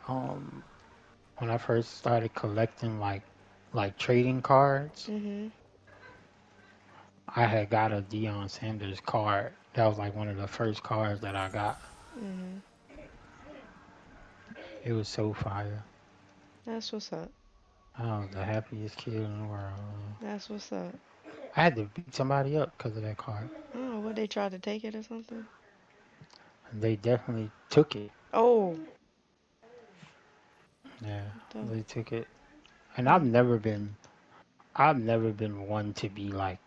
Um, when I first started collecting like trading cards, Mhm. I had got a Deion Sanders card. That was like one of the first cards that I got. Mhm. It was so fire. That's what's up. I was the happiest kid in the world. That's what's up. I had to beat somebody up because of that card. Oh, what they tried to take it or something? And they definitely took it. Oh. Yeah, The, they took it. And mm. I've never been one to be like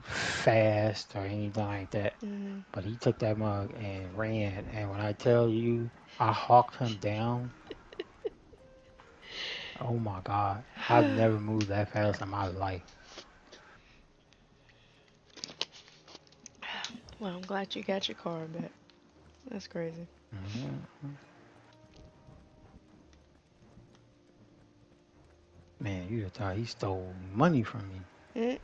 fast or anything like that. Mhm. But he took that mug and ran. And when I tell you, I hawked him down. Oh my God, I've never moved that fast in my life. Well, I'm glad you got your card back. That's crazy. hmm Man, you'd have thought he stole money from me. Mm.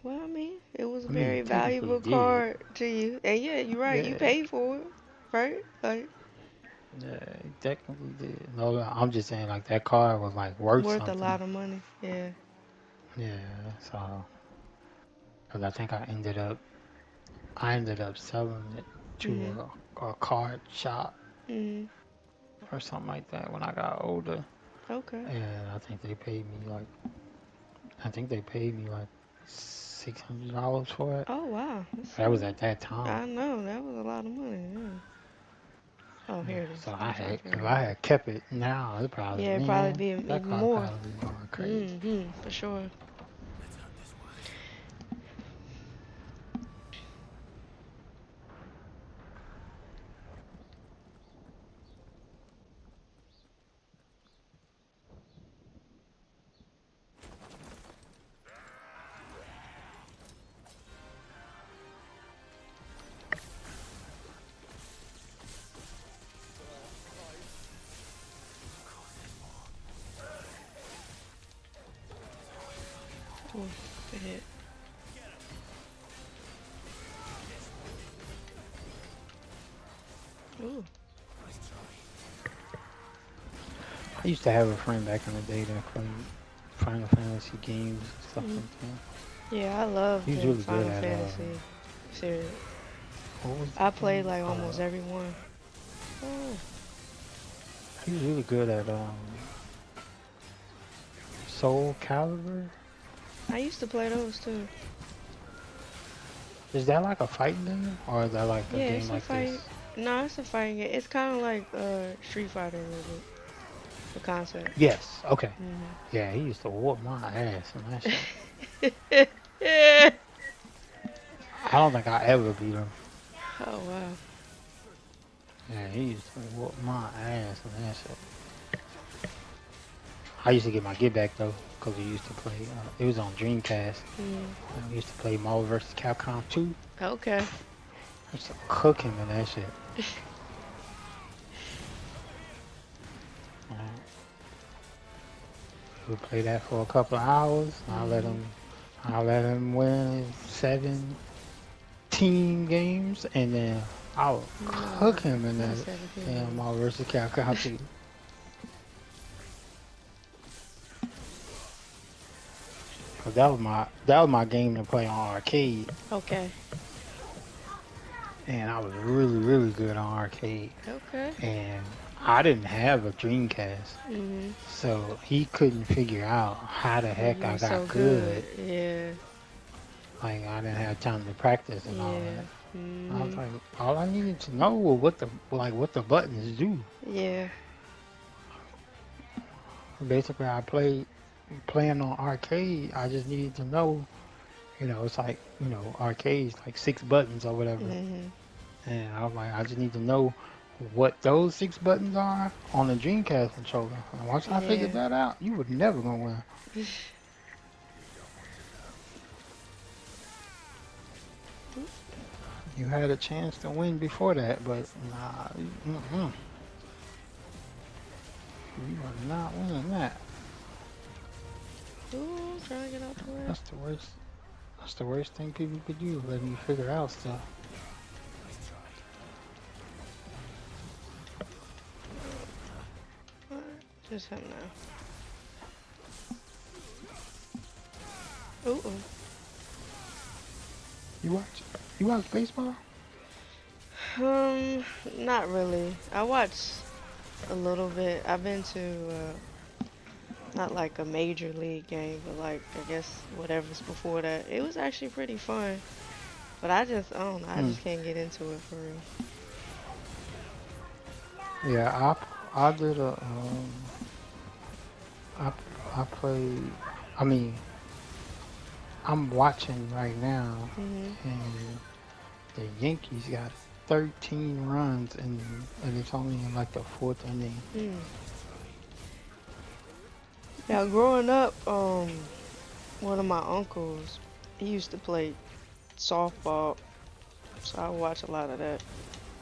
Well, I mean, it was a I mean, he very technically valuable did. card to you. And yeah, you're right. You Yeah, paid for it, right? Like, yeah, he technically did. No, I'm just saying like that car was like worth worth a something. lot of money. Yeah. Yeah, so because I think I ended up selling it Mhm. to a card shop Mhm. or something like that when I got older, Okay. and I think they paid me like $600 for it. Oh wow. That's That was at that time. I know that was a lot of money. Yeah. Oh, Yeah, here it is. so I'm trying to if figure I it out. had kept it now, it probably Yeah, it'd probably man, be that even car more. probably be going crazy. Mhm. For sure. Ooh, good hit. Ooh. I used to have a friend back in the day that played Final Fantasy games and stuff Mhm. like that. Yeah, I love He was the really good Final at Fantasy series. what was I the played game? like almost every one. Oh. He was really good at Soul Calibur. I used to play those too. Is that like a fighting game or is that like a Yeah, game it's a like fight. this? No, it's a fighting game. It's kind of like Street Fighter a little bit. The concept. Yes. Okay. Mhm. Yeah, he used to whoop my ass and that shit. I don't think I ever beat him. Oh wow. Yeah, he used to whoop my ass and that shit. I used to get my get back though, because we used to play. It was on Dreamcast. Mm. And we used to play Marvel vs. Capcom 2. Okay. I used to cook him in that shit. Uh, we would play that for a couple of hours. Mhm. I let him win 17 games, and then I would Nah, cook him in not that 17 damn games. Marvel vs. Capcom 2. 'Cause that was my game to play on arcade, Okay. and I was really really good on arcade. Okay. And I didn't have a Dreamcast, Mhm. so he couldn't figure out how the Well, heck you I were so got good. good. Yeah. Like I didn't have time to practice and all Yeah. that. I was Mhm. like, all I needed to know was what the buttons do. Yeah. Basically, playing on arcade. I just needed to know, it's like arcades like six buttons or whatever. Mhm. And I was like, I just need to know what those six buttons are on the Dreamcast controller. And once I figured Yeah. that out, you were never gonna win. You had a chance to win before that, but nah, you are not winning that. Ooh, trying to get out the way. That's the worst. That's the worst thing people could do, letting you figure out stuff. Just him now. Ooh. Ooh. You watch you watch baseball? Um, not really. I watch a little bit. I've been to not like a major league game, but like I guess whatever's before that. It was actually pretty fun. But I don't know. I Hmm. just can't get into it for real. Yeah, I did a I I played. I mean, I'm watching right now, Mhm. and the Yankees got 13 runs, and it's only in like the fourth inning. Mm. Now, growing up, one of my uncles, he used to play softball, so I watch a lot of that.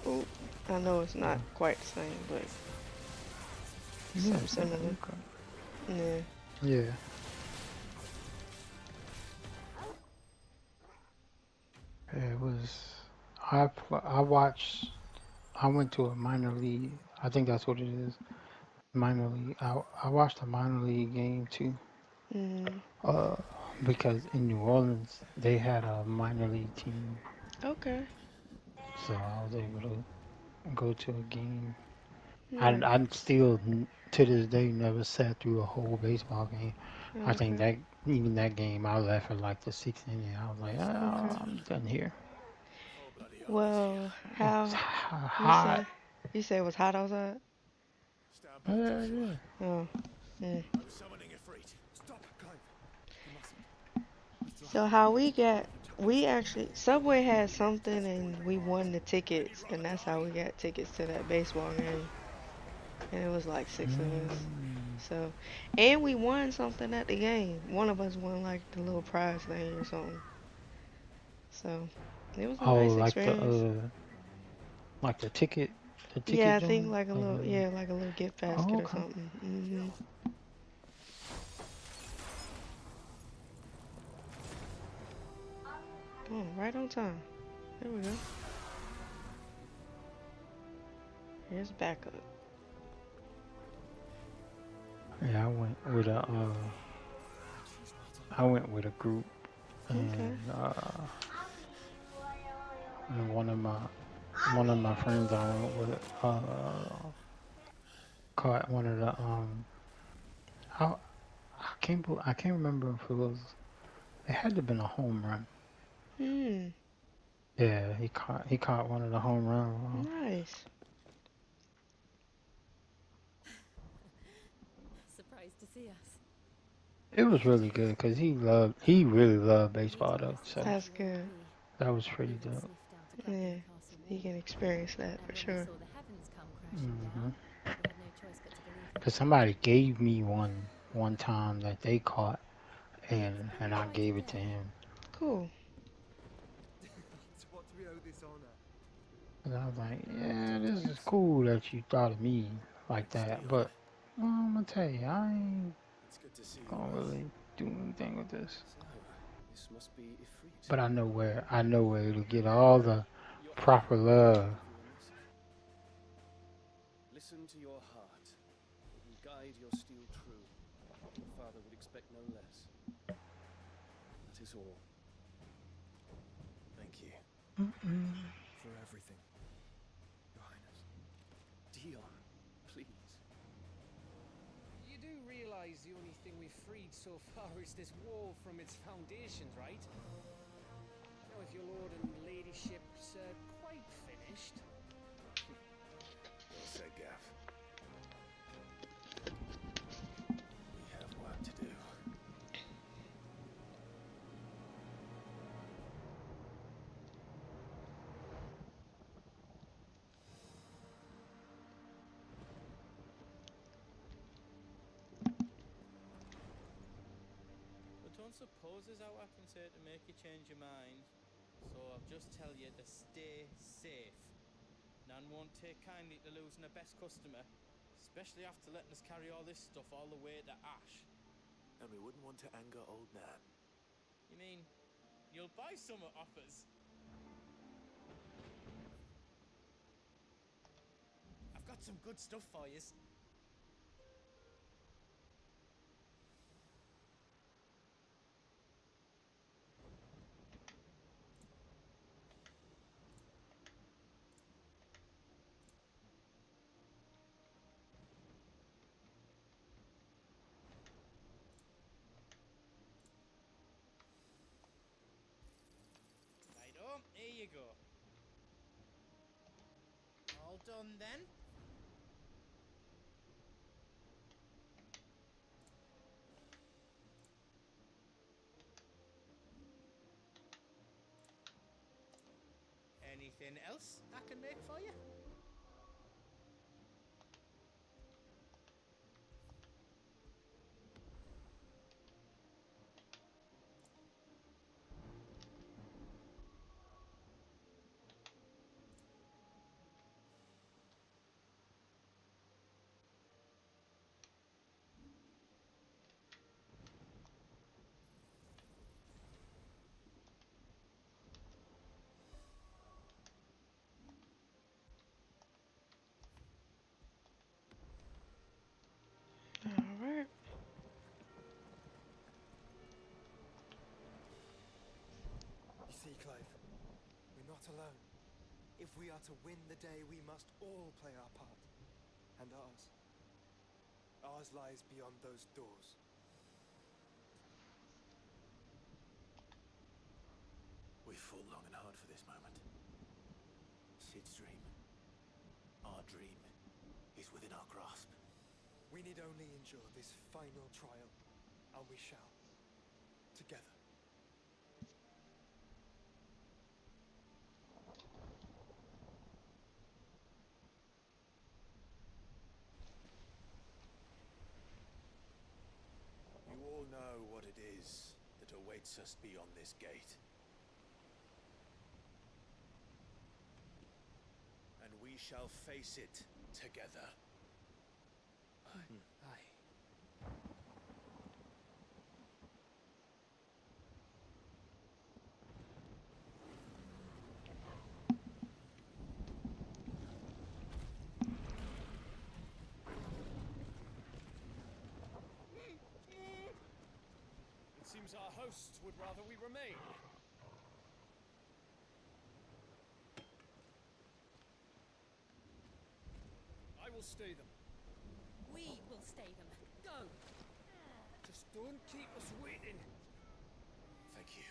Ooh, I know it's not quite the same, but Yeah, something similar. okay. Yeah. Yeah, it was. I watched. I went to a minor league. I think that's what it is. Minor league. I watched a minor league game too. Mhm. Uh, because in New Orleans they had a minor league team, Okay. so I was able to go to a game. Nice. I'm still to this day never sat through a whole baseball game. I think Okay. that even that game I left at like the sixth inning. I was like, Okay. oh, I'm done here. Well, It's how you hot. say? You say it was hot outside? Yeah. Oh. Mm. So how we actually Subway had something and we won the tickets and that's how we got tickets to that baseball game. And it was like six of us. Mm. So, and we won something at the game. One of us won like the little prize thing or something. So, it was a Oh, nice experience. like the ticket Yeah, I think joint, like a like little, yeah, like a little gift oh, basket or okay. something. Oh, right on time. There we go. Here's backup. Yeah, I went with a group, Okay. and one of my friends I went with caught one of the I I can't remember if it was it had to have been a home run. Hmm. Yeah, he caught one of the home run. Nice. Surprised to see us. It was really good because he really loved You'd baseball though, noticed the so That's general good. agree. that was pretty Even dope. sniffed out a crack in Yeah. the castle You wall. can experience that for And when we sure. saw the heavens come crashing hmm down, we had no choice but to believe them. Cause somebody gave me one time that they caught, It's been and I quite a gave it to day. him, Cool. To what do we owe this honor? and I was like, yeah, Don't this is ask. cool that you thought of me like Thanks for the that, honor. but I'm gonna tell you, I ain't It's good to see you gonna both. really do anything with this. So, this must be Ifrit. But I know where it'll get all the Your proper uncle will love. forgive you in this. Listen to your heart and guide your steel true. Your father would expect no less. That is all. Thank you Mm-mm. for everything, Your Highness. Dion, please. You do realize the only thing we've freed so far is this wall from its foundations, right? Now, if your lord and ladyship's quite finished. Well said, Gav. We have work to do. But don't suppose there's out I can say to make you change your mind. So I'll just tell you to stay safe. Nan won't take kindly to losing her best customer, especially after letting us carry all this stuff all the way to Ash. And we wouldn't want to anger old Nan. You mean you'll buy some off us? I've got some good stuff for you. done then. Anything else I can make for you? Alright. You see, Clive, we're not alone. If we are to win the day, we must all play our part. And ours. Ours lies beyond those doors. We've fought long and hard for this moment. Sid's dream, our dream, is within our grasp. We need only endure this final trial, and we shall. Together. You all know what it is that awaits us beyond this gate. And we shall face it together. Aye. It seems our hosts would rather we remain. I will stay them. We will stay them. Go! Just don't keep us waiting. Thank you.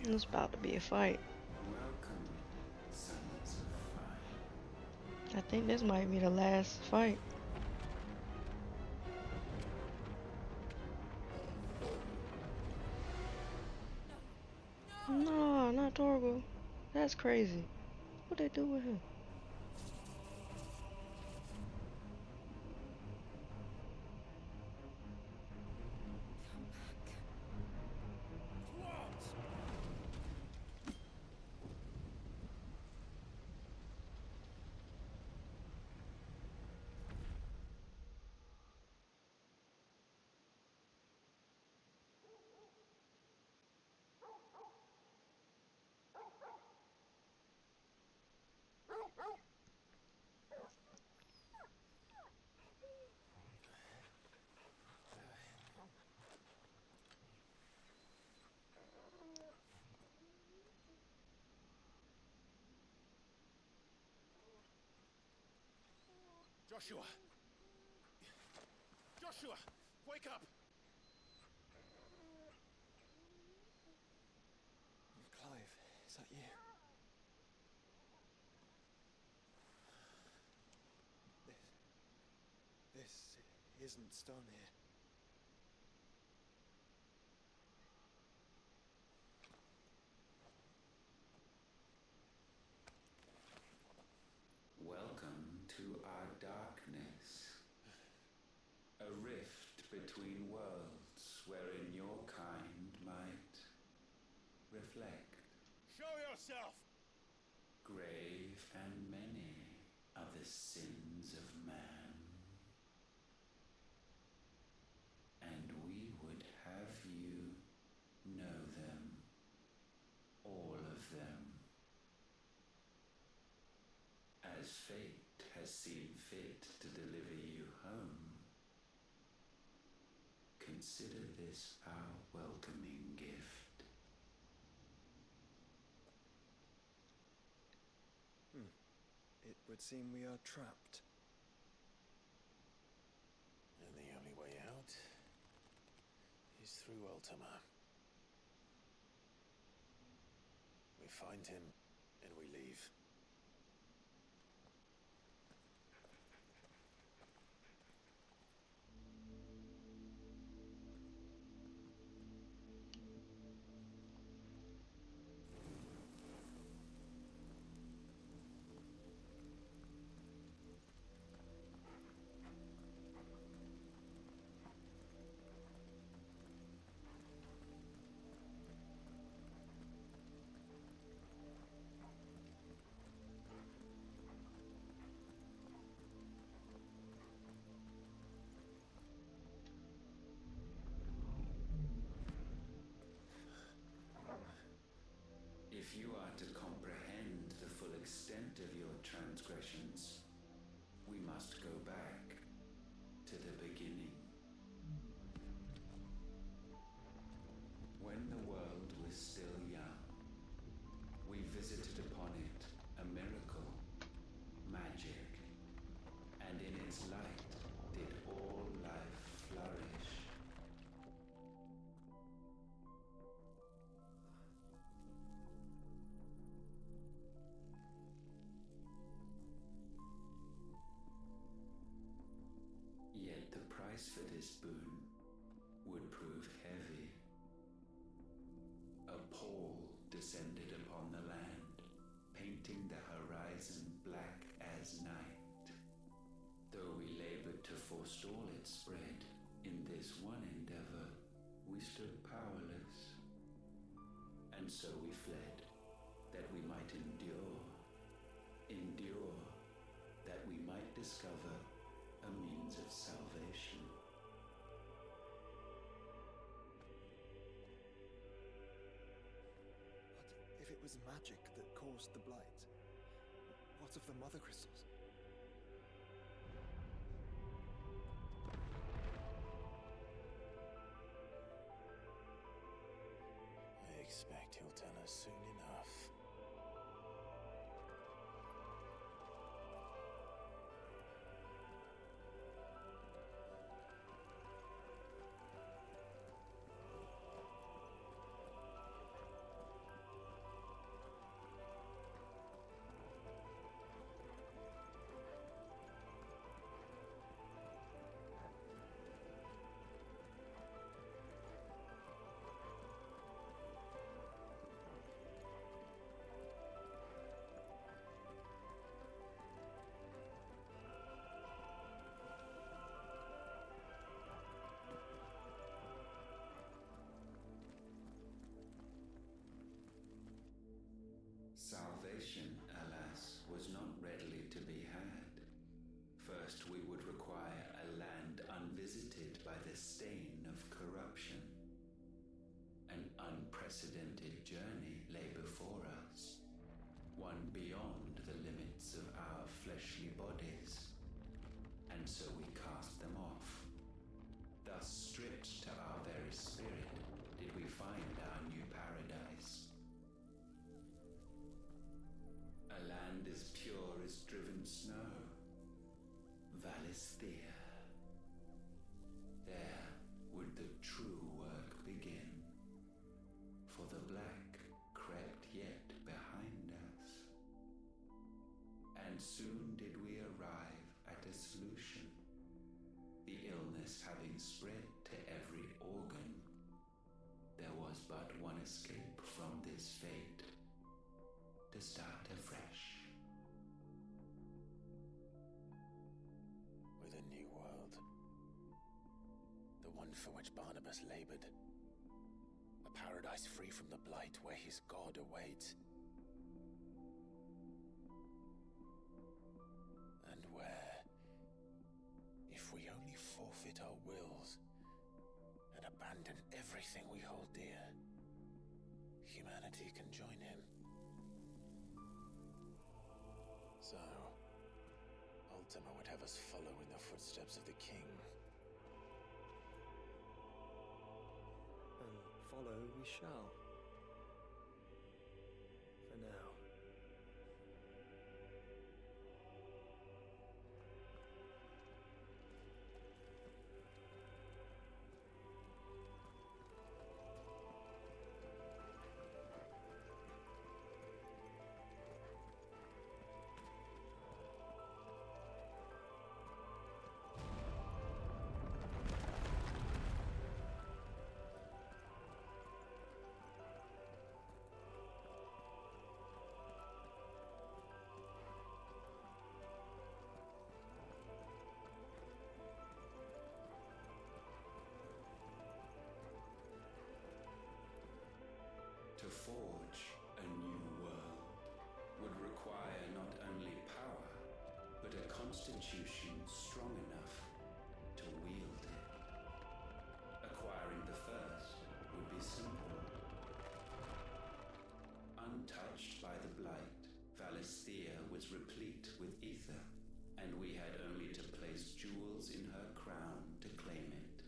It's about to be a fight. Welcome, sons of fire. I think this might be the last fight. No, not Torgo. That's crazy. What they do with him? Joshua! Joshua! Wake up! Clive, is that you? This isn't stone here. Welcome to our darkness. A rift between worlds wherein your kind might reflect. Show yourself! Grave and many are the sins of man. And we would have you know them. All of them. As fate has seen fit to deliver you home, consider this our welcoming gift. It would seem we are trapped. Ultima. We find him, and we leave. If you are to comprehend the full extent of your transgressions, we must go back to the beginning. When the world was still young, we visited upon it a miracle, magic, and in its light did all life flourish. Yet the price for this boon would prove heavy. A pall descended upon the land, painting the horizon black as night. Though we labored to forestall its spread, in this one endeavor we stood powerless. And so we fled, that we might endure, that we might discover a means of salvation. But if it was magic that caused the blight, what of the mother crystals? I expect he'll tell us soon enough. Salvation, alas, was not readily to be had. First, we would require a land unvisited by the stain of corruption. An unprecedented journey lay before us, one beyond the limits of our fleshly bodies. And so we cast them off. Thus, stripped to our very spirit, did we find our new paradise. A land as pure as driven snow, Valisthea. There would the true work begin, for the black crept yet behind us. And soon did we arrive at a solution. The illness having spread to every organ, there was but one escape from this fate: to start afresh. With a new world. The one for which Barnabas labored. A paradise free from the blight where his God awaits. And where, if we only forfeit our wills and abandon everything we hold dear, humanity can join him. So, Ultima would have us follow in the footsteps of the king. And follow we shall. For now. forge a new world would require not only power, but a constitution strong enough to wield it. Acquiring the first would be simple. Untouched by the blight, Valisthea was replete with ether, and we had only to place jewels in her crown to claim it.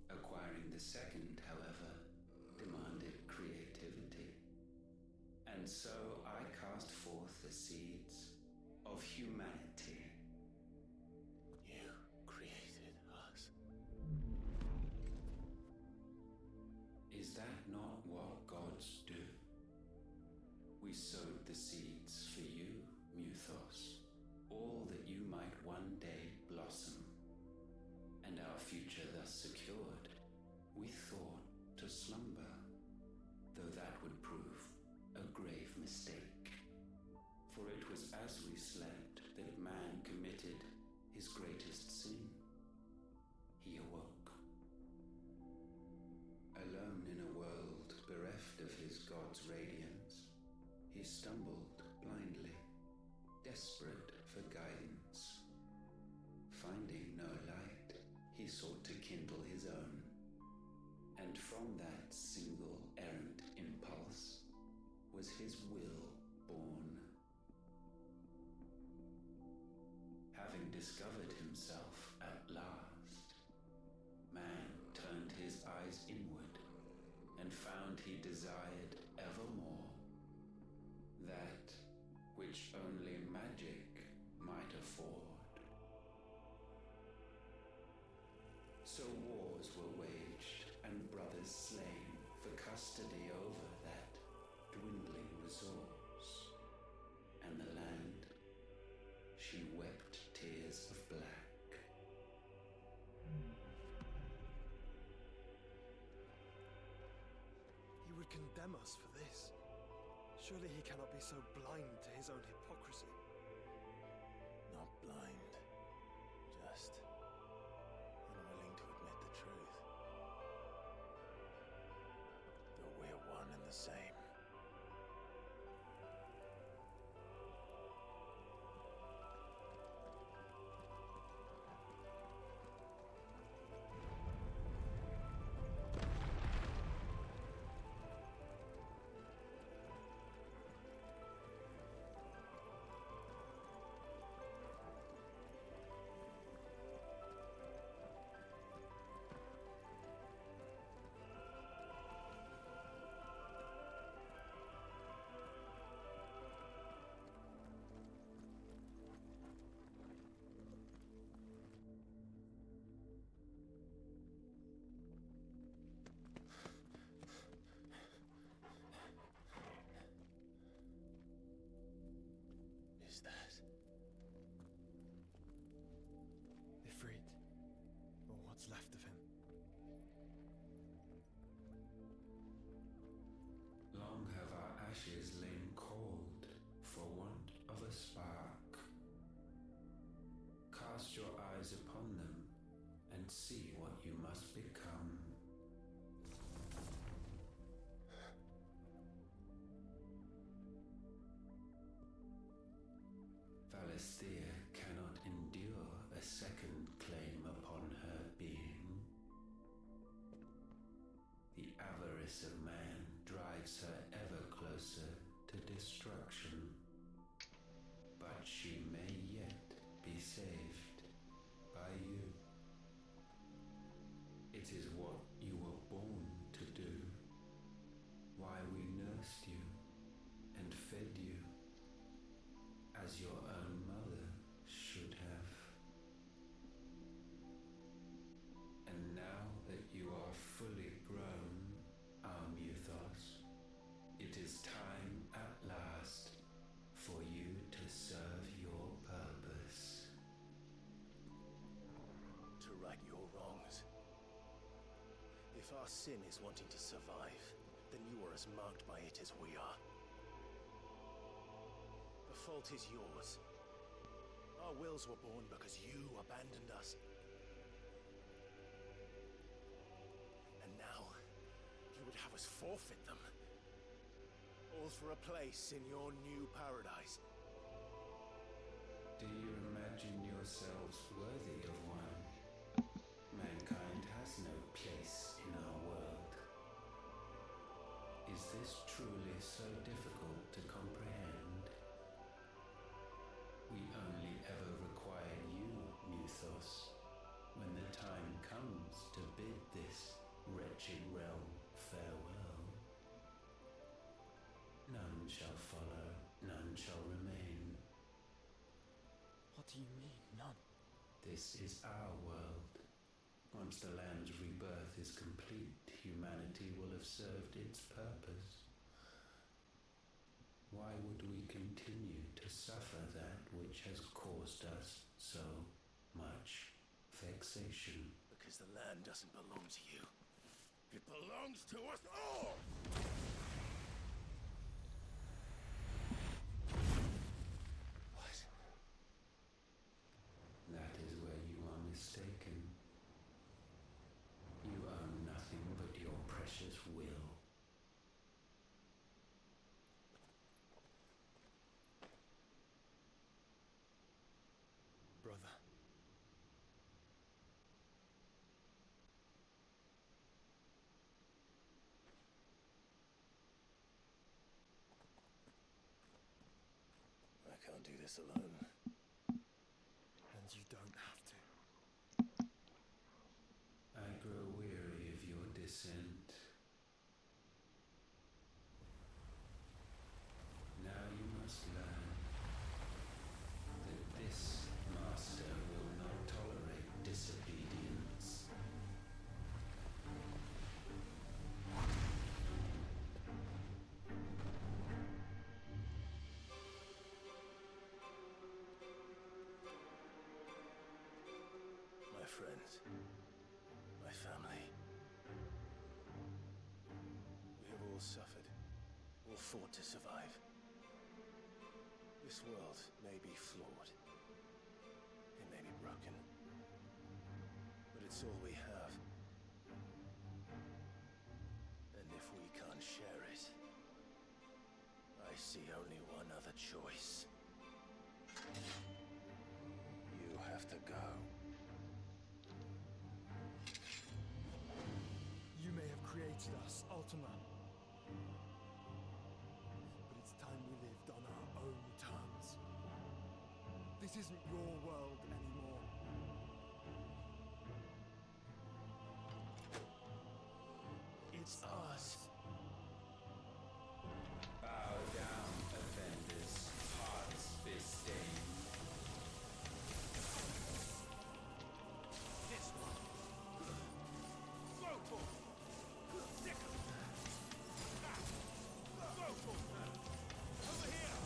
Acquiring the second, however, demanded creativity. And so I cast forth the seeds of humanity. You created us. Is that not what gods do? We sowed the seeds for you, Muthos, all that you might one day blossom. And our future thus secured, we thought to slumber, though that would prove a grave mistake. For it was as we slept that man committed his greatest sin. He awoke. Alone in a world bereft of his God's radiance, he stumbled blindly, desperate for guidance. Finding no light, he sought to kindle his own. And from that single errant impulse was his will born. Having discovered himself at last, man turned his eyes inward and found he desired evermore that which only magic might afford. So wars were waged and brothers slain for custody over that dwindling resource, and the land, she wept tears of black. He would condemn us for this. Surely he cannot be so blind to his own hypocrisy. Not blind, just unwilling to admit the truth. Though we're one and the same. Is that Ifrit, or what's left of him. Long have our ashes lain cold for want of a spark. Cast your eyes upon them and see what you must become. Valisthea cannot endure a second claim upon her being. The avarice of man drives her ever closer to destruction. But she may yet be saved by you. It is what you were born to do, why we nursed you and fed you as your own mother should have. And now that you are fully grown, our Muthos, it is time at last for you to serve your purpose. to right your wrongs? If our sin is wanting to survive, then you are as marked by it as we are. The fault is yours. Our wills were born because you abandoned us. And now, you would have us forfeit them. All for a place in your new paradise. Do you imagine yourselves worthy of one? Mankind has no place in our world. Is this truly so difficult to comprehend? We only ever require you, Muthos, when the time comes to bid this wretched realm farewell. None shall follow, none shall remain. What do you mean, none? This is our world. Once the land's rebirth is complete, humanity will have served its purpose. Why would we continue to suffer that which has caused us so much vexation? Because the land doesn't belong to you. It belongs to us all! What? That is where you are mistaken. You own nothing but your precious will. Brother. I can't do this alone. And you don't have to. I grow weary of your dissent. Now you must learn that this master will not tolerate disobedience. My friends, my family. We have all suffered, all fought to survive. This world may be flawed. It may be broken. But it's all we have. And if we can't share it, I see only one other choice. You have to go. You may have created us, Ultima. But it's time we lived on our own terms. This isn't your world anymore. It's ours. Bow down, offenders, hearts be stained. This one. Go for it. Stick 'em. Go for it. Over here.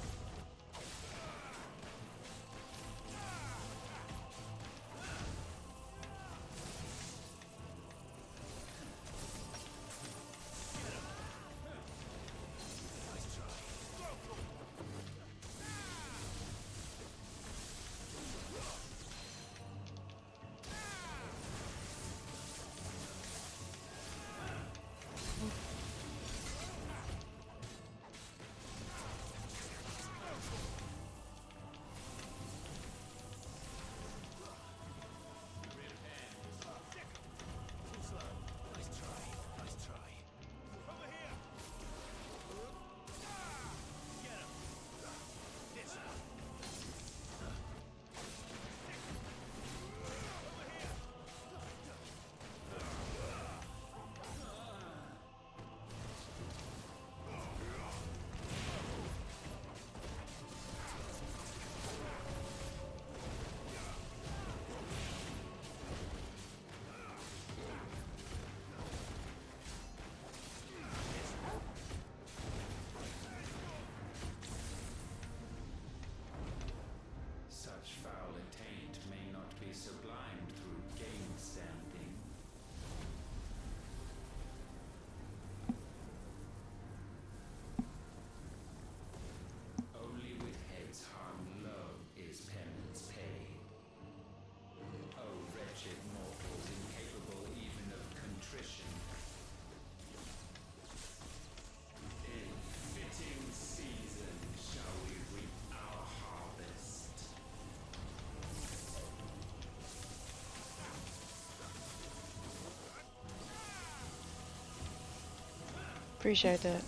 Appreciate that.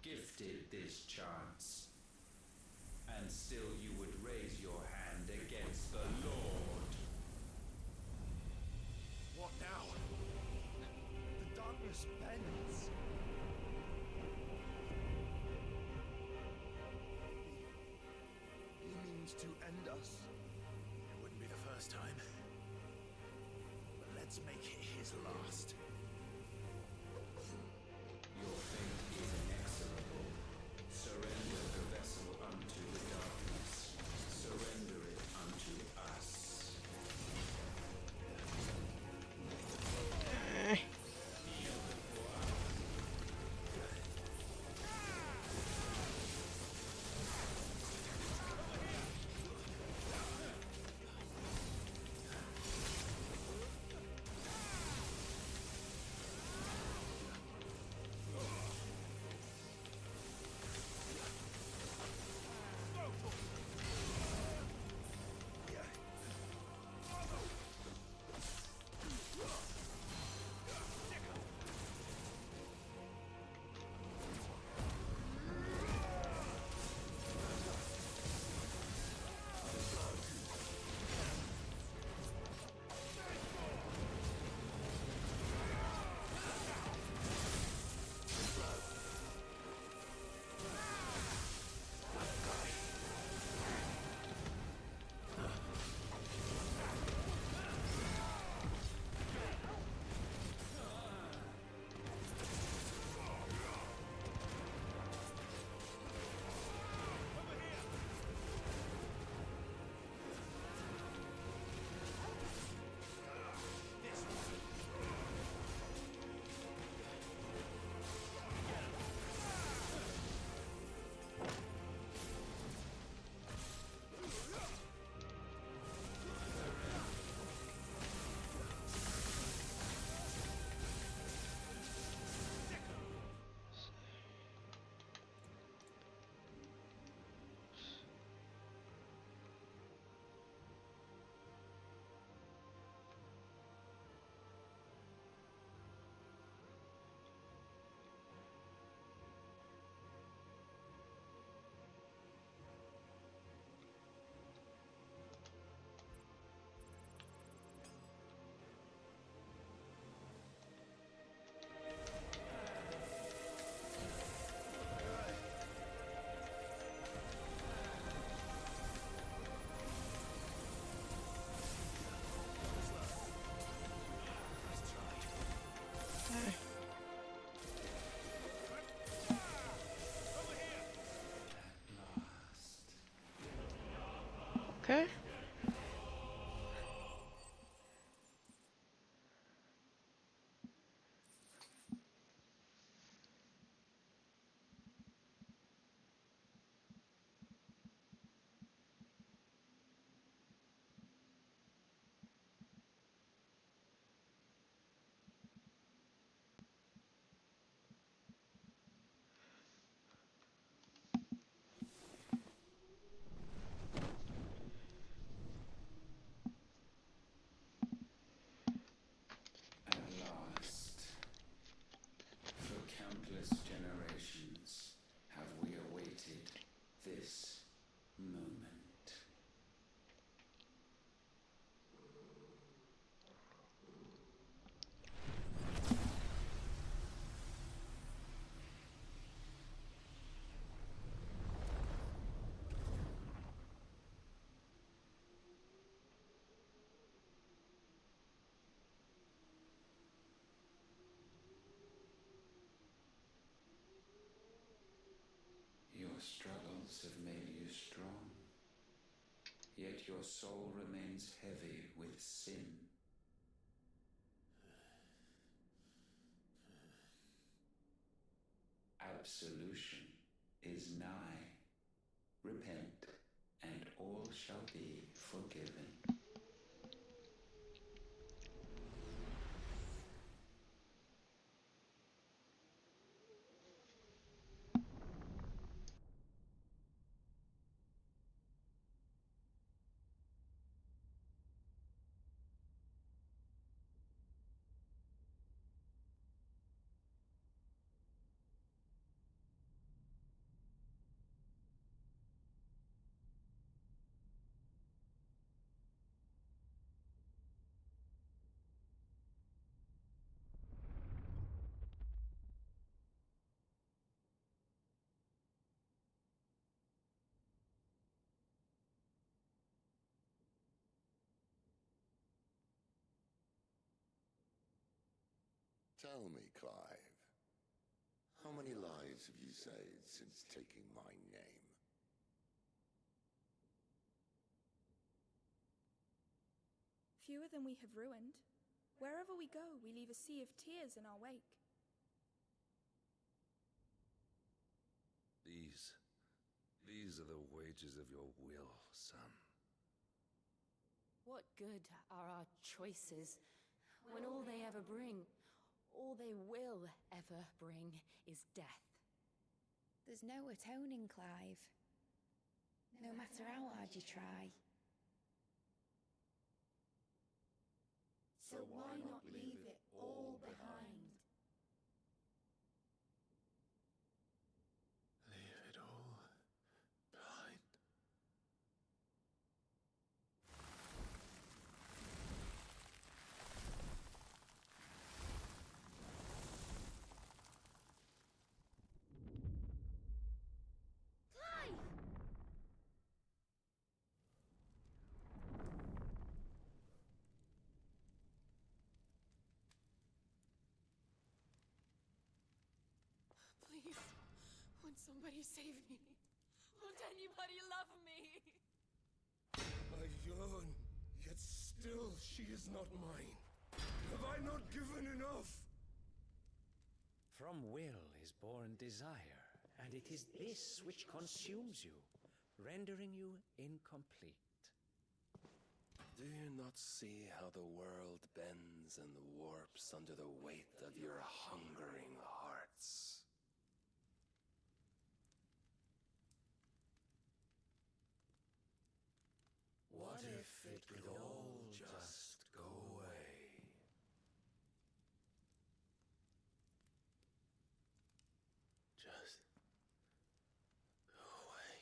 Gifted this chance, and still you would raise your hand against the Lord. What now? The darkness bends. He means to end us. It wouldn't be the first time. But let's make it his last. Your fate is inexorable. Surrender the vessel unto the darkness. Surrender it unto us. Okay. your soul remains heavy with sin. Absolution is nigh. Repent, and all shall be forgiven. Tell me, Clive, how many lives have you saved since taking my name? Fewer than we have ruined. Wherever we go, we leave a sea of tears in our wake. These are the wages of your will, son. What good are our choices when all they ever bring, all they will ever bring, is death? There's no atoning, Clive. No matter how hard you try. So why not leave it all behind? Leave it all behind. Clive! Please, won't somebody save me? Won't anybody love me? I yearn, yet still she is not mine. Have I not given enough? From will is born desire, and it is this which consumes you, rendering you incomplete. Do you not see how the world bends and warps under the weight of your hungering hearts? What if it could all just go away? Just go away.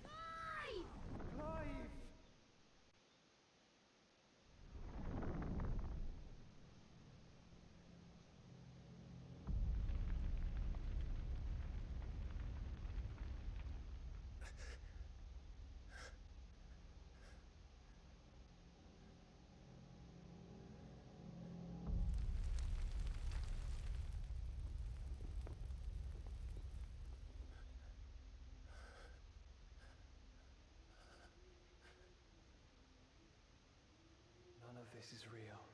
Clive! None of this is real.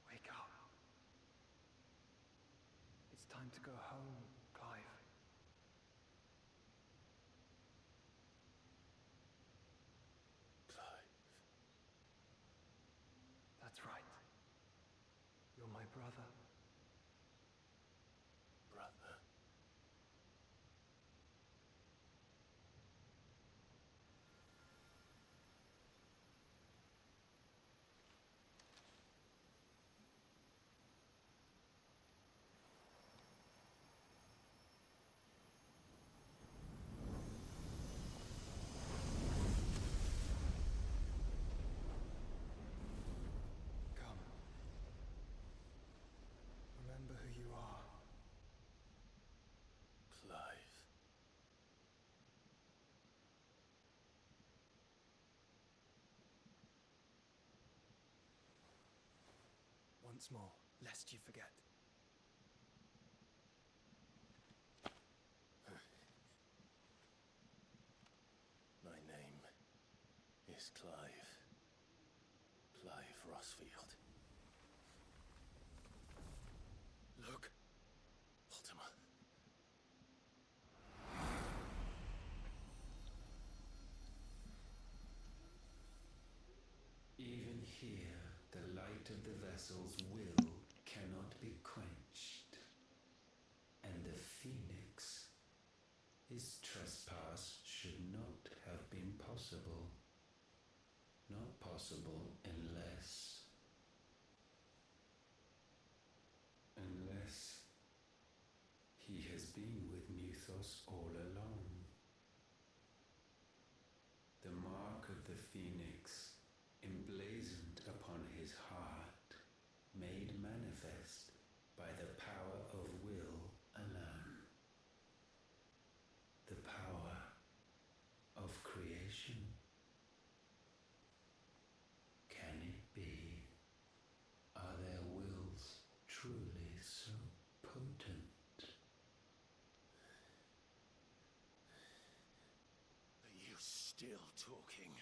Wake up. It's time to go home, Clive. Clive. That's right. You're my brother. Brother. Come. once more, lest you forget. My name is Clive. Clive Rossfield. Look, Ultima. Even here, the light of the vessel's will cannot be quenched. And the Phoenix, his trespass should not have been possible. Not possible unless he has been with Mythos all along. The mark of the Phoenix, emblazoned upon his heart, made manifest by the power of will alone. The power of creation. Can it be? Are their wills truly so potent? Are you still talking?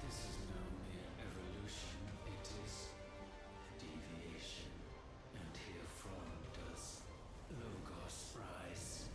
This is no mere evolution, it is deviation. And herefrom does Logos rise.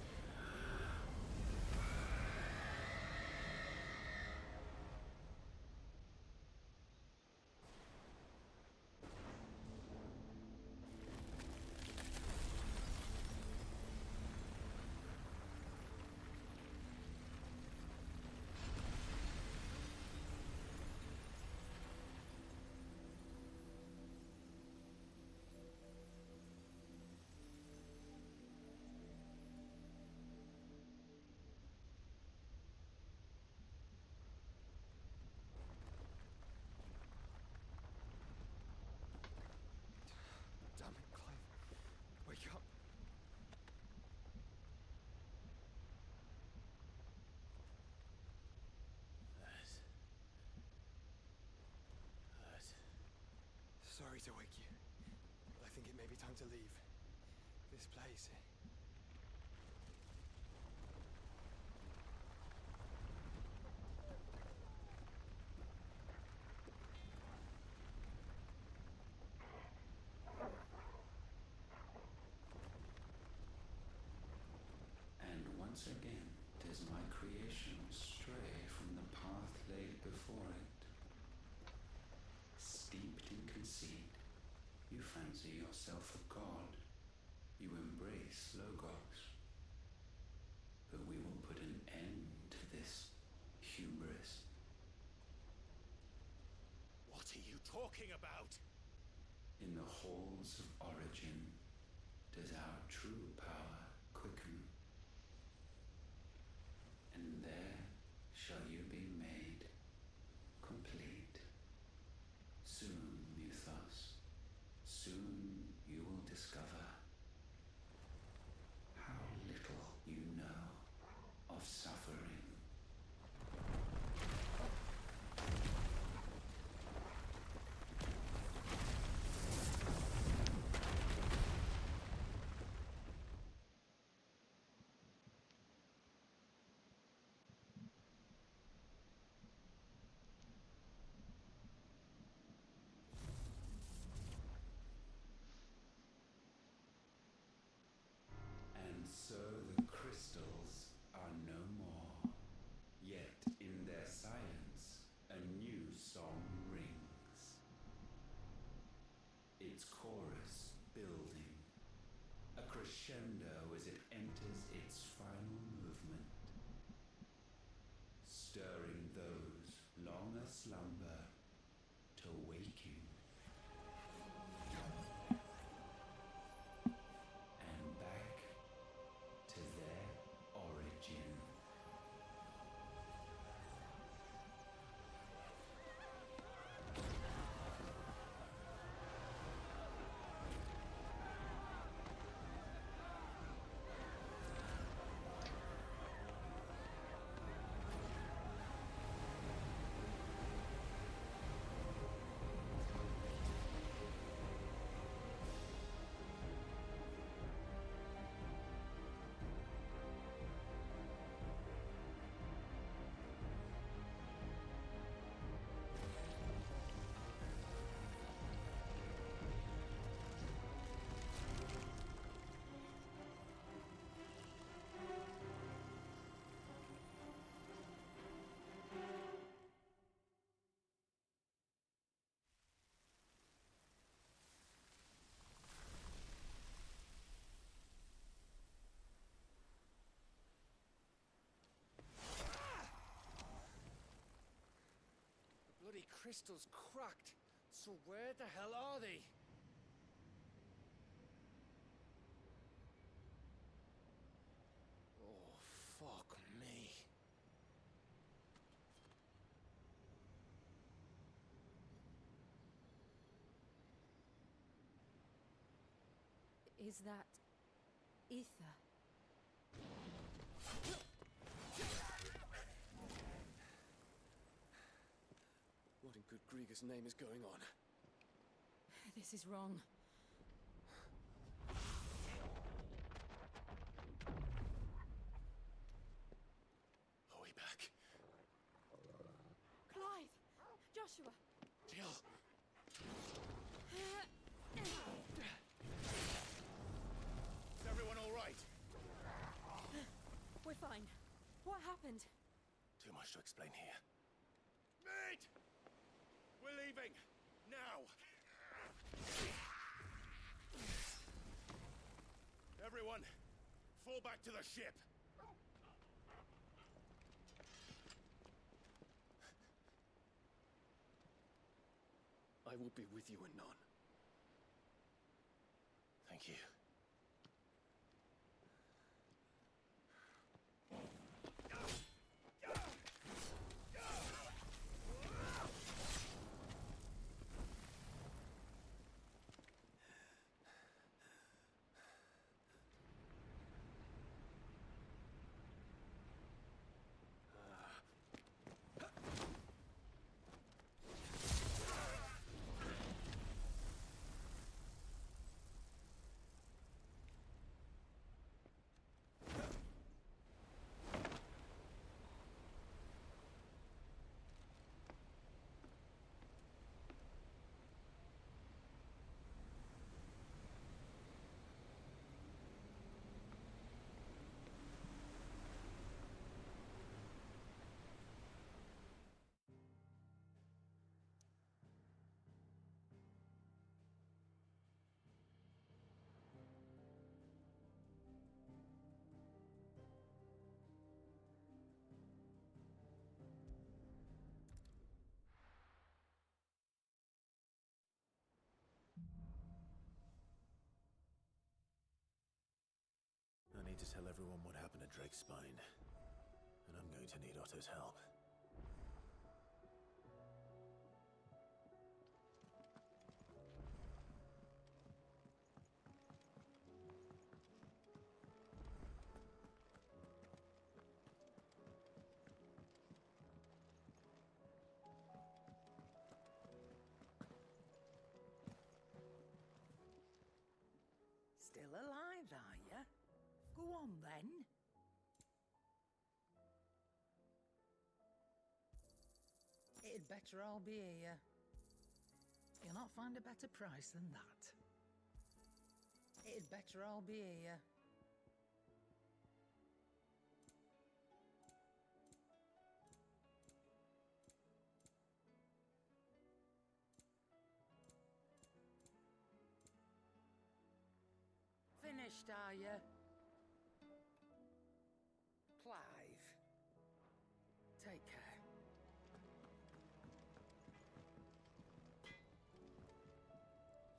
Damn it, Clive. Wake up. Sorry to wake you. I think it may be time to leave. This place. And once again does my creation stray from the path laid before it. Steeped in conceit, you fancy yourself a god. You embrace Logos. But we will put an end to this hubris. What are you talking about? In the halls of origin does our true power quicken. And there shall you be made complete. Soon, Mythos, soon you will discover how little you know of suffering. And so the crystals are no more. Yet in their silence, a new song rings. Its chorus building, a crescendo crescendo as it enters its final movement, stirring those long aslumber to waking. And back to their origin. Bloody crystal's cracked. So where the hell are they? Oh, fuck me. Is that ether? What in good Grieger's name is going on? This is wrong. Are we back? Clive! Joshua! Jill! Is everyone all right? We're fine. What happened? Too much to explain here. Mate! We're leaving! Now! Everyone, fall back to the ship! I will be with you anon. Thank you. I need to tell everyone what happened at Drake's Spine, and I'm going to need Otto's help. Still alive, are you? Go on, then. It'd better all be here. You'll not find a better price than that. It'd better all be here. finished, are you? Clive. Take care.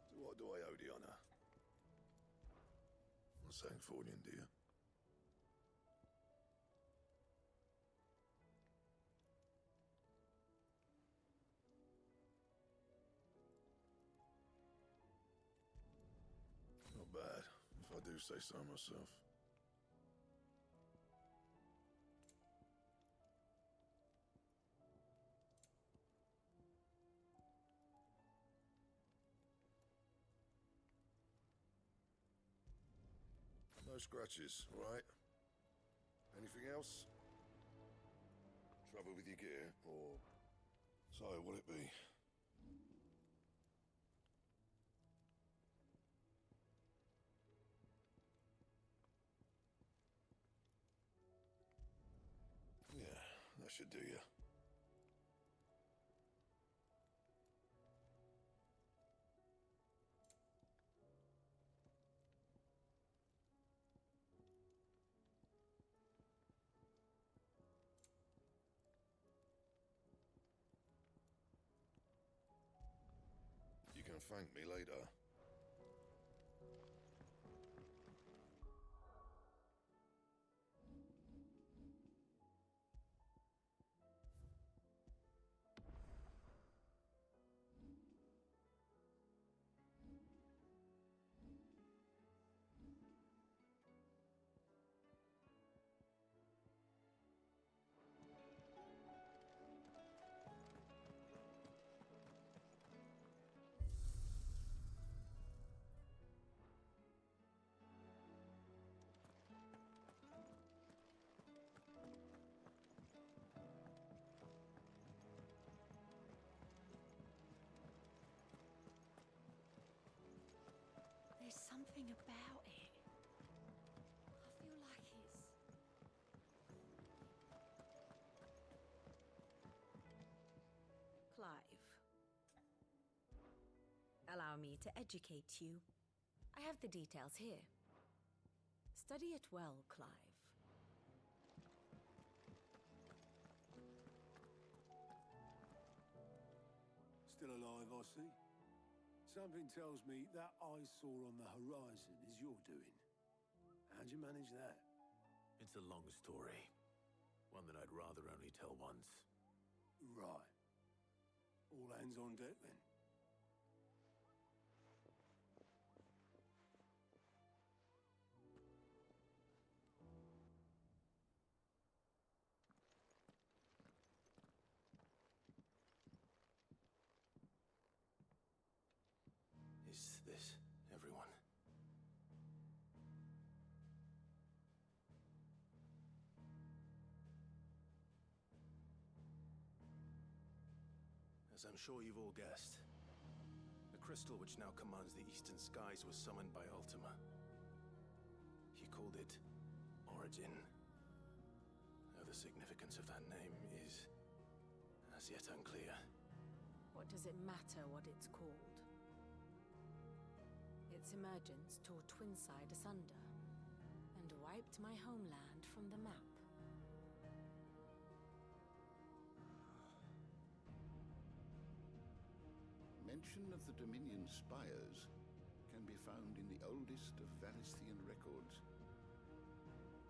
So what do I owe the honor? Not saying Fordian, do you? Not bad, if I do say so myself. No scratches, right? Anything else? Trouble with your gear, or... So, what'll it be? Yeah, that should do you. You can thank me later. There's something about it. I feel like it's... Clive. Allow me to educate you. I have the details here. Study it well, Clive. Still alive, I see. Something tells me that eyesore on the horizon is your doing. How'd you manage that? It's a long story. One that I'd rather only tell once. Right. All hands on deck, then. Is this everyone? As I'm sure you've all guessed, the crystal which now commands the eastern skies was summoned by Ultima. He called it Origin. Though the significance of that name is as yet unclear. What does it matter what it's called? Its emergence tore Twinside asunder and wiped my homeland from the map. Mention of the Dominion spires can be found in the oldest of Valisthian records.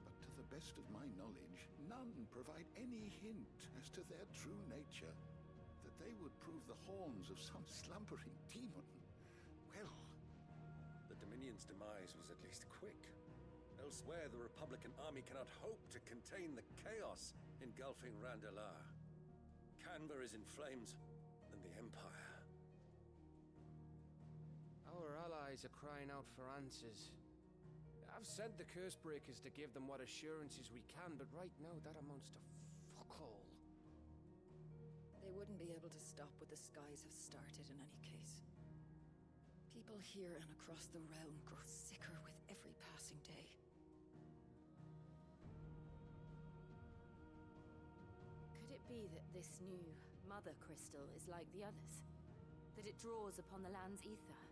But to the best of my knowledge, none provide any hint as to their true nature. That they would prove the horns of some slumbering demon. Well... The Dominion's demise was at least quick. Elsewhere, the Republican army cannot hope to contain the chaos engulfing Randalar. Canva is in flames, and the Empire. Our allies are crying out for answers. I've sent the Cursebreakers to give them what assurances we can, but right now that amounts to fuck all. They wouldn't be able to stop what the skies have started in any case. People here and across the realm grow sicker with every passing day. Could it be that this new Mother Crystal is like the others? That it draws upon the land's ether?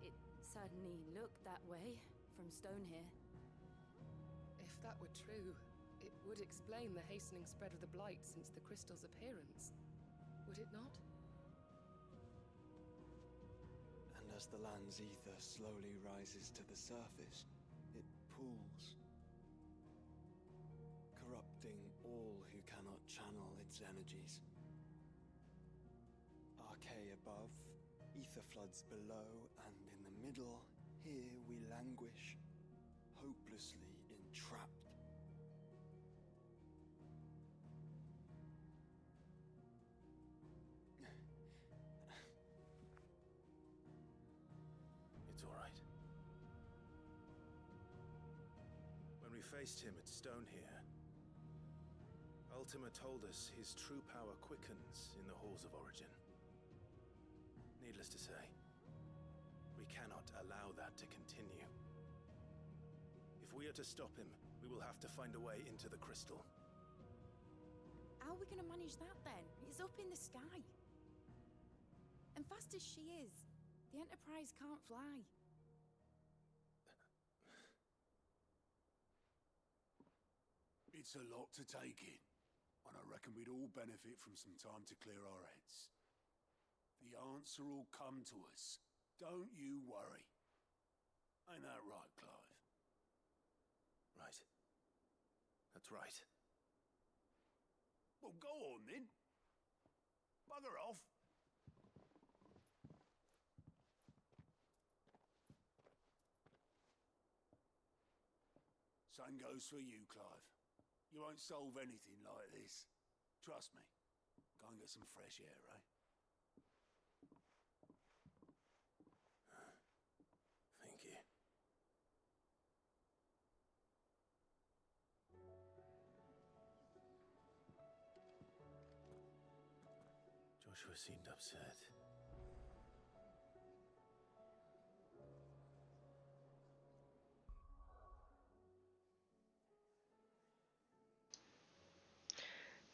It certainly looked that way from stone here. If that were true, it would explain the hastening spread of the blight since the crystal's appearance. Would it not? And as the land's ether slowly rises to the surface, it pools, corrupting all who cannot channel its energies. Archay above, ether floods below, and in the middle, here we languish, hopelessly entrapped. It's all right. When we faced him at Stone here, Ultima told us his true power quickens in the halls of origin. Needless to say, we cannot allow that to continue. If we are to stop him, we will have to find a way into the crystal. How are we going to manage that then? It's up in the sky. And fast as she is, the Enterprise can't fly. It's a lot to take in, and I reckon we'd all benefit from some time to clear our heads. The answer will come to us. Don't you worry. Ain't that right, Clive? Right. That's right. Well, go on then. Bugger off. Same goes for you, Clive. You won't solve anything like this. Trust me. Go and get some fresh air, eh? Thank you. Joshua seemed upset.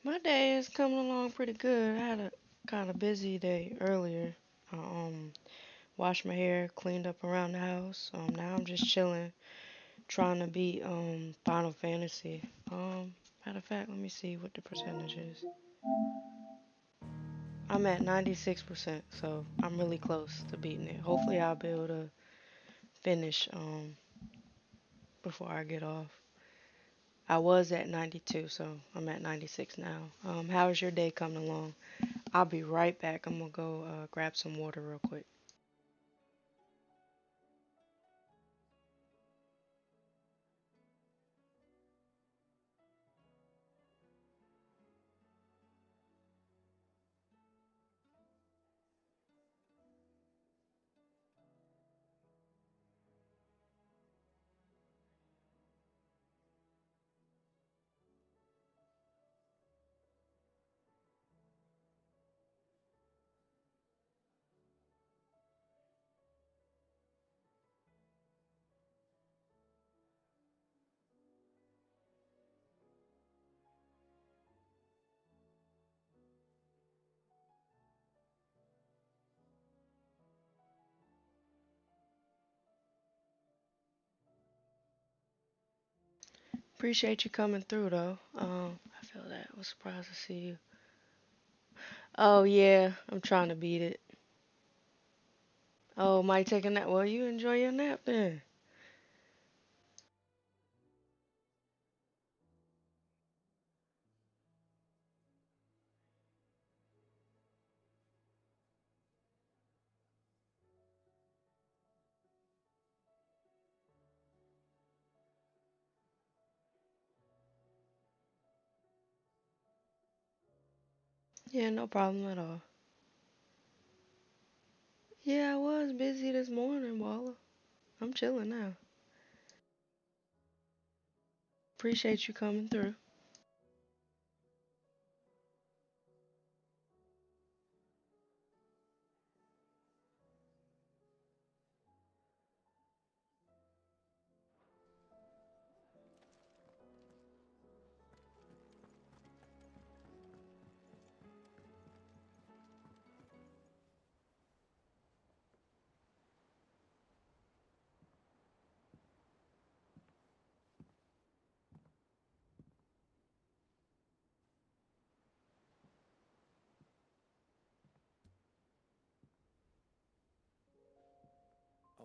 My day is coming along pretty good. I had a kind of busy day earlier. I washed my hair, cleaned up around the house. Now I'm just chilling, trying to beat Final Fantasy. Matter of fact, let me see what the percentage is. I'm at 96%, so I'm really close to beating it. Hopefully I'll be able to finish before I get off. I was at 92, so I'm at 96 now. How's your day coming along? I'll be right back. I'm gonna go grab some water real quick. Appreciate you coming through though. I feel that. I was surprised to see you. Oh yeah, I'm trying to beat it. Oh, Mike taking a nap. Well, you enjoy your nap then. Yeah, no problem at all. Yeah, I was busy this morning, Walla. I'm chilling now. Appreciate you coming through.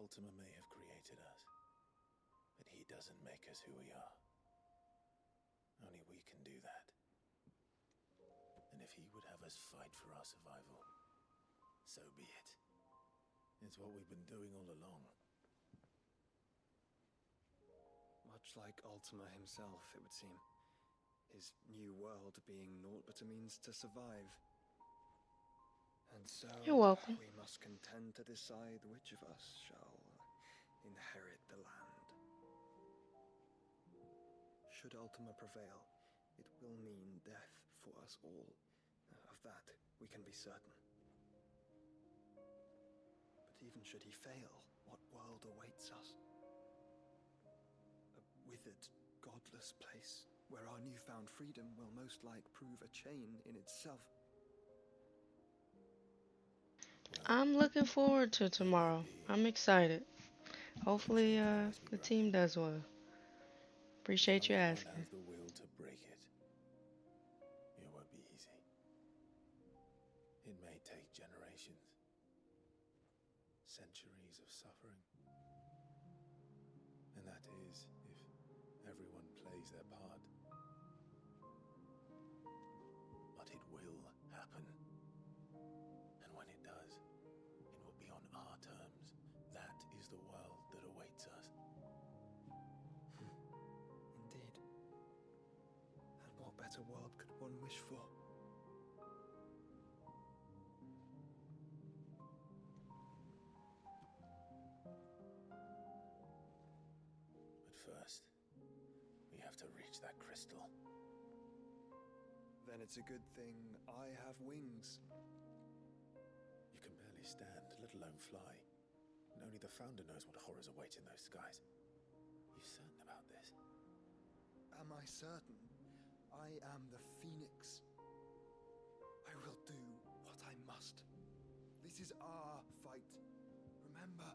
Ultima may have created us, but he doesn't make us who we are. Only we can do that. And if he would have us fight for our survival, so be it. It's what we've been doing all along. Much like Ultima himself, it would seem. His new world being naught but a means to survive. And so, You're welcome. we must contend to decide which of us shall inherit the land. Should Ultima prevail, it will mean death for us all. Of that, we can be certain. But even should he fail, what world awaits us? A withered, godless place, where our newfound freedom will most like prove a chain in itself. I'm looking forward to tomorrow. I'm excited. Hopefully, the team does well. Appreciate you asking. Has the will to break it. It won't be easy. It may take generations, centuries of suffering. And that is if everyone plays their part. But it will happen. And when it does, it will be on our terms. That is the world that awaits us. Indeed. And what better world could one wish for? But first, we have to reach that crystal. Then it's a good thing I have wings. You can barely stand, let alone fly. And only the Founder knows what horrors await in those skies. You certain about this? Am I certain? I am the Phoenix. I will do what I must. This is our fight. Remember?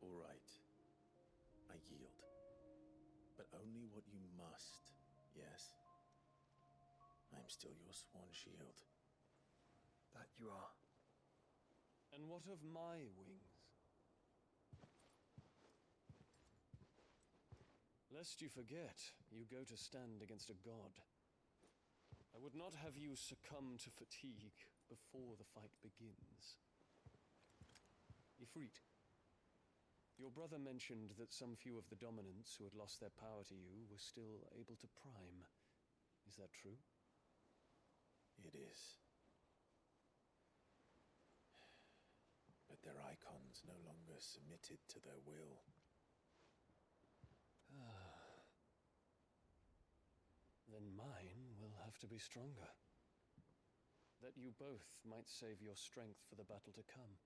All right. I yield. But only what you must, yes? I'm still your swan shield. That you are. And what of my wings? Lest you forget, you go to stand against a god. I would not have you succumb to fatigue before the fight begins. Ifrit, your brother mentioned that some few of the dominants who had lost their power to you were still able to prime. Is that true? It is. But their icons no longer submitted to their will. Then mine will have to be stronger. That you both might save your strength for the battle to come.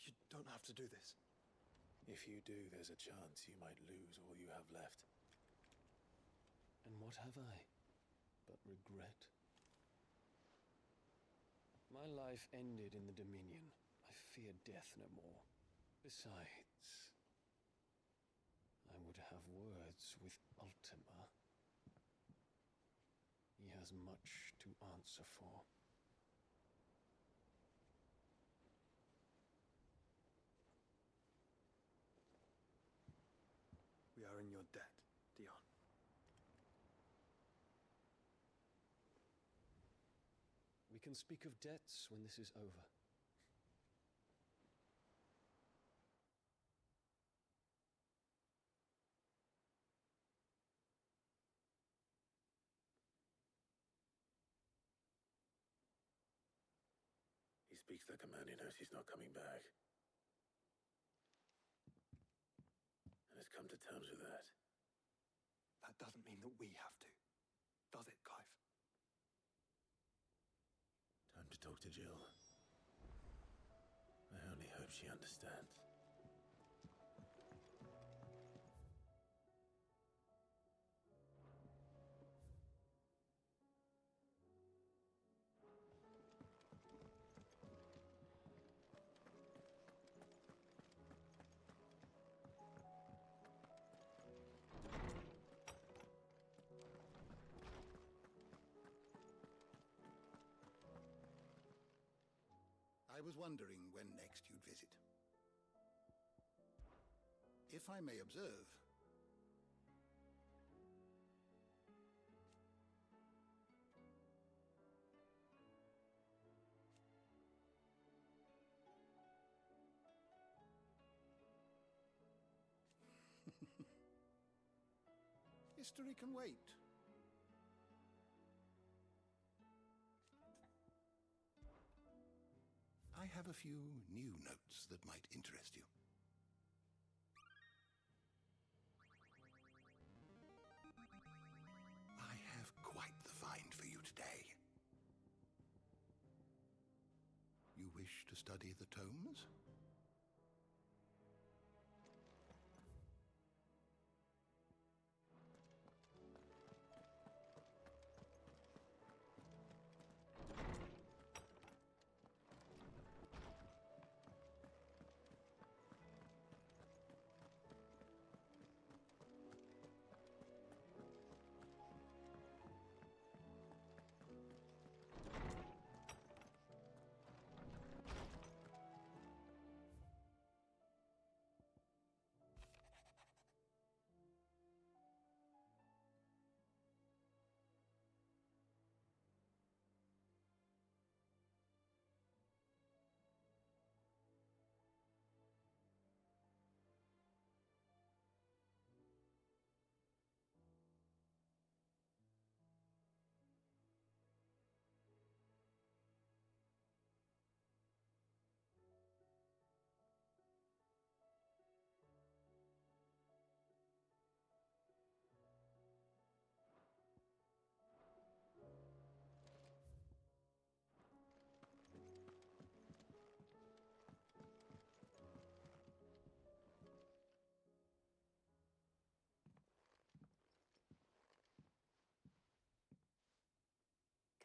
You don't have to do this. If you do, there's a chance you might lose all you have left. And what have I but regret? My life ended in the Dominion. I fear death no more. Besides, I would have words with Ultima. He has much to answer for. We are in your debt, Dion. We can speak of debts when this is over. He speaks like a man who knows he's not coming back. And has come to terms with that. That doesn't mean that we have to, does it, Clive? Time to talk to Jill. I only hope she understands. I was wondering when next you'd visit. If I may observe, history can wait. I have a few new notes that might interest you. I have quite the find for you today. You wish to study the tomes?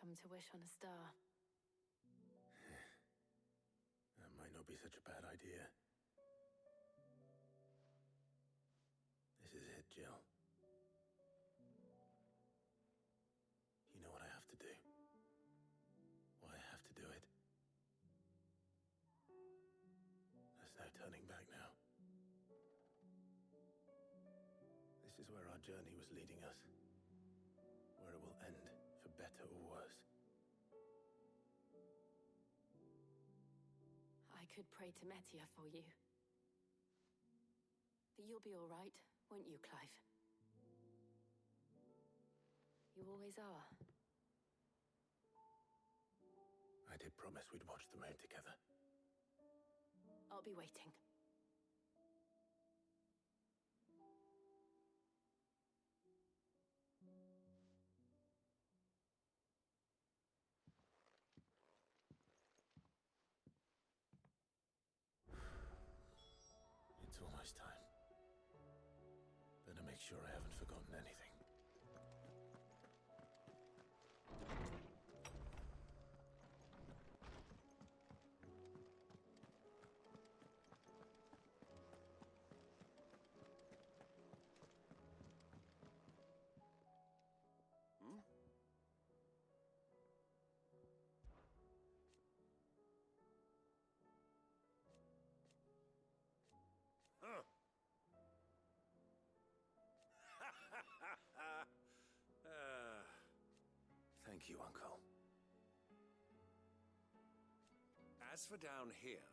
Come to wish on a star. That might not be such a bad idea. This is it, Jill. You know what I have to do. Why I have to do it. There's no turning back now. This is where our journey was leading us. Where it will end, for better or worse. I could pray to Metia for you. But you'll be all right, won't you, Clive? You always are. I did promise we'd watch the moon together. I'll be waiting. It's almost time. Better make sure I haven't forgotten anything. Thank you, Uncle. As for down here...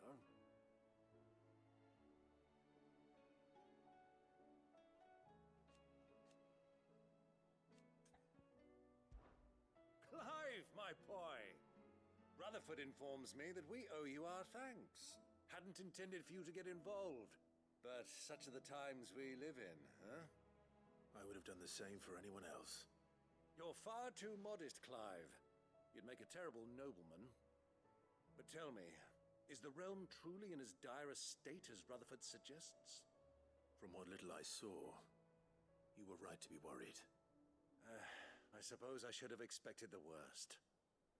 Clive, my boy! Rutherford informs me that we owe you our thanks. Hadn't intended for you to get involved, but such are the times we live in, huh? I would have done the same for anyone else. You're far too modest, Clive. You'd make a terrible nobleman. But tell me, is the realm truly in as dire a state as Rutherford suggests? From what little I saw, you were right to be worried. I suppose I should have expected the worst.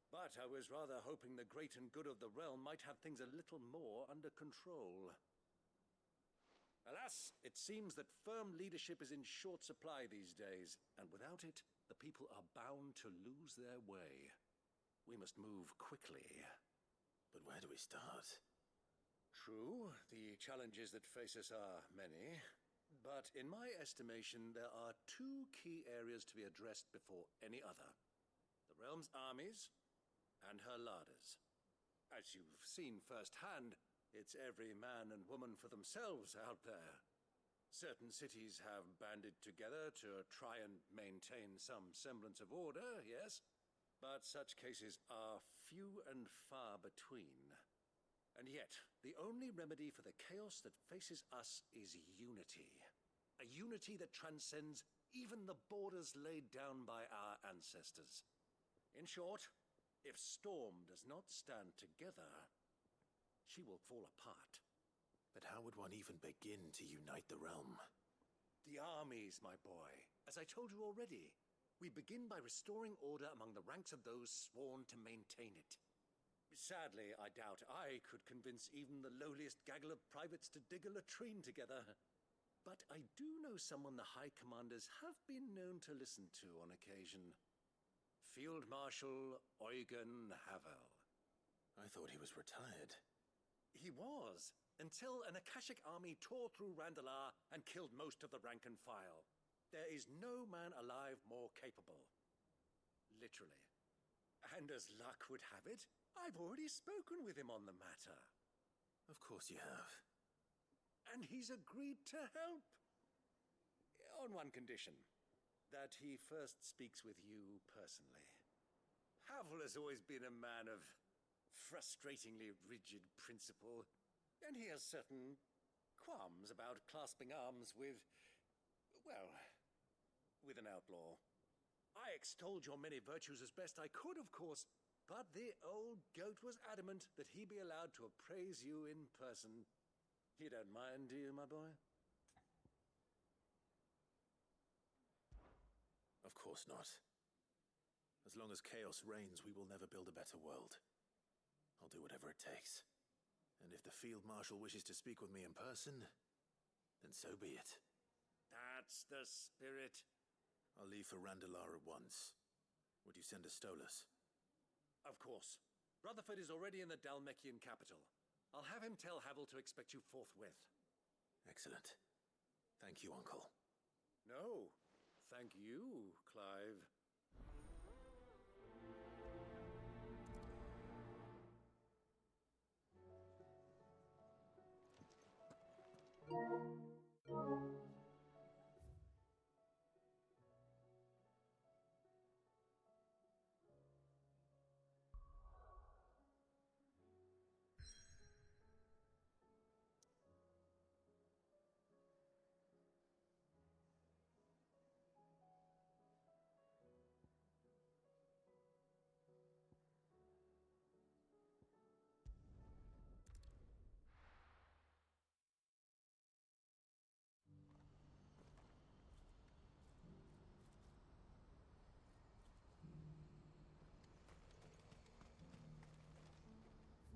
But I was rather hoping the great and good of the realm might have things a little more under control. Alas, it seems that firm leadership is in short supply these days, and without it, the people are bound to lose their way. We must move quickly. But where do we start? True, the challenges that face us are many, but in my estimation, there are two key areas to be addressed before any other. The realm's armies and her larders. As you've seen firsthand, it's every man and woman for themselves out there. Certain cities have banded together to try and maintain some semblance of order, yes, but such cases are few and far between. And yet, the only remedy for the chaos that faces us is unity. A unity that transcends even the borders laid down by our ancestors. In short, if Storm does not stand together, she will fall apart. But how would one even begin to unite the realm? The armies, my boy. As I told you already, we begin by restoring order among the ranks of those sworn to maintain it. Sadly, I doubt I could convince even the lowliest gaggle of privates to dig a latrine together. But I do know someone the High Commanders have been known to listen to on occasion. Field Marshal Eugen Havel. I thought he was retired. He was, until an Akashic army tore through Randalar and killed most of the rank and file. There is no man alive more capable. Literally. And as luck would have it, I've already spoken with him on the matter. Of course you have. And he's agreed to help. On one condition. That he first speaks with you personally. Havel has always been a man of frustratingly rigid principle, and he has certain qualms about clasping arms with, well, with an outlaw. I extolled your many virtues as best I could, of course, but the old goat was adamant that he be allowed to appraise you in person. You don't mind, do you, my boy? Of course not. As long as chaos reigns, we will never build a better world. I'll do whatever it takes. And if the Field Marshal wishes to speak with me in person, then so be it. That's the spirit. I'll leave for Randalar at once. Would you send a Stolas? Of course. Rutherford is already in the Dalmekian capital. I'll have him tell Havel to expect you forthwith. Excellent. Thank you, Uncle. No. Thank you, Clive.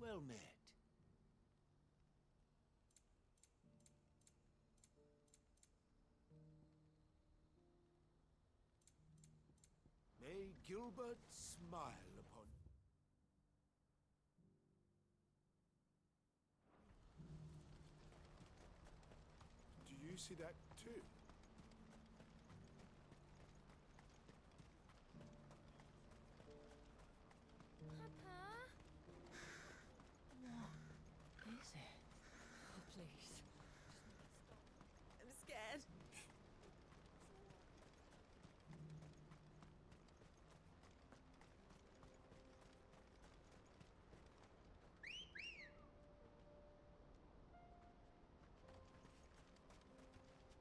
Well met. May Gilbert smile upon you. Do you see that too? What is it? Oh, please. I'm scared.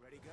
Ready, go?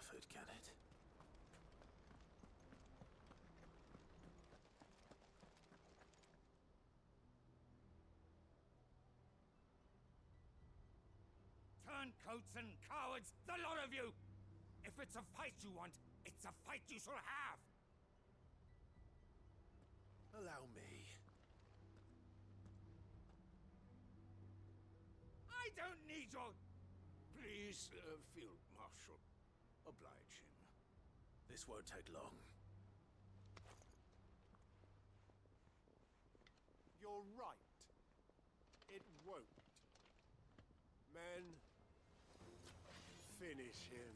effort, can it? Turncoats and cowards, the lot of you! If it's a fight you want, it's a fight you shall have! Allow me. I don't need your... Please, Field Marshal, oblige him. This won't take long. You're right. It won't. Men, finish him.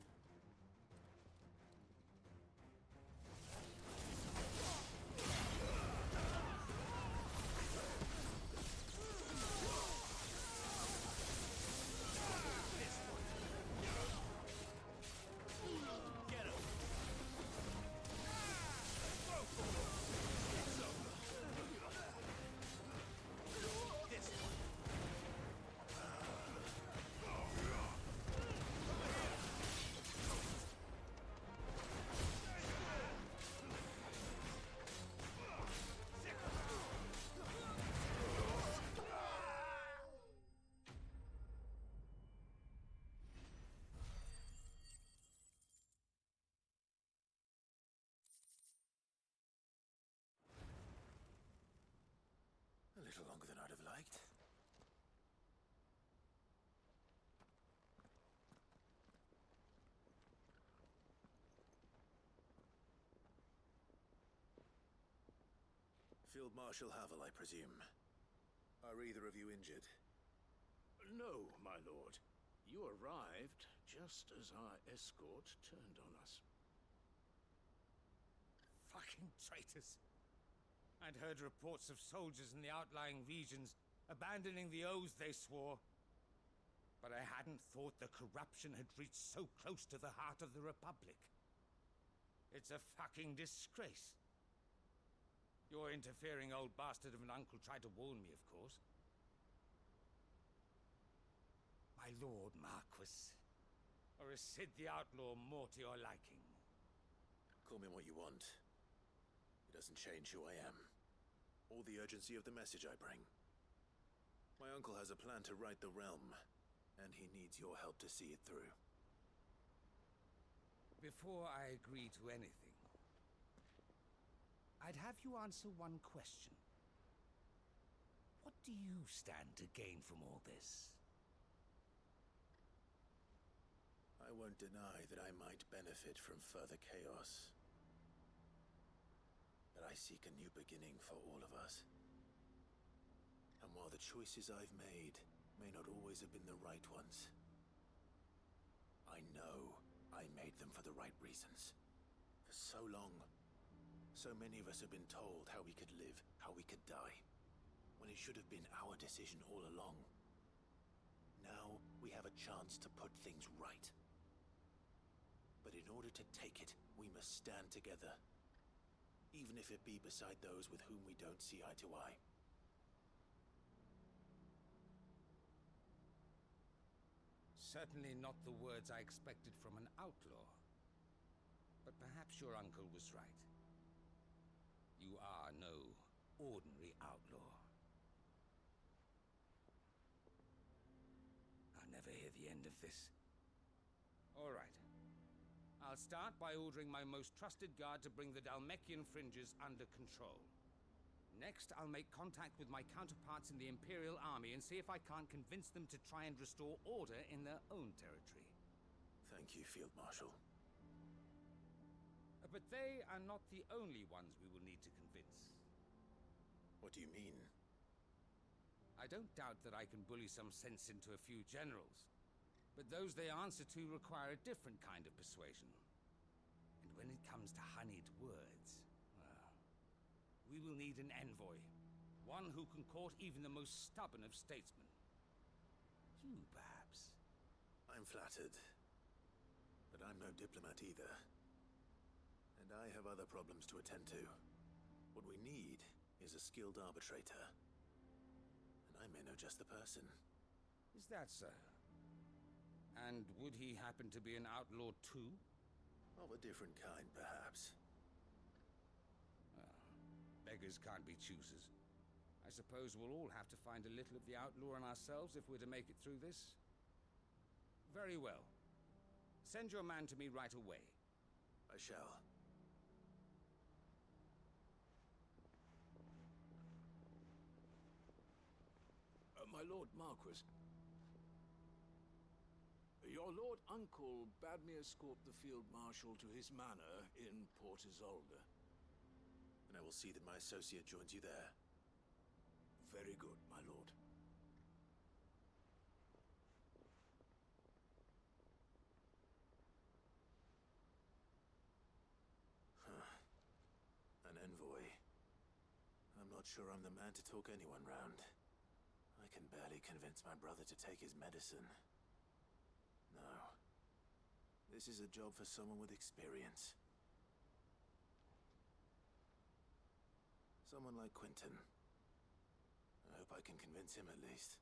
A little longer than I'd have liked. Field Marshal Havel, I presume. Are either of you injured? No, my lord. You arrived just as our escort turned on us. Fucking traitors! I'd heard reports of soldiers in the outlying regions abandoning the oaths they swore. But I hadn't thought the corruption had reached so close to the heart of the Republic. It's a fucking disgrace. Your interfering old bastard of an uncle tried to warn me, of course. My lord Marquis. Or is Sid the Outlaw more to your liking? Call me what you want. It doesn't change who I am. Or the urgency of the message I bring. My uncle has a plan to right the realm, and he needs your help to see it through. Before I agree to anything, I'd have you answer one question. What do you stand to gain from all this? I won't deny that I might benefit from further chaos. But I seek a new beginning for all of us. And while the choices I've made may not always have been the right ones, I know I made them for the right reasons. For so long, so many of us have been told how we could live, how we could die, when it should have been our decision all along. Now we have a chance to put things right. But in order to take it, we must stand together. Even if it be beside those with whom we don't see eye to eye. Certainly not the words I expected from an outlaw. But perhaps your uncle was right. You are no ordinary outlaw. I'll never hear the end of this. All right. I'll start by ordering my most trusted guard to bring the Dalmekian fringes under control. Next, I'll make contact with my counterparts in the Imperial Army and see if I can't convince them to try and restore order in their own territory. Thank you, Field Marshal. But they are not the only ones we will need to convince. What do you mean? I don't doubt that I can bully some sense into a few generals. But those they answer to require a different kind of persuasion. And when it comes to honeyed words, well, we will need an envoy. One who can court even the most stubborn of statesmen. You, perhaps. I'm flattered. But I'm no diplomat either. And I have other problems to attend to. What we need is a skilled arbitrator. And I may know just the person. Is that so? And would he happen to be an outlaw too? Of a different kind, perhaps. Beggars can't be choosers. I suppose we'll all have to find a little of the outlaw in ourselves if we're to make it through this. Very well. Send your man to me right away. I shall. My Lord Marquis. Your Lord Uncle bade me escort the Field Marshal to his manor in Port Isolde. And I will see that my associate joins you there. Very good, my lord. An envoy. I'm not sure I'm the man to talk anyone round. I can barely convince my brother to take his medicine. No. This is a job for someone with experience. Someone like Quentin. I hope I can convince him at least.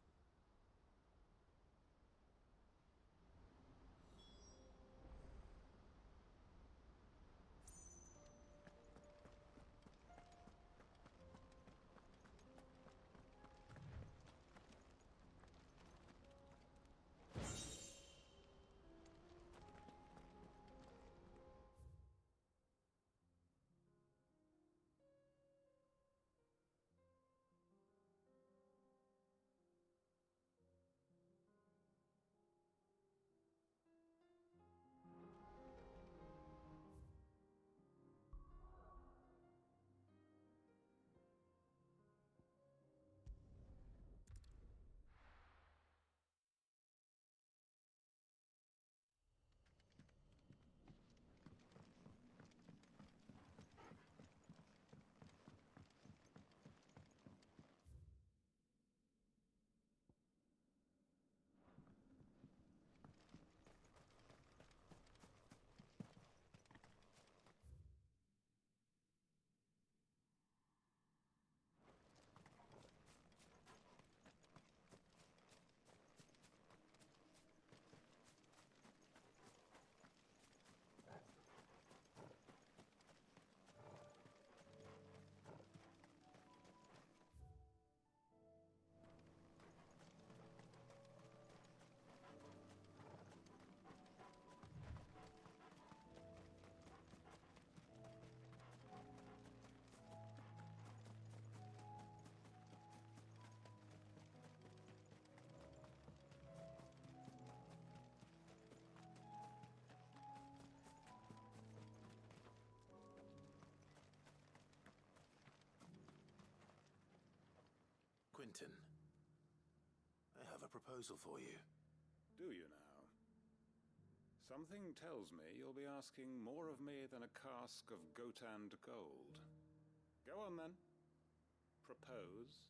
Quentin, I have a proposal for you. Do you now? Something tells me you'll be asking more of me than a cask of Gotand gold. Go on then. Propose.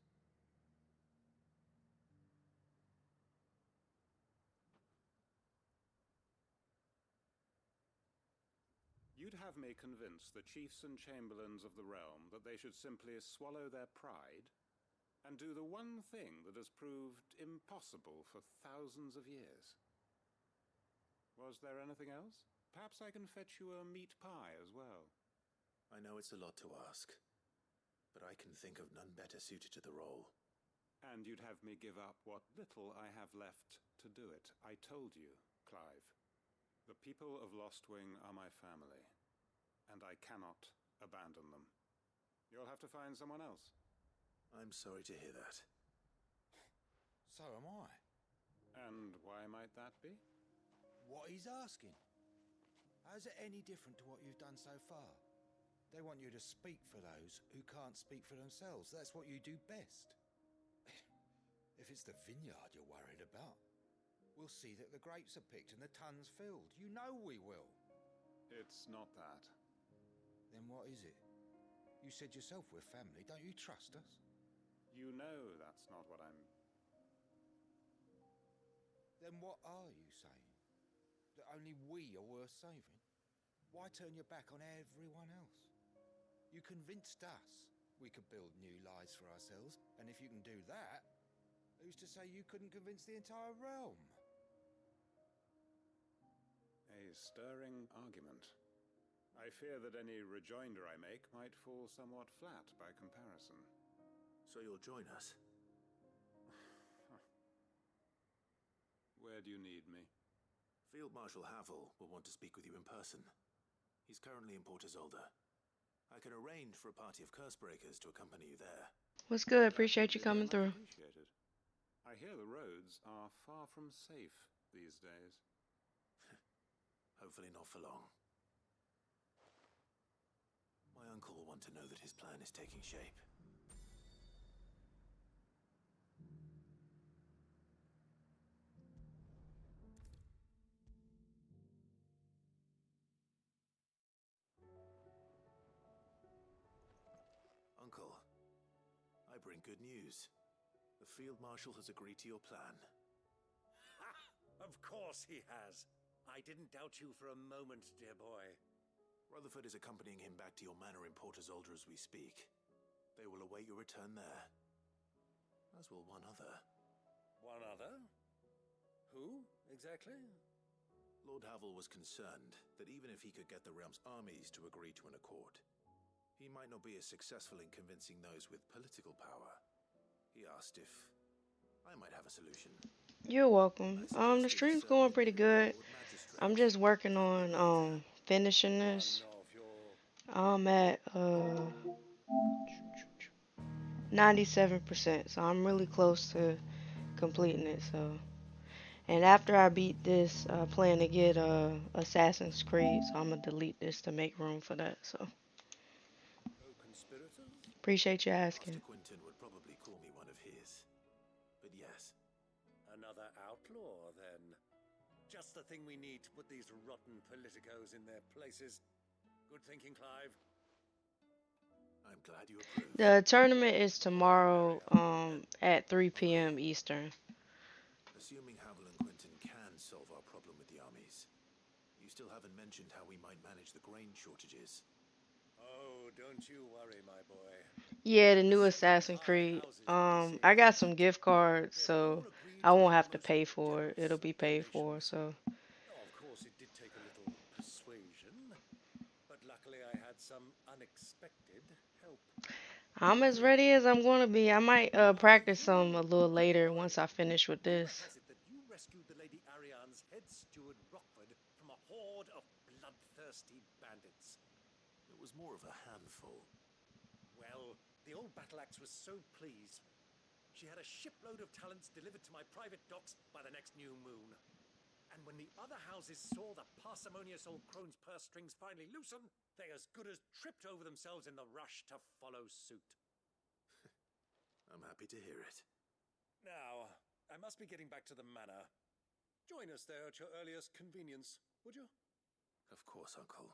You'd have me convince the chiefs and chamberlains of the realm that they should simply swallow their pride and do the one thing that has proved impossible for thousands of years. Was there anything else? Perhaps I can fetch you a meat pie as well. I know it's a lot to ask, but I can think of none better suited to the role. And you'd have me give up what little I have left to do it. I told you, Clive. The people of Lostwing are my family, and I cannot abandon them. You'll have to find someone else. I'm sorry to hear that. So am I. And why might that be? What he's asking. How's it any different to what you've done so far? They want you to speak for those who can't speak for themselves. That's what you do best. If it's the vineyard you're worried about, we'll see that the grapes are picked and the tons filled. You know we will. It's not that. Then what is it? You said yourself we're family. Don't you trust us? You know that's not what I'm... Then what are you saying? That only we are worth saving? Why turn your back on everyone else? You convinced us we could build new lives for ourselves, and if you can do that, who's to say you couldn't convince the entire realm? A stirring argument. I fear that any rejoinder I make might fall somewhat flat by comparison. So you'll join us? Where do you need me? Field Marshal Havel will want to speak with you in person. He's currently in Port Isolde. I can arrange for a party of Cursebreakers to accompany you there. What's good? Appreciate you coming through. Appreciated. I hear the roads are far from safe these days. Hopefully not for long. My uncle will want to know that his plan is taking shape. Uncle, I bring good news. The Field Marshal has agreed to your plan. Ha! Of course he has. I didn't doubt you for a moment, dear boy. Rutherford is accompanying him back to your manor in Port Isolde as we speak. They will await your return there. As will one other. One other? Who, exactly? Lord Havel was concerned that even if he could get the realm's armies to agree to an accord, he might not be as successful in convincing those with political power. He asked if I might have a solution. You're welcome. The stream's going pretty good. I'm just working on finishing this. I'm at 97%, so I'm really close to completing it. So, and after I beat this, I plan to get Assassin's Creed. So I'm gonna delete this to make room for that. So, appreciate you asking. Master Quentin would probably call me one of his, but yes. Another outlaw, then. Just the thing we need to put these rotten politicos in their places. Good thinking, Clive. I'm glad you approve. The tournament is tomorrow at 3 p.m. Eastern. Assuming Havel and Quentin can solve our problem with the armies, you still haven't mentioned how we might manage the grain shortages. Oh, don't you worry, my boy. Yeah, the new Assassin's Creed. I got some gift cards, so I won't have to pay for it. It'll be paid for, so. Oh, of course, it did take a little persuasion, but luckily I had some unexpected help. I'm as ready as I'm going to be. I might practice some a little later once I finish with this. Has it that you rescued the Lady Ariane's head steward Rockford from a horde of bloodthirsty bandits? It was more of a handful. Well, the old battle axe was so pleased. She had a shipload of talents delivered to my private docks by the next new moon. And when the other houses saw the parsimonious old crone's purse strings finally loosen, they as good as tripped over themselves in the rush to follow suit. I'm happy to hear it. Now, I must be getting back to the manor. Join us there at your earliest convenience, would you? Of course, Uncle.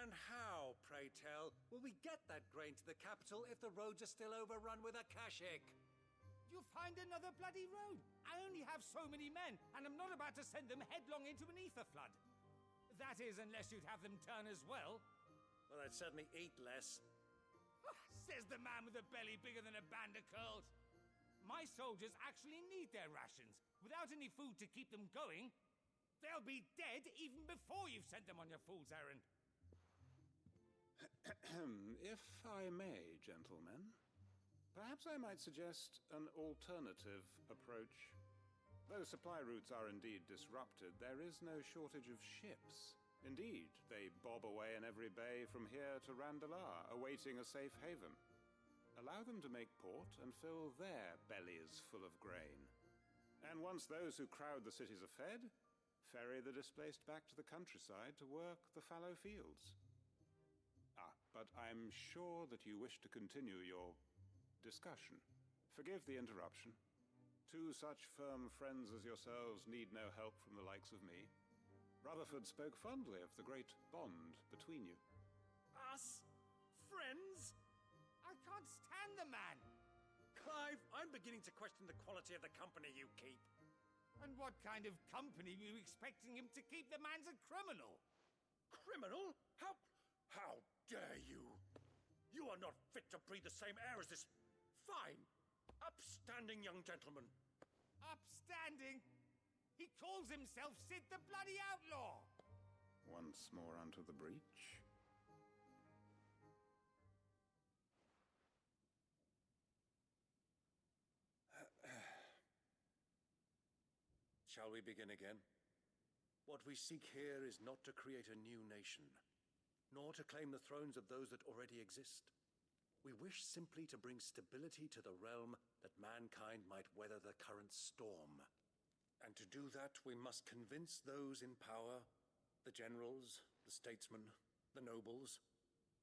And how, pray tell, will we get that grain to the capital if the roads are still overrun with Akashic? You'll find another bloody road. I only have so many men, and I'm not about to send them headlong into an ether flood. That is, unless you'd have them turn as well. Well, I'd certainly eat less. Says the man with a belly bigger than a band of curls. My soldiers actually need their rations. Without any food to keep them going, they'll be dead even before you've sent them on your fool's errand. If I may, gentlemen, perhaps I might suggest an alternative approach. Though supply routes are indeed disrupted, there is no shortage of ships. Indeed, they bob away in every bay from here to Randalar, awaiting a safe haven. Allow them to make port and fill their bellies full of grain. And once those who crowd the cities are fed, ferry the displaced back to the countryside to work the fallow fields. But I'm sure that you wish to continue your discussion. Forgive the interruption. Two such firm friends as yourselves need no help from the likes of me. Rutherford spoke fondly of the great bond between you. Us? Friends? I can't stand the man. Clive, I'm beginning to question the quality of the company you keep. And what kind of company were you expecting him to keep? The man's a criminal. Criminal? How dare you? You are not fit to breathe the same air as this fine, upstanding young gentleman. Upstanding? He calls himself Sid the Bloody Outlaw! Once more onto the breach. Shall we begin again? What we seek here is not to create a new nation, nor to claim the thrones of those that already exist. We wish simply to bring stability to the realm that mankind might weather the current storm. And to do that, we must convince those in power, the generals, the statesmen, the nobles,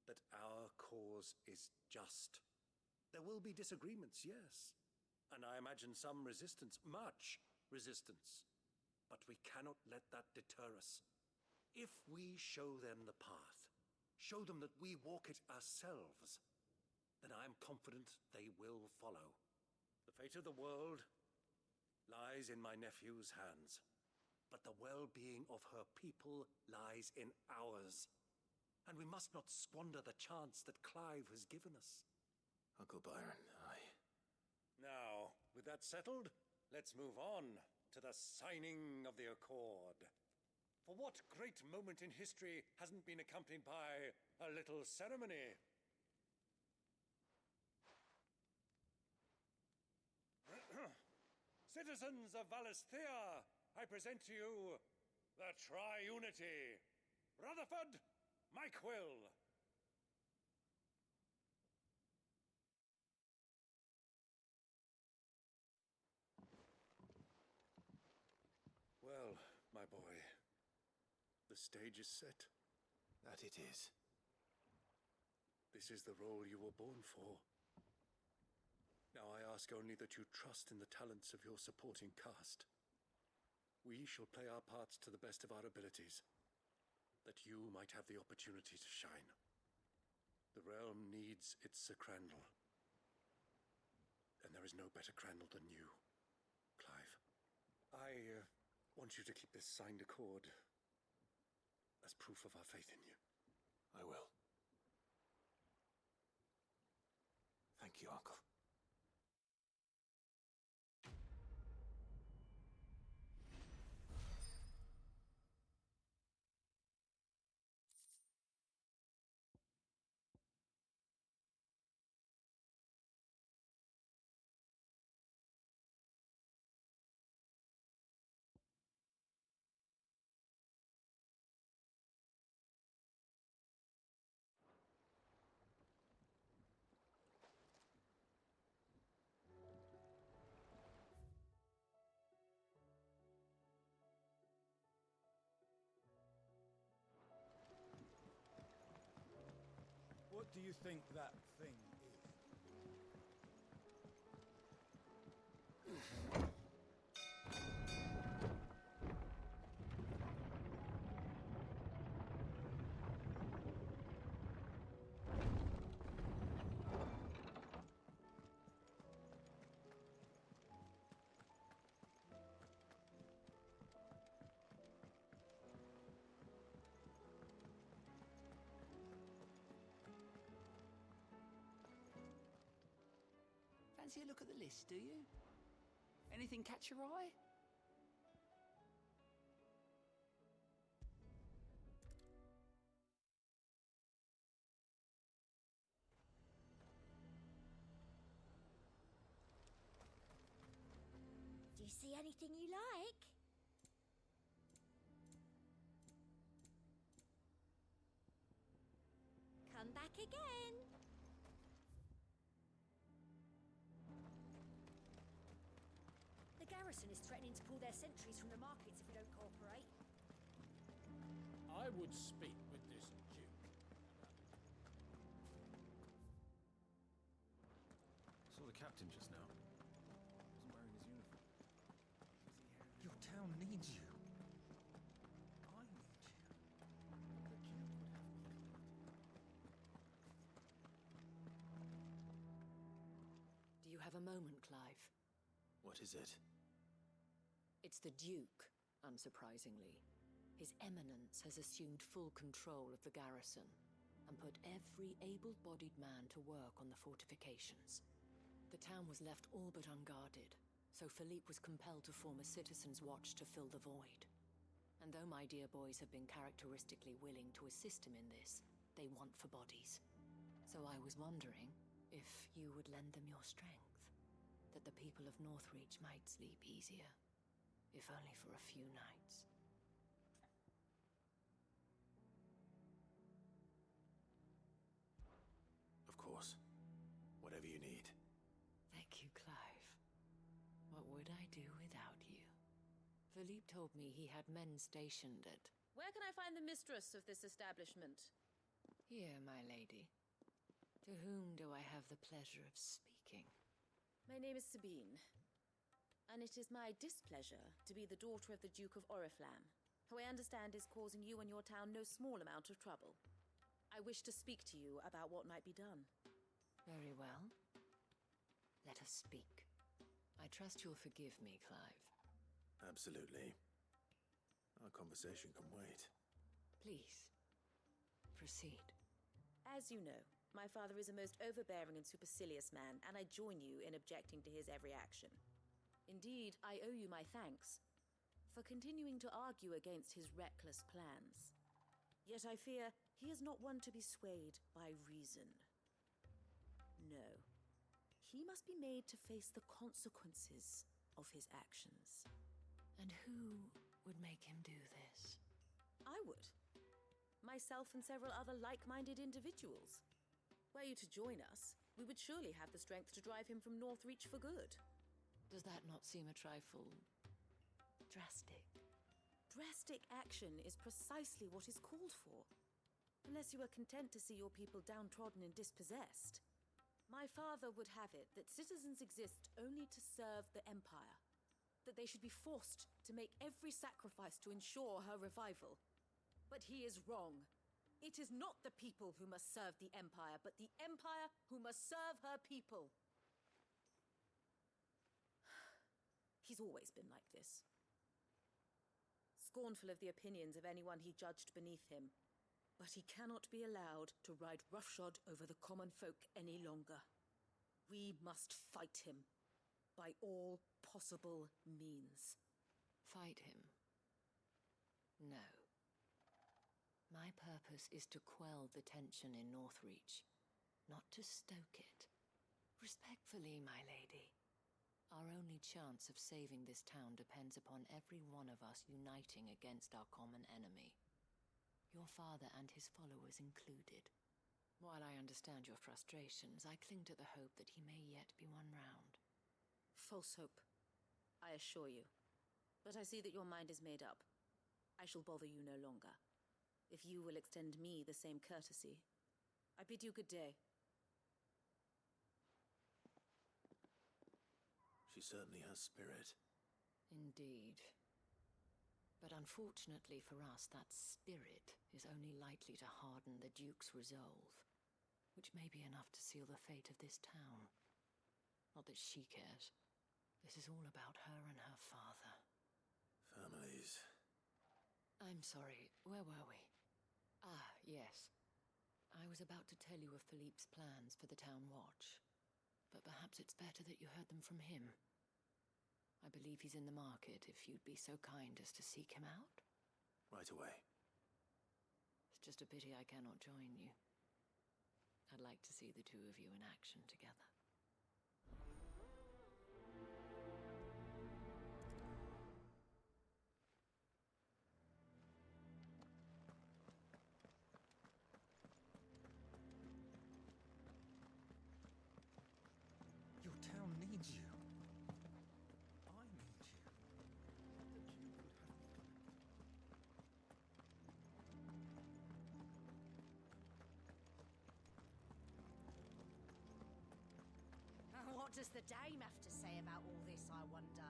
that our cause is just. There will be disagreements, yes, and I imagine some resistance, much resistance. But we cannot let that deter us. If we show them the path, show them that we walk it ourselves, then I am confident they will follow. The fate of the world lies in my nephew's hands, but the well-being of her people lies in ours. And we must not squander the chance that Clive has given us. Uncle Byron, Now, with that settled, let's move on to the signing of the Accord. For what great moment in history hasn't been accompanied by a little ceremony? Citizens of Valisthea, I present to you the Triunity. Rutherford, Mike Will. Well, my boy, the stage is set. that it is. This is the role you were born for. Now I ask only that you trust in the talents of your supporting cast. We shall play our parts to the best of our abilities, that you might have the opportunity to shine. The realm needs its Sir Crandall, and there is no better Crandall than you, Clive. I want you to keep this signed accord as proof of our faith in you. I will. Thank you, Uncle. What do you think that thing is? Fancy a look at the list, do you? Anything catch your eye? Do you see anything you like? Come back again. The garrison is threatening to pull their sentries from the markets if we don't cooperate. I would speak with this Duke. Saw the captain just now. Wasn't wearing his uniform. Your town needs you. I need you. The Duke would have me Do you have a moment, Clive? What is it? It's the Duke, unsurprisingly. His Eminence has assumed full control of the garrison and put every able-bodied man to work on the fortifications. The town was left all but unguarded, so Philippe was compelled to form a citizens' watch to fill the void. And though my dear boys have been characteristically willing to assist him in this, they want for bodies. So I was wondering if you would lend them your strength, that the people of Northreach might sleep easier, if only for a few nights. Of course. Whatever you need. Thank you, Clive. What would I do without you? Philippe told me he had men stationed at... Where can I find the mistress of this establishment? Here, my lady. To whom do I have the pleasure of speaking? My name is Sabine, and it is my displeasure to be the daughter of the Duke of Oriflamme, who I understand is causing you and your town no small amount of trouble. I wish to speak to you about what might be done. Very well. Let us speak. I trust you'll forgive me, Clive. Absolutely. Our conversation can wait. Please, proceed. As you know, my father is a most overbearing and supercilious man, and I join you in objecting to his every action. Indeed, I owe you my thanks for continuing to argue against his reckless plans. Yet I fear he is not one to be swayed by reason. No. He must be made to face the consequences of his actions. And who would make him do this? I would. Myself and several other like-minded individuals. Were you to join us, we would surely have the strength to drive him from Northreach for good. Does that not seem a trifle... drastic? Drastic action is precisely what is called for. Unless you are content to see your people downtrodden and dispossessed. My father would have it that citizens exist only to serve the Empire. That they should be forced to make every sacrifice to ensure her revival. But he is wrong. It is not the people who must serve the Empire, but the Empire who must serve her people. He's always been like this. Scornful of the opinions of anyone he judged beneath him. But he cannot be allowed to ride roughshod over the common folk any longer. We must fight him by all possible means. Fight him? No. My purpose is to quell the tension in Northreach, not to stoke it. Respectfully, my lady. Our only chance of saving this town depends upon every one of us uniting against our common enemy. Your father and his followers included. While I understand your frustrations, I cling to the hope that he may yet be won round. False hope, I assure you. But I see that your mind is made up. I shall bother you no longer. If you will extend me the same courtesy, I bid you good day. She certainly has spirit. Indeed. But unfortunately for us, that spirit is only likely to harden the Duke's resolve, which may be enough to seal the fate of this town. Not that she cares. This is all about her and her father. Families. I'm sorry, where were we? Ah, yes. I was about to tell you of Philippe's plans for the town watch, but perhaps it's better that you heard them from him. I believe he's in the market, if you'd be so kind as to seek him out. Right away. It's just a pity I cannot join you. I'd like to see the two of you in action together. Your town needs you. I need you. The Duke would have me come What does the dame have to say about all this, I wonder?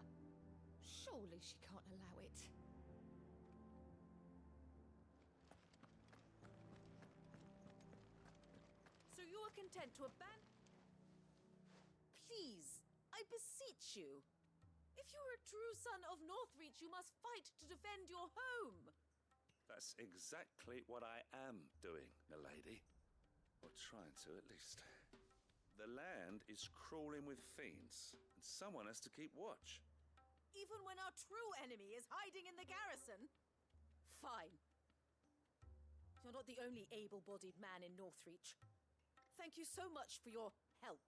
Surely she can't allow it. So you are content to abandon... Please, I beseech you. If you are a true son of Northreach, you must fight to defend your home. That's exactly what I am doing, milady. Or trying to, at least. The land is crawling with fiends, and someone has to keep watch. Even when our true enemy is hiding in the garrison? Fine. You're not the only able-bodied man in Northreach. Thank you so much for your help.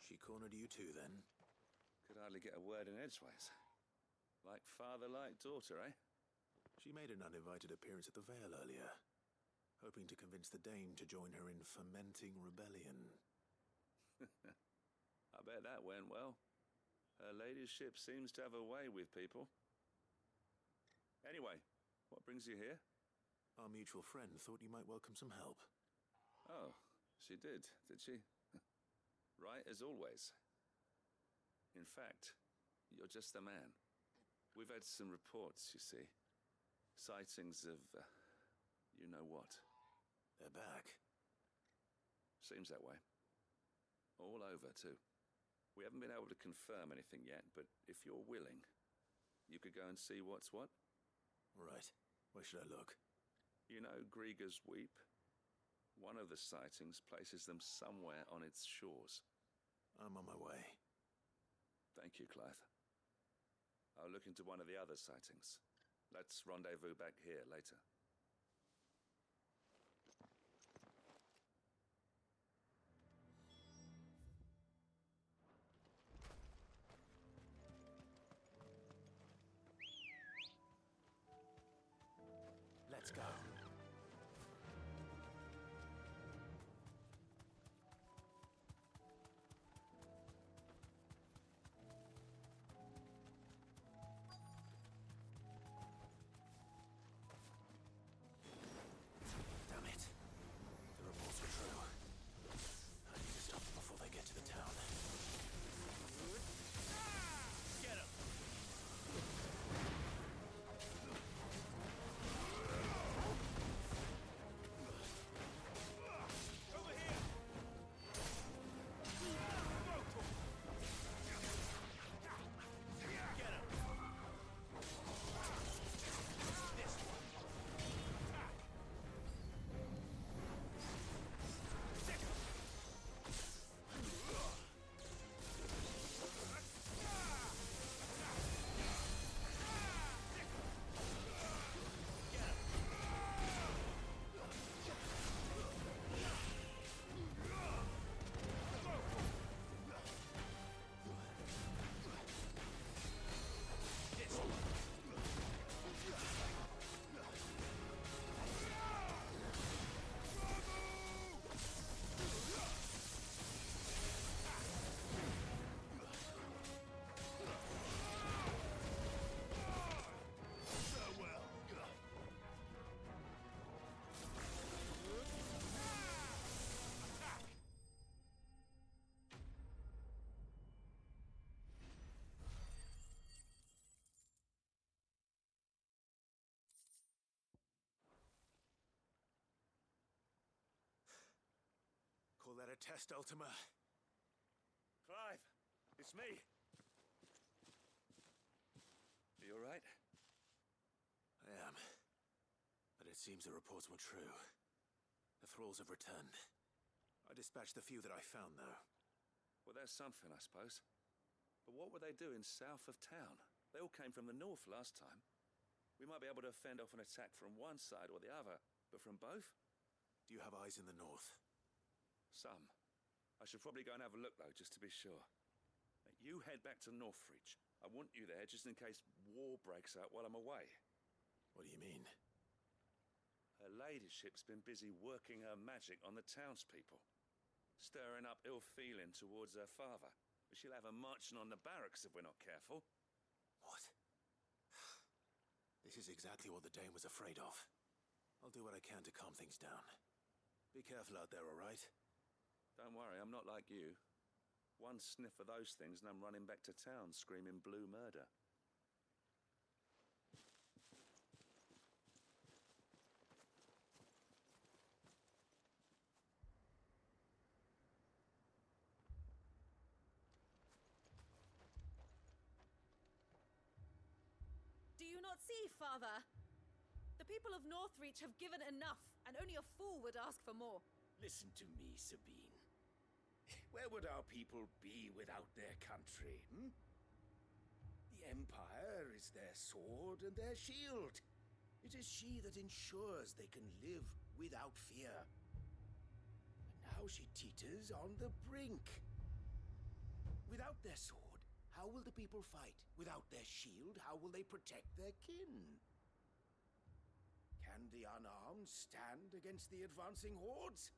She cornered you too, then? Could hardly get a word in edgeways. Like father, like daughter, eh? She made an uninvited appearance at the Vale earlier, hoping to convince the Dame to join her in fomenting rebellion. I bet that went well. Her ladyship seems to have a way with people. Anyway, what brings you here? Our mutual friend thought you might welcome some help. Oh, she did she? Right as always. In fact, you're just the man. We've had some reports, you see. Sightings of, you know what. They're back. Seems that way. All over, too. We haven't been able to confirm anything yet, but if you're willing, you could go and see what's what. Right. Where should I look? You know Grieger's Weep? One of the sightings places them somewhere on its shores. I'm on my way. Thank you, Clive. I'll look into one of the other sightings. Let's rendezvous back here later. Let's go. Damn it. The reports were true. I need to stop them before they get to the town. Get him! Call that a test, Ultima? Clive, it's me. Are you all right? I am. But it seems the reports were true. The thralls have returned. I dispatched the few that I found, though. Well, there's something, I suppose. But what were they doing south of town? They all came from the north last time. We might be able to fend off an attack from one side or the other, but from both? Do you have eyes in the north? Some. I should probably go and have a look, though, just to be sure. You head back to Northreach. I want you there just in case war breaks out while I'm away. What do you mean? Her ladyship's been busy working her magic on the townspeople, stirring up ill feeling towards her father. But she'll have her marching on the barracks if we're not careful. What? This is exactly what the Dame was afraid of. I'll do what I can to calm things down. Be careful out there, all right? Don't worry, I'm not like you. One sniff of those things and I'm running back to town screaming blue murder. not see, Father? The people of Northreach have given enough, and only a fool would ask for more. Listen to me, Sabine. Where would our people be without their country, hmm? The Empire is their sword and their shield. It is she that ensures they can live without fear. And now she teeters on the brink. Without their sword, how will the people fight? Without their shield, how will they protect their kin? Can the unarmed stand against the advancing hordes?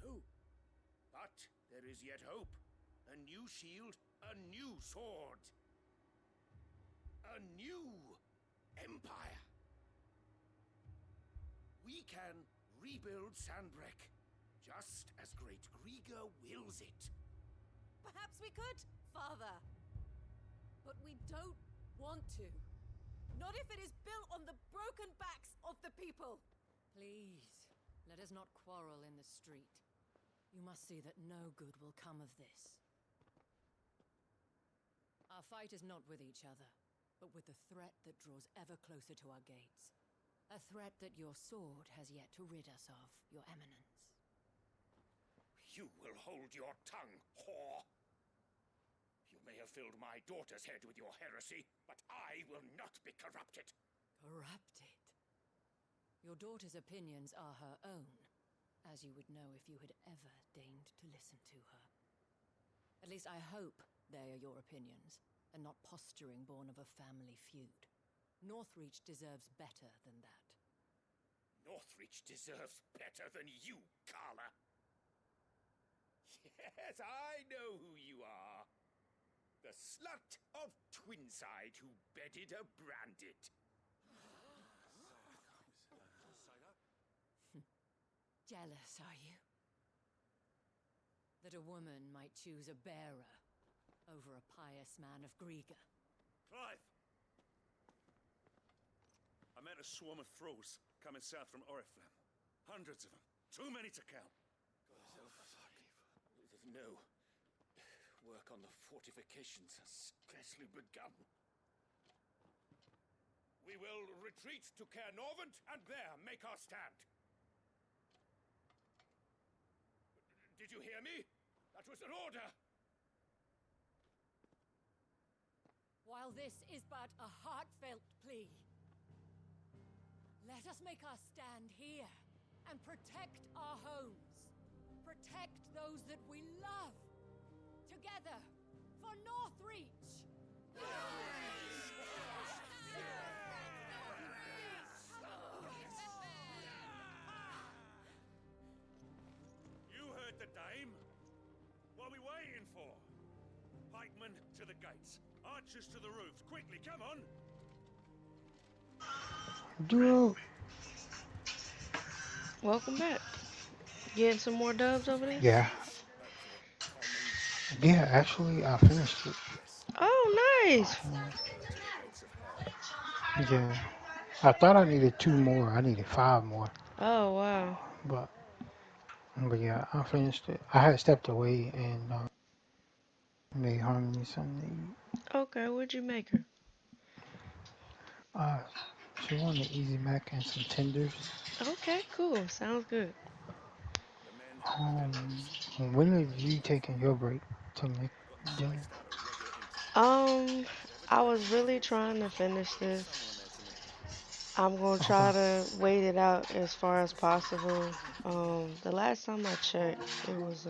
No. But there is yet hope. A new shield, a new sword. A new empire. We can rebuild Sandbreck, just as Great Grieger wills it. Perhaps we could, Father. But we don't want to. Not if it is built on the broken backs of the people. Please, let us not quarrel in the street. You must see that no good will come of this. Our fight is not with each other, but with the threat that draws ever closer to our gates. A threat that your sword has yet to rid us of, Your Eminence. You will hold your tongue, whore! You may have filled my daughter's head with your heresy, but I will not be corrupted. Corrupted? Your daughter's opinions are her own, as you would know if you had ever deigned to listen to her. At least I hope they are your opinions, and not posturing born of a family feud. Northreach deserves better than that. Northreach deserves better than you, Carla. Yes, I know who you are. The slut of Twinside who bedded a Branded. Jealous, are you? That a woman might choose a bearer over a pious man of Grieger. Clive! I met a swarm of thralls coming south from Oriflamme. Hundreds of them. Too many to count. No. Work on the fortifications has scarcely begun. We will retreat to Caer Norvent and there make our stand. Did you hear me? That was an order! While this is but a heartfelt plea, let us make our stand here and protect our homes. Protect those that we love. Together, for Northreach! You heard the dame. What are we waiting for? Pikemen to the gates. Archers to the roofs. Quickly, come on! Duo. Welcome back. Getting some more dubs over there? Yeah. Yeah, actually, I finished it. Oh, nice! Yeah. I thought I needed 2 more. I needed 5 more. Oh, wow. But yeah, I finished it. I had stepped away and made Harmony something to eat. Okay, what'd you make her? Uh, she wanted easy mac and some tenders. Okay, cool. Sounds good. When are you taking your break to make dinner? I was really trying to finish this. I'm gonna try Okay. to wait it out as far as possible. The last time I checked, it was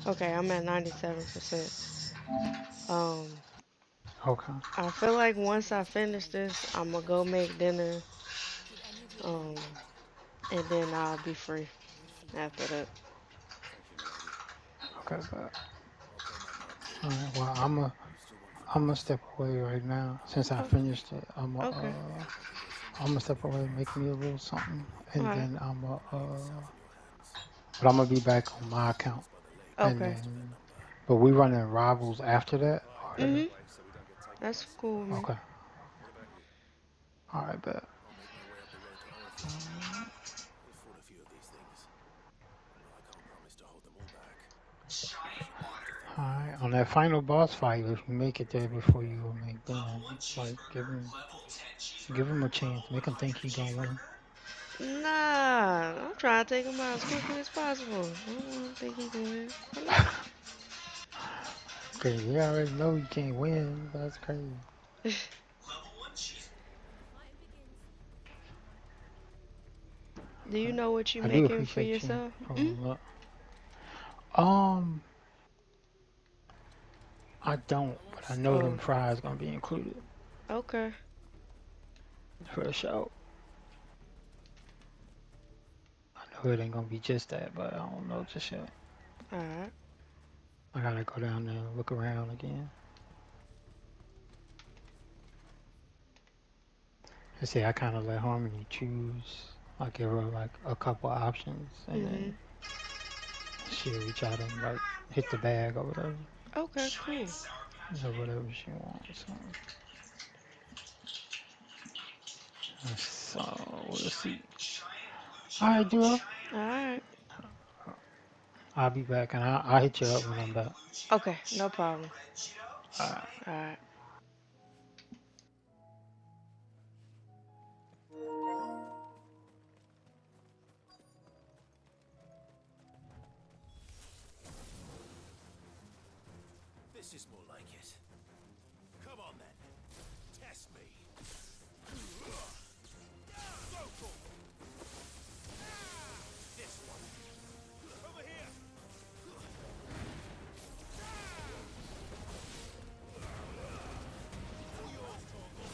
okay, I'm at 97%. Um, Okay. I feel like once I finish this, I'm gonna go make dinner. And then I'll be free after that. Okay, but alright, well, I'm gonna step away right now since I Oh, finished it. okay. I'm gonna step away, make me a little something, and Alright. then but I'm gonna be back on my account, and Okay. then, but we running rivals after that, or Mhm. That's cool with me. okay, all right, bet. I'll make my way up the road to Oriflamme. We've fought a few of these things, and while I can't promise to hold them all back, I should be able to fend All them right, off. on that final boss fight, if you make it there before you make Boom, like give him a chance, make him think he gonna win. Nah, I'm trying to take him out as quickly as possible. I don't want to think he can win. Hello? Okay, we already know you can't win. That's crazy. Do you know what you I do making for appreciate you yourself? Mm? pulling up. Um, I don't, but I know Oh, them fries gonna be included okay. for the show. I know it ain't gonna be just that, but I don't know just yet. Alright. I gotta go down there and look around again. I say I kind of let Harmony choose. I give her like a couple options, and then Mhm. she'll reach out and like hit the bag or whatever, Okay, cool. or whatever she wants. So we'll see. All right, dude. Alright. I'll be back, and I'll hit you up when I'm back. Okay, no problem. All right. Alright. This is more like it. Come on then. Test me. Go for it. This one. Over here. For yours, Torgal.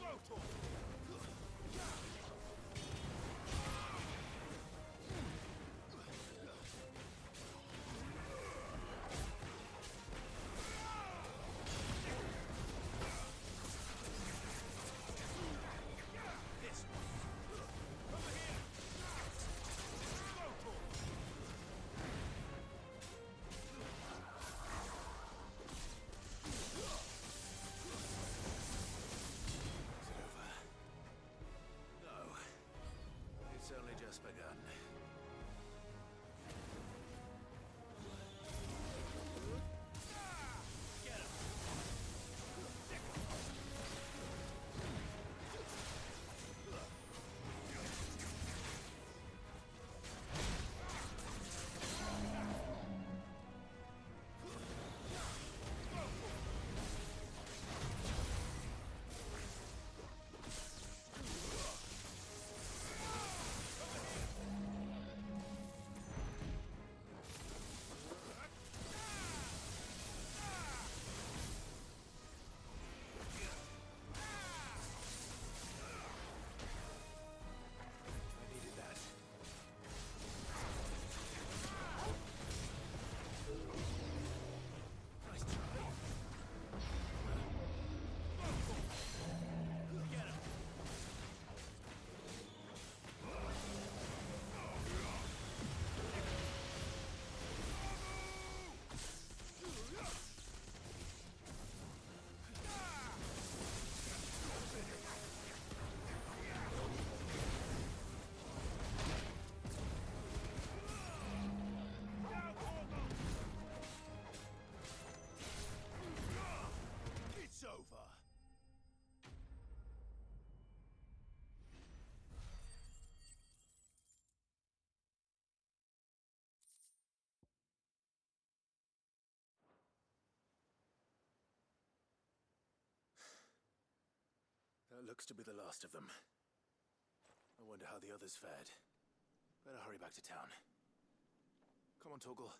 Go for it. It's only just begun. Get him. I needed that. Nice try. Get him. It's over. That looks to be the last of them. I wonder how the others fared. Better hurry back to town. Come on, Torgal.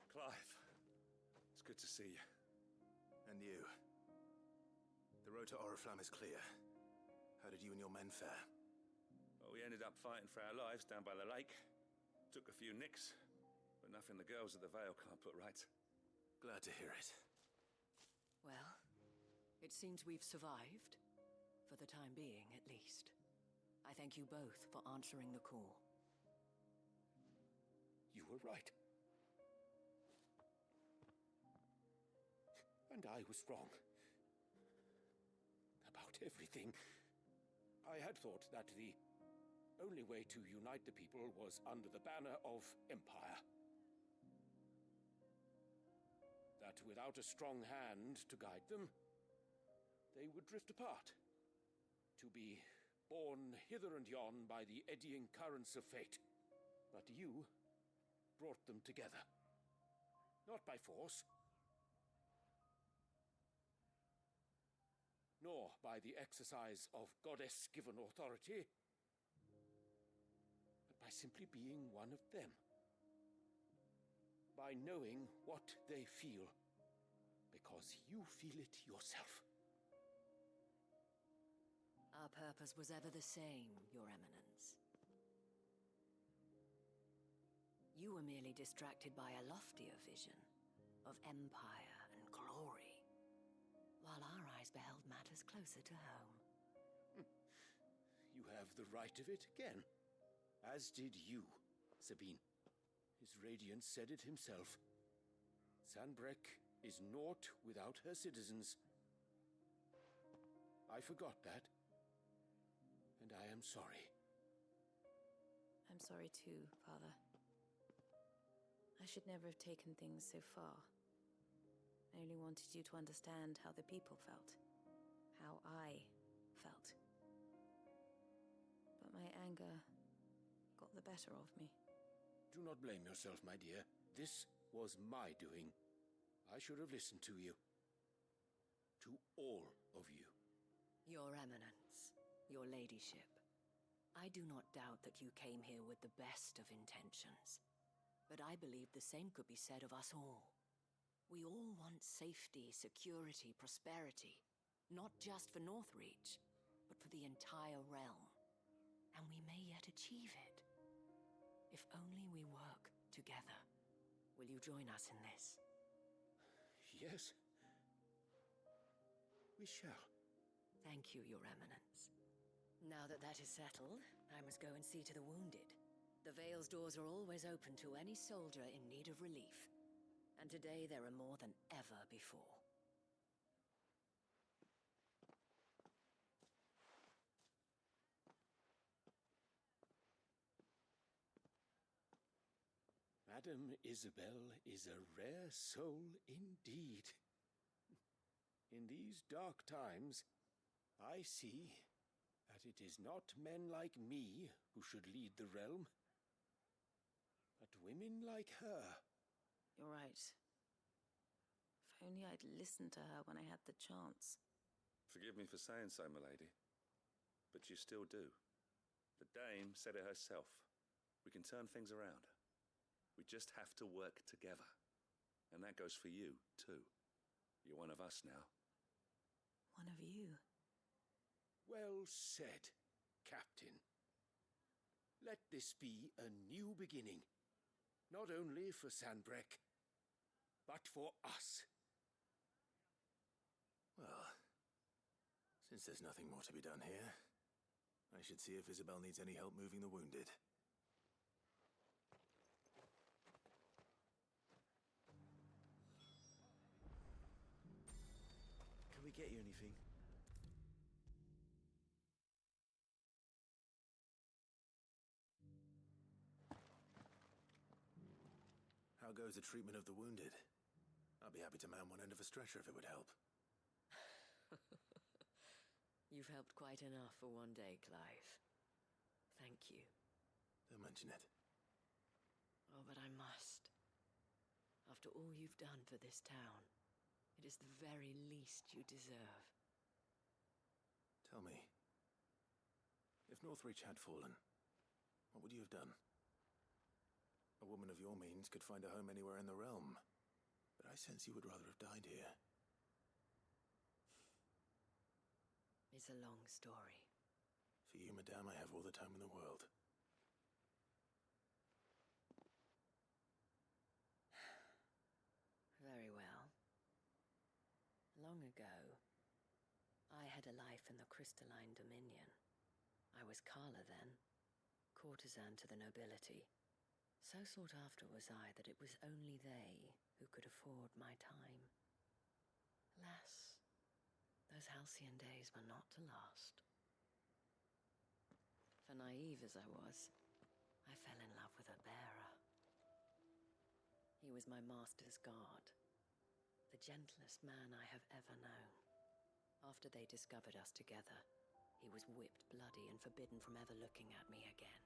Clive, it's good to see you. And you. The road to Oriflamme is clear. How did you and your men fare? Well, we ended up fighting for our lives down by the lake. Took a few nicks, but nothing the girls of the Vale can't put right. Glad to hear it. Well, it seems we've survived. For the time being, at least. I thank you both for answering the call. You were right. And I was wrong. About everything. I had thought that the only way to unite the people was under the banner of Empire. That without a strong hand to guide them, they would drift apart. To be borne hither and yon by the eddying currents of fate. But you brought them together. Not by force, nor by the exercise of goddess-given authority, but by simply being one of them. By knowing what they feel, because you feel it yourself. Our purpose was ever the same, Your Eminence. You were merely distracted by a loftier vision of empire and glory, while our eyes beheld matters closer to home. You have the right of it again. As did you, Sabine. His radiance said it himself. Sanbreque is naught without her citizens. I forgot that. And I am sorry. I'm sorry too, Father. I should never have taken things so far. I only wanted you to understand how the people felt. How I felt. But my anger got the better of me. Do not blame yourself, my dear. This was my doing. I should have listened to you. To all of you. Your Eminence, your Ladyship, I do not doubt that you came here with the best of intentions. But I believe the same could be said of us all. We all want safety, security, prosperity. Not just for Northreach, but for the entire realm. And we may yet achieve it. If only we work together. Will you join us in this? Yes. We shall. Thank you, Your Eminence. Now that that is settled, I must go and see to the wounded. The Vale's doors are always open to any soldier in need of relief. And today there are more than ever before. Madame Isabel is a rare soul indeed. In these dark times, I see that it is not men like me who should lead the realm, but women like her. You're right. If only I'd listened to her when I had the chance. Forgive me for saying so, my lady, but you still do. The Dame said it herself. We can turn things around. We just have to work together. And that goes for you, too. You're one of us now. One of you? Well said, Captain. Let this be a new beginning. Not only for Sanbreque, but for us. Well, since there's nothing more to be done here, I should see if Isabel needs any help moving the wounded. Can we get you anything? How goes the treatment of the wounded? I'd be happy to man one end of a stretcher if it would help. You've helped quite enough for one day, Clive. Thank you. Don't mention it. Oh, but I must. After all you've done for this town, it is the very least you deserve. Tell me, if Northreach had fallen, what would you have done? A woman of your means could find a home anywhere in the realm, but I sense you would rather have died here. It's a long story. For you, madame, I have all the time in the world. Very well. Long ago, I had the life in the crystalline dominion. I was Carla then, courtesan to the nobility. So sought after was I that it was only they who could afford my time. Alas, those halcyon days were not to last. For naive as I was, I fell in love with a bearer. He was my master's guard, the gentlest man I have ever known. After they discovered us together, he was whipped bloody and forbidden from ever looking at me again.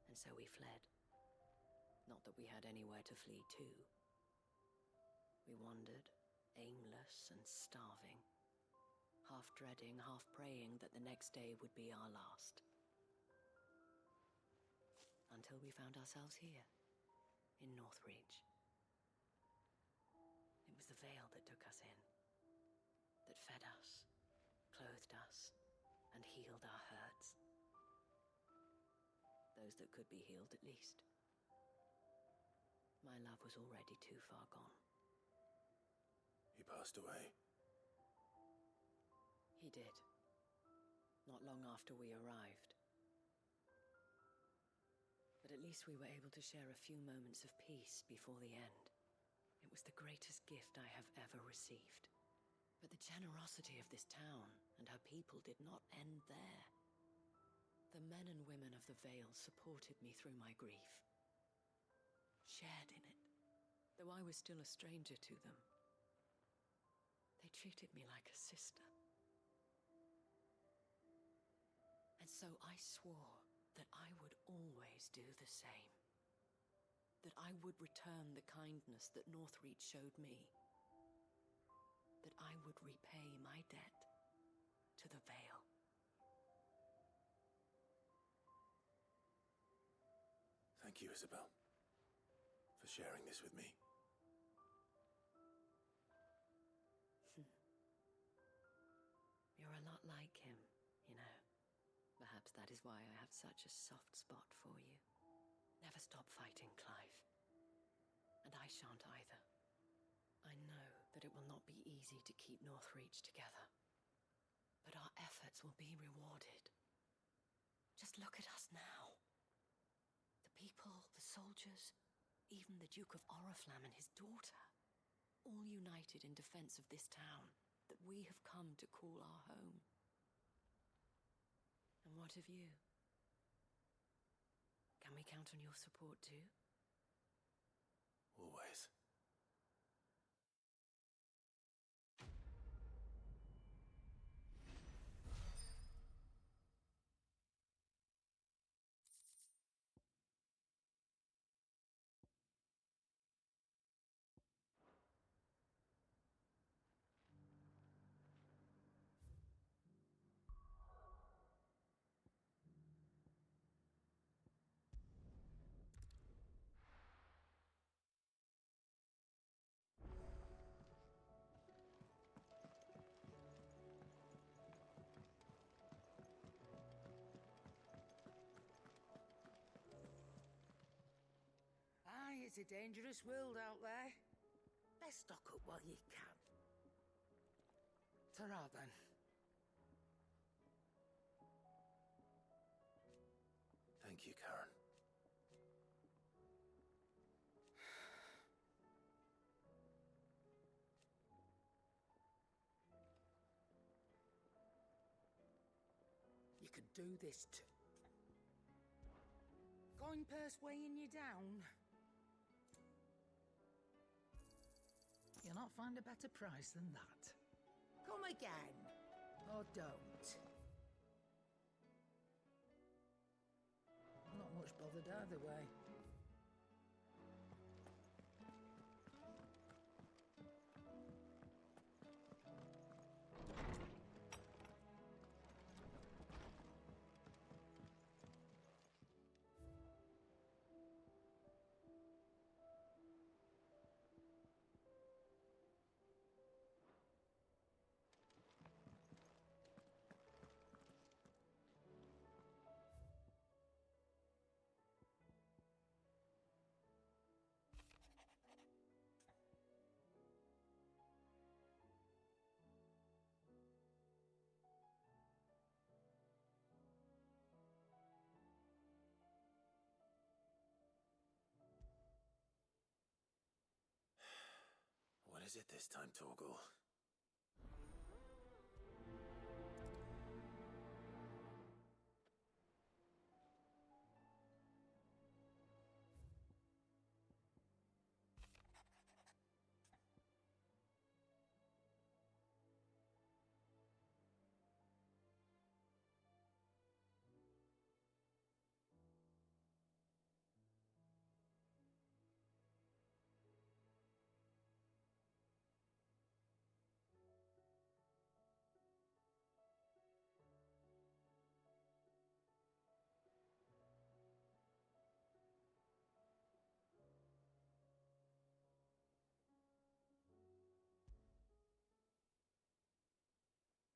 And so we fled. Not that we had anywhere to flee to. We wandered, aimless and starving, half dreading, half praying that the next day would be our last. Until we found ourselves here, in Northreach. It was the Vale that took us in, that fed us, clothed us, and healed our hurts. Those that could be healed, at least. My love was already too far gone. He passed away. He did. Not long after we arrived. But at least we were able to share a few moments of peace before the end. It was the greatest gift I have ever received. But the generosity of this town and her people did not end there. The men and women of the Vale supported me through my grief, shared in it, though I was still a stranger to them. They treated me like a sister. And so I swore that I would always do the same. That I would return the kindness that Northreach showed me. That I would repay my debt to the Vale. Thank you, Isabel, for sharing this with me. You're a lot like him, you know. Perhaps that is why I have such a soft spot for you. Never stop fighting, Clive. And I shan't either. I know that it will not be easy to keep Northreach together. But our efforts will be rewarded. Just look at us now. The people, the soldiers, even the Duke of Oriflamme and his daughter, all united in defense of this town that we have come to call our home. And what of you? Can we count on your support too? Always. Aye, it's a dangerous world out there. Best stock up while you can. Ta-ra then. Thank you, Karen. You could do this too. Going purse weighing you down? You'll not find a better price than that. Come again, or don't. I'm not much bothered either way. is it this time, Torgal?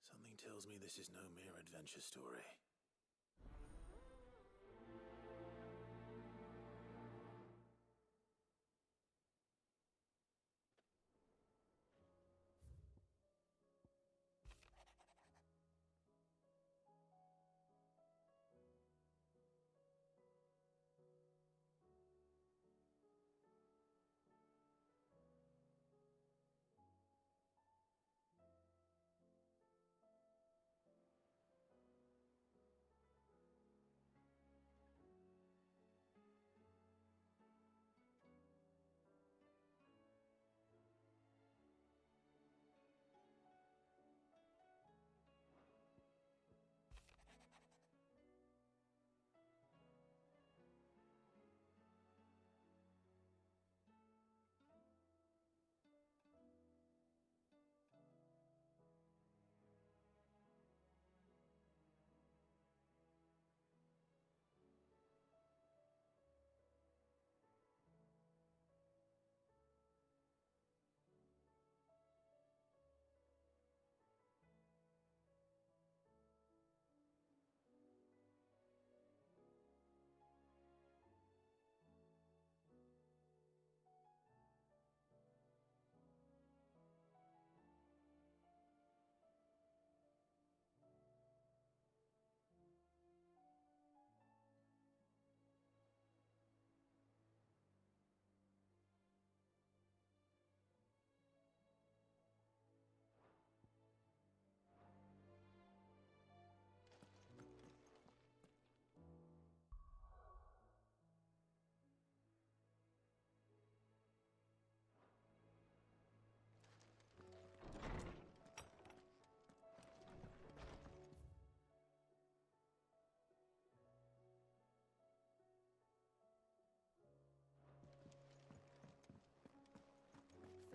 Something tells me this is no mere adventure story.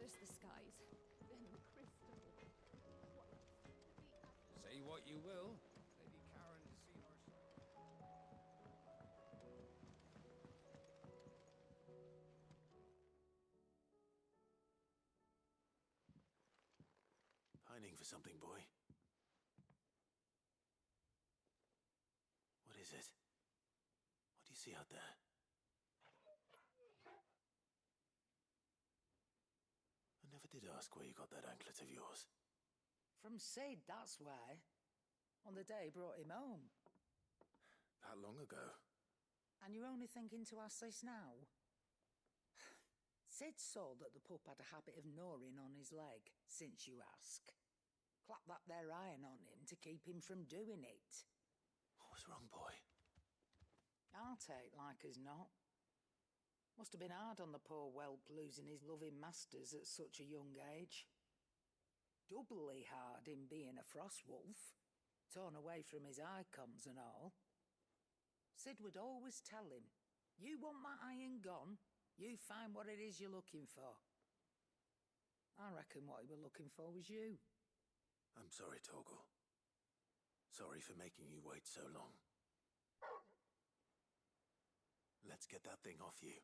First the skies, then the crystal. Say what you will. Lady Karen has seen her. Pining for something, boy. What is it? What do you see out there? I never did ask where you got that anklet of yours. From Sid, that's why. On the day he brought him home. That long ago? And you're only thinking to ask this now? Sid saw that the pup had a habit of gnawing on his leg, since you ask. Clap that there iron on him to keep him from doing it. What was wrong, boy? I'll take like as not. Must have been hard on the poor whelp losing his loving masters at such a young age. Doubly hard in being a frost wolf, torn away from his icons and all. Sid would always tell him, you want that iron gone, you find what it is you're looking for. I reckon what he was looking for was you. I'm sorry, Torgal. Sorry for making you wait so long. Let's get that thing off you.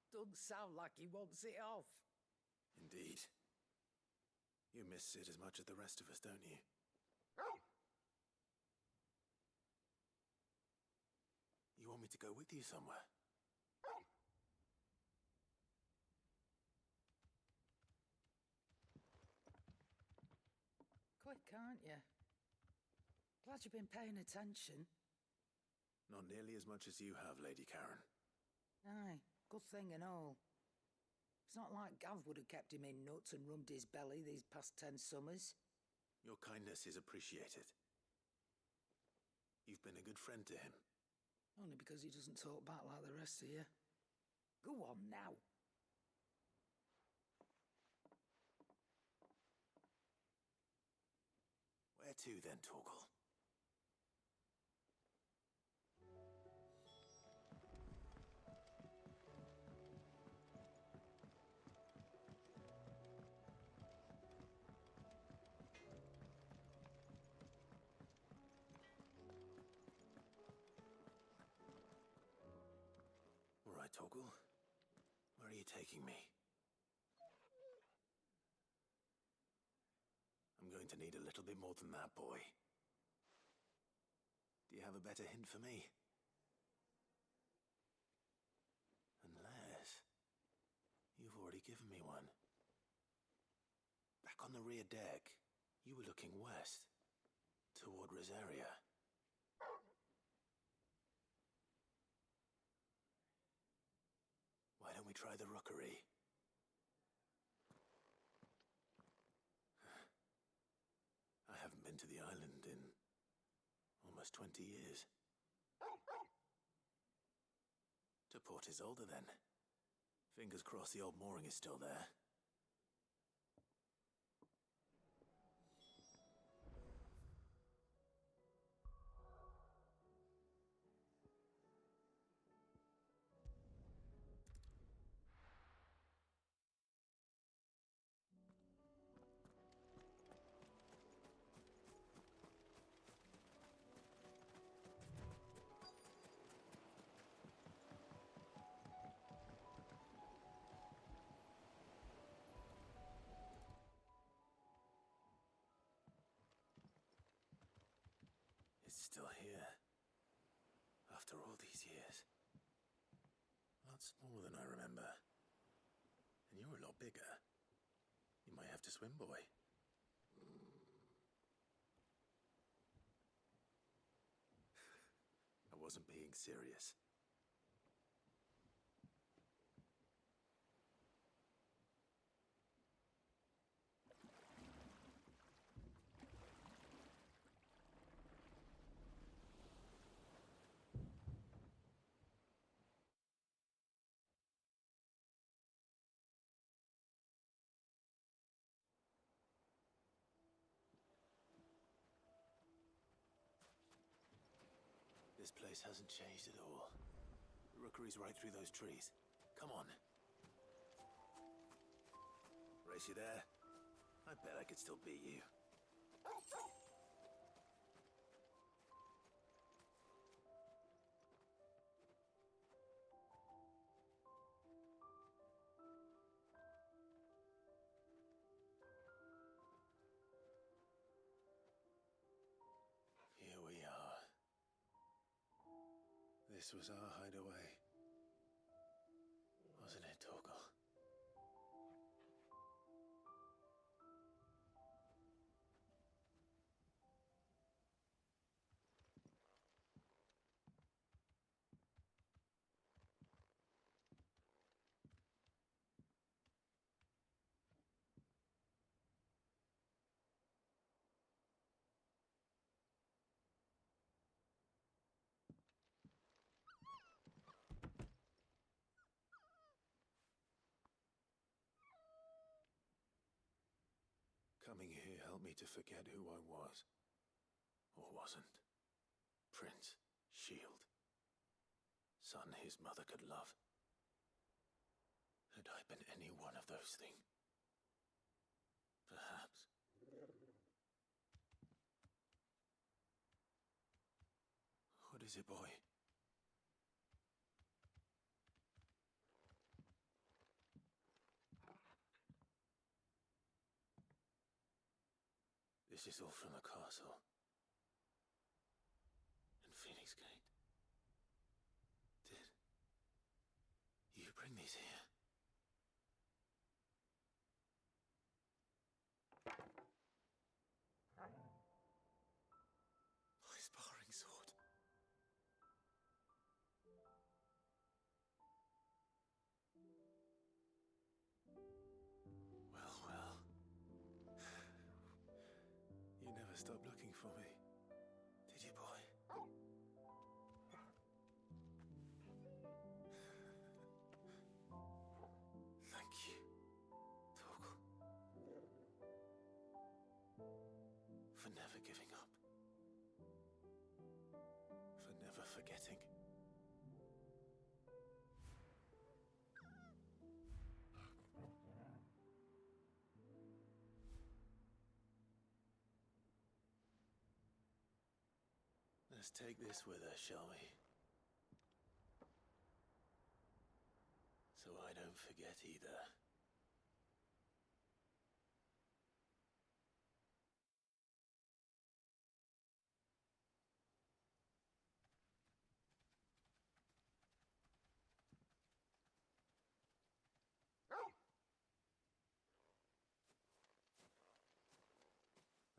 Doesn't sound like he wants it off. Indeed. You miss Sid as much as the rest of us, don't you? You want me to go with you somewhere? Quick, aren't you? Glad you've been paying attention. Not nearly as much as you have, Lady Karen. Aye, good thing and all. It's not like Gav would have kept him in nuts and rubbed his belly these past 10 summers. Your kindness is appreciated. You've been a good friend to him. Only because he doesn't talk back like the rest of you. Go on now. Where to then, Torgal? All right, Torgal. Where are you taking me? I'm going to need a little bit more than that, boy. Do you have a better hint for me? Unless you've already given me one. Back on the rear deck, you were looking west, toward Rosaria. Why don't we try the rookery? I haven't been to the island in almost 20 years. To Port Isolde, then. Fingers crossed the old mooring is still there. It's still here. After all these years. A lot smaller than I remember. And you're a lot bigger. You might have to swim, boy. I wasn't being serious. This place hasn't changed at all. The rookery's right through those trees. Come on. Race you there? I bet I could still beat you. Here we are. This was our hideaway. Wasn't it, Torgal? Coming here helped me to forget who I was. Or wasn't. Prince, Shield. Son his mother could love. Had I been any one of those things? Perhaps. What is it, boy? This is all from the castle. And Phoenix Gate. Did you bring these here? My sparring sword. for never giving up. For never forgetting. Let's take this with us, shall we? So I don't forget either.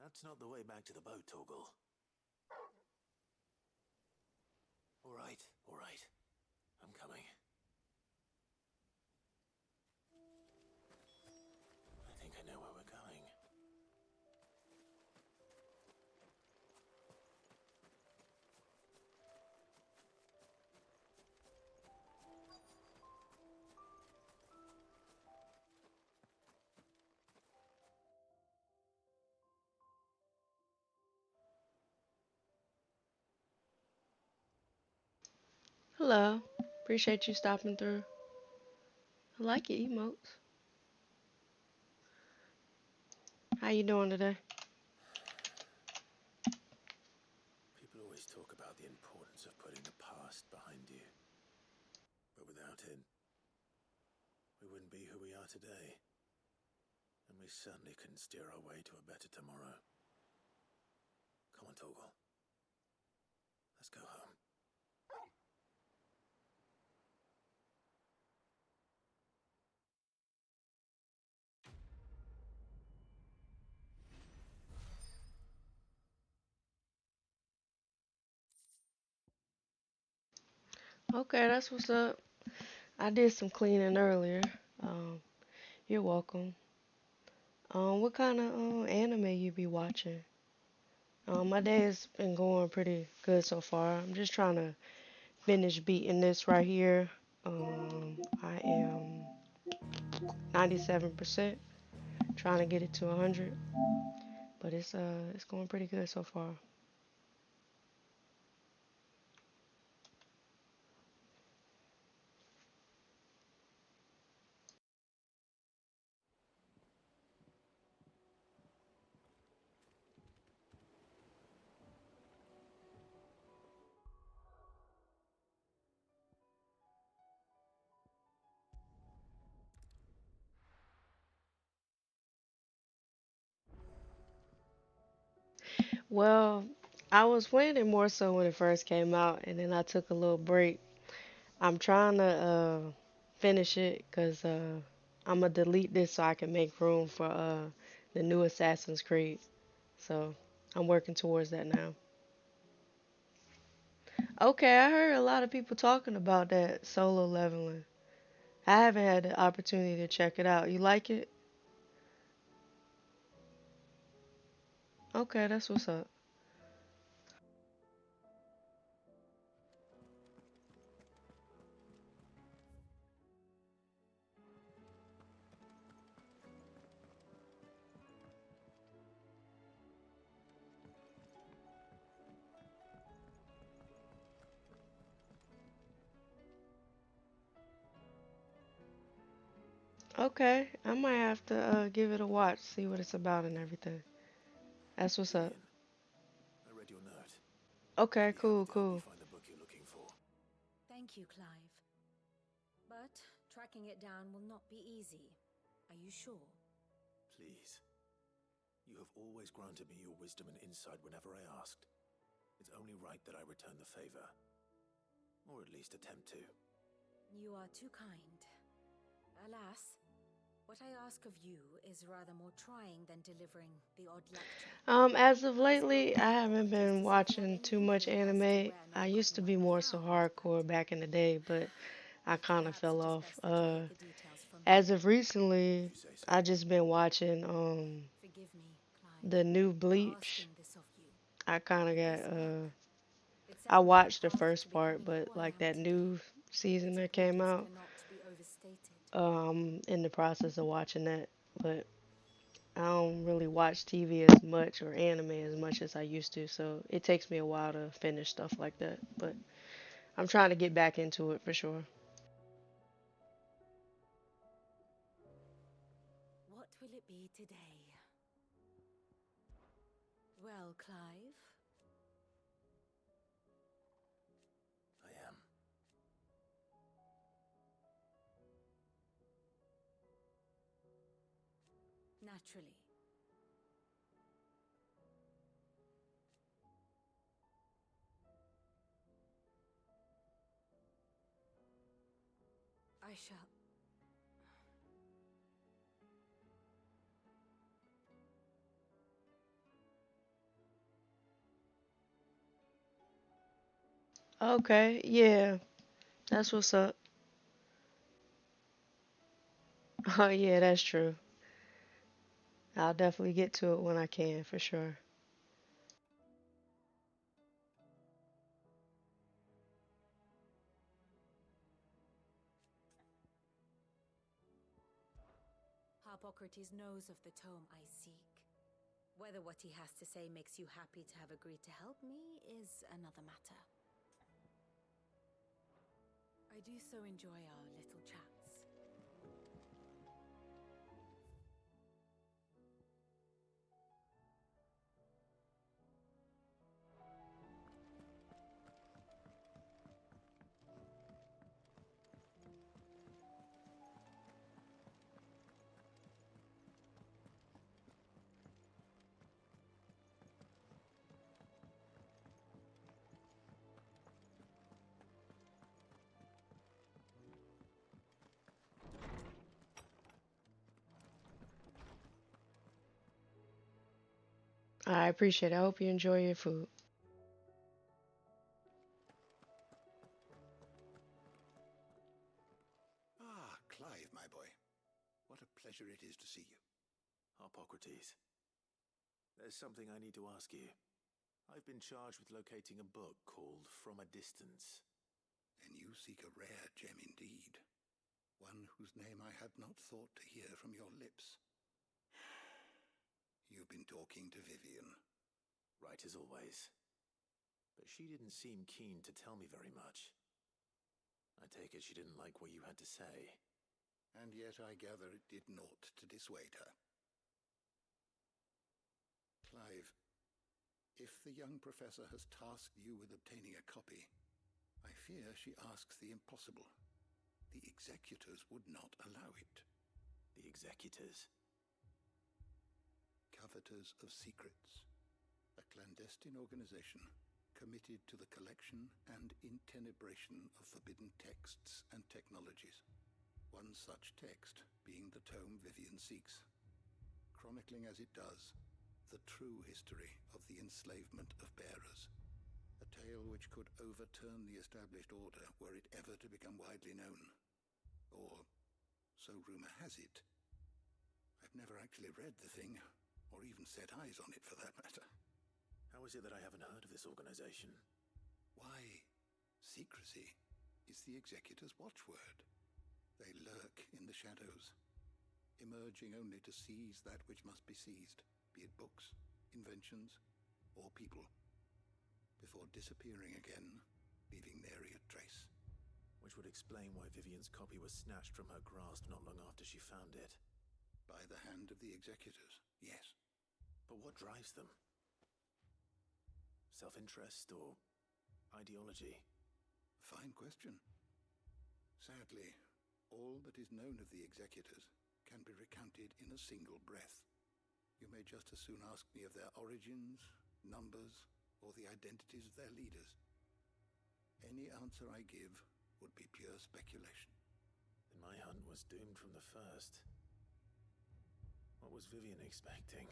That's not the way back to the boat, Torgal. All right, all right. I'm coming. I think I know where we're going. Hello. Appreciate you stopping through. I like your emotes. How you doing today? People always talk about the importance of putting the past behind you. But without it, we wouldn't be who we are today. And we certainly couldn't steer our way to a better tomorrow. Come on, Torgal. Let's go home. Okay, that's what's up. I did some cleaning earlier. Um, you're welcome. What kind of anime you be watching? My day has been going pretty good so far. I'm just trying to finish beating this right here. I am 97%, trying to get it to 100, but it's going pretty good so far. Well, I was playing it more so when it first came out, and then I took a little break. I'm trying to finish it because I'm gonna delete this so I can make room for the new Assassin's Creed. So I'm working towards that now. Okay, I heard a lot of people talking about that solo leveling. I haven't had the opportunity to check it out. You like it? Okay, that's what's up. Okay, I might have to give it a watch, see what it's about and everything. That's what's up. I read your note. Okay, cool, You cool. find the book you're looking for. Thank you, Clive. But tracking it down will not be easy. Are you sure? Please. You have always granted me your wisdom and insight whenever I asked. It's only right that I return the favor. Or at least attempt to. You are too kind. Alas, what I ask of you is rather more trying than delivering the odd lecture. As of lately, I haven't been watching too much anime. I used to be more so hardcore back in the day, but I kind of fell off. As of recently, I just been watching Forgive me, Clive, the new for Bleach. asking this of you. I kind of got It I set me on a watched the path to first part, becoming but who I like am that today. new season Its that came importance out, cannot be overstated. in the process of watching that. But I don't really watch TV as much or anime as much as I used to, so it takes me a while to finish stuff like that. But I'm trying to get back into it for sure. What will it be today? Well, Clive? I am. Naturally. I shall. Okay, yeah, that's what's up. Oh, yeah, that's true. I'll definitely get to it when I can, for sure. Harpocrates knows of the tome I seek. Whether what he has to say makes you happy to have agreed to help me is another matter. I do so enjoy our little chats. I appreciate it. I hope you enjoy your food. Ah, Clive, my boy. What a pleasure it is to see you. Harpocrates, there's something I need to ask you. I've been charged with locating a book called From a Distance. Then you seek a rare gem indeed. One whose name I had not thought to hear from your lips. You've been talking to Vivian. Right as always. But she didn't seem keen to tell me very much. I take it she didn't like what you had to say. And yet I gather it did naught to dissuade her. Clive, if the young professor has tasked you with obtaining a copy, I fear she asks the impossible. The executors would not allow it. The executors? Coveters of Secrets. A clandestine organization committed to the collection and intenebration of forbidden texts and technologies. One such text being the tome Vivian seeks, chronicling as it does the true history of the enslavement of bearers. A tale which could overturn the established order were it ever to become widely known. Or, so rumor has it. I've never actually read the thing, or even set eyes on it for that matter. How is it that I haven't heard of this organization? Why, secrecy is the executor's watchword. They lurk in the shadows, emerging only to seize that which must be seized, be it books, inventions, or people, before disappearing again, leaving nary a trace. Which would explain why Vivian's copy was snatched from her grasp not long after she found it. By the hand of the executors, yes. But what drives them? Self-interest or ideology? Fine question. Sadly, all that is known of the executors can be recounted in a single breath. You may just as soon ask me of their origins, numbers, or the identities of their leaders. Any answer I give would be pure speculation. Then my hunt was doomed from the first. What was Vivian expecting?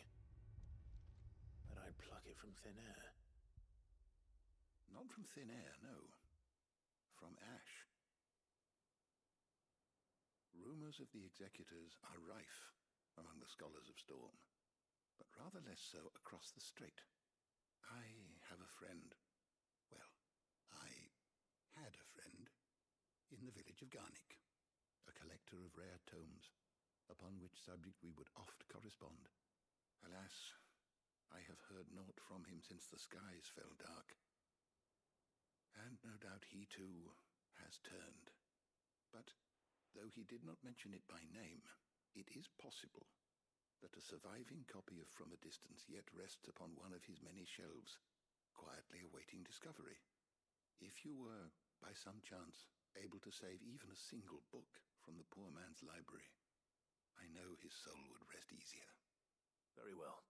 That I'd pluck it from thin air? Not from thin air, no. From ash. Rumors of the executors are rife among the scholars of Storm, but rather less so across the strait. I have a friend. Well, I had a friend in the village of Garnick, a collector of rare tomes, upon which subject we would oft correspond. Alas, I have heard naught from him since the skies fell dark. And no doubt he too has turned. But though he did not mention it by name, it is possible that a surviving copy of From a Distance yet rests upon one of his many shelves, quietly awaiting discovery. If you were, by some chance, able to save even a single book from the poor man's library, I know his soul would rest easier. Very well.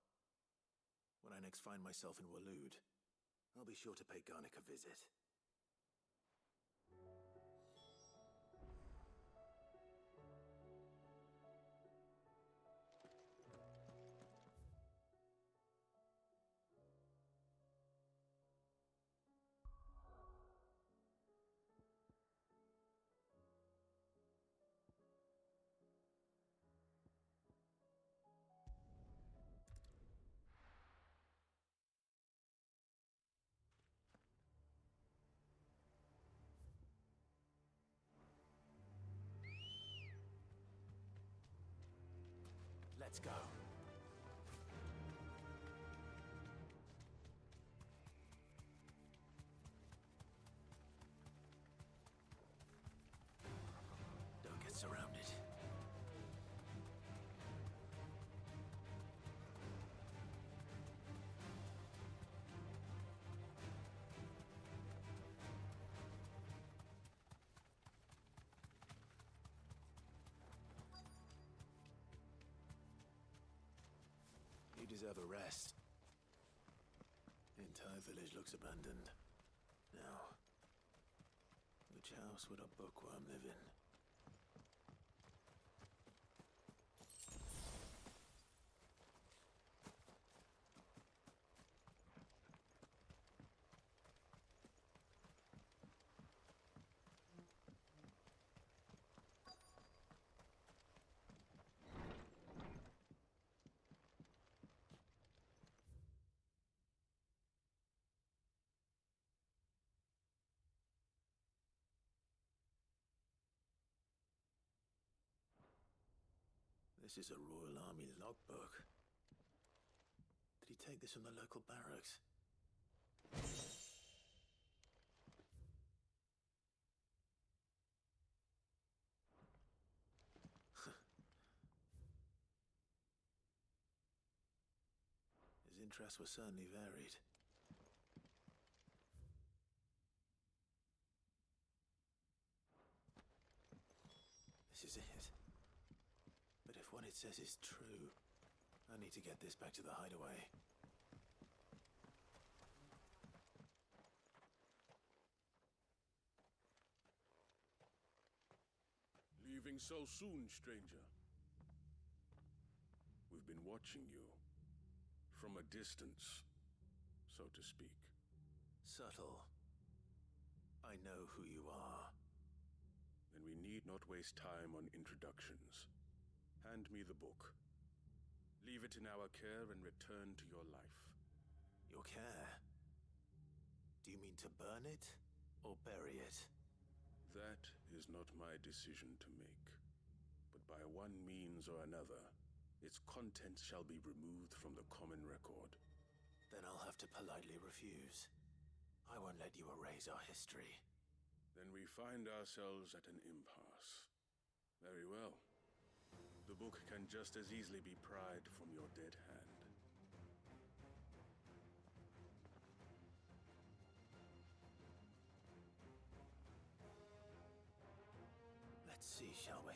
When I next find myself in Waloed, I'll be sure to pay Garnick a visit. Let's go. Don't get surrounded. You deserve a rest. The entire village looks abandoned. Now, which house would a bookworm live in? This is a Royal Army logbook. Did he take this from the local barracks? His interests were certainly varied. This is it. But if what it says is true, I need to get this back to the hideaway. Leaving so soon, stranger? We've been watching you. From a distance, so to speak. Subtle. I know who you are. Then we need not waste time on introductions. Hand me the book. Leave it in our care and return to your life. Your care? Do you mean to burn it or bury it? That is not my decision to make. But by one means or another, its contents shall be removed from the common record. Then I'll have to politely refuse. I won't let you erase our history. Then we find ourselves at an impasse. Very well. The book can just as easily be pried from your dead hand. Let's see, shall we?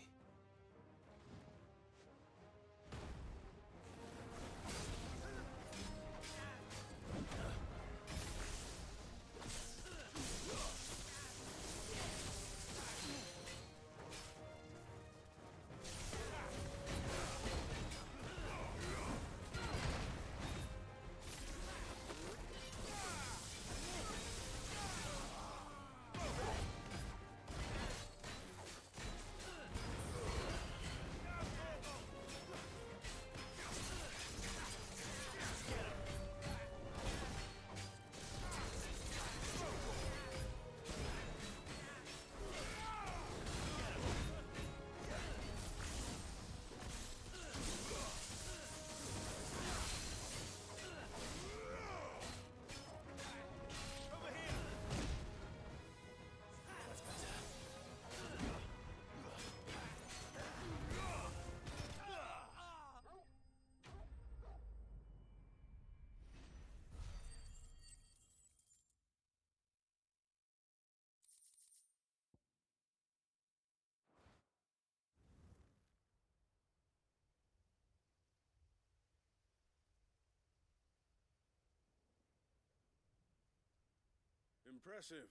Impressive.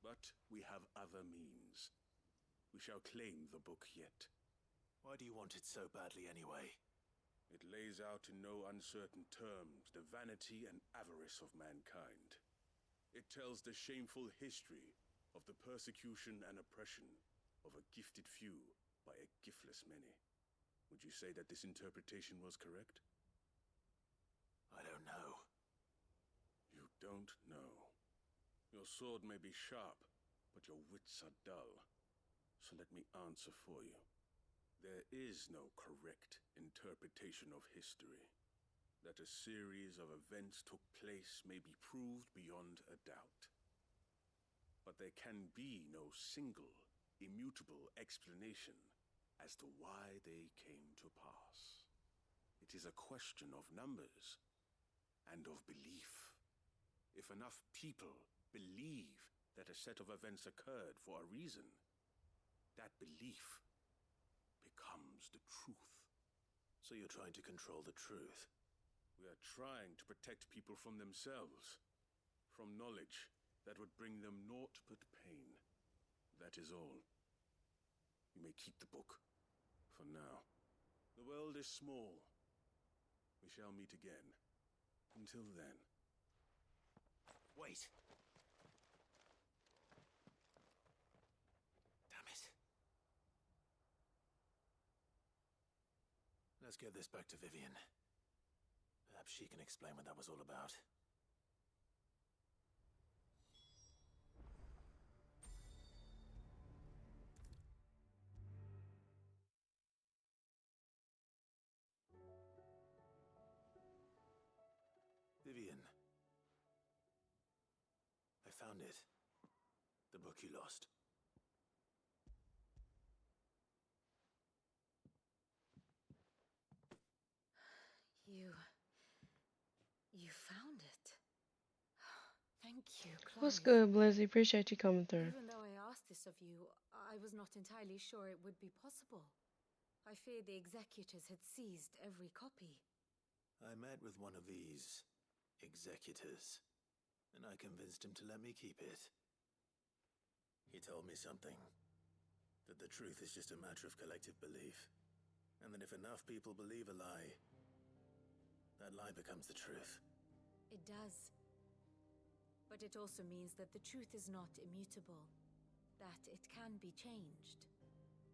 But we have other means. We shall claim the book yet. Why do you want it so badly anyway? It lays out in no uncertain terms the vanity and avarice of mankind. It tells the shameful history of the persecution and oppression of a gifted few by a giftless many. Would you say that this interpretation was correct? I don't know. You don't know. Your sword may be sharp, but your wits are dull. So let me answer for you. There is no correct interpretation of history. That a series of events took place may be proved beyond a doubt. But there can be no single, immutable explanation as to why they came to pass. It is a question of numbers and of belief. If enough people believe that a set of events occurred for a reason, that belief becomes the truth. So you're trying to control the truth? We are trying to protect people from themselves, from knowledge that would bring them naught but pain. That is all. You may keep the book, for now. The world is small. We shall meet again. Until then. Wait! Damn it. Let's get this back to Vivian. Perhaps she can explain what that was all about. Vivian. I found it. The book you lost. You found it. Thank you, Clive. What's good, Blizzy? Appreciate you coming through. Even though I asked this of you, I was not entirely sure it would be possible. I feared the executors had seized every copy. I met with one of these executors, and I convinced him to let me keep it. He told me something. That the truth is just a matter of collective belief. And that if enough people believe a lie, that lie becomes the truth. It does. But it also means that the truth is not immutable. That it can be changed.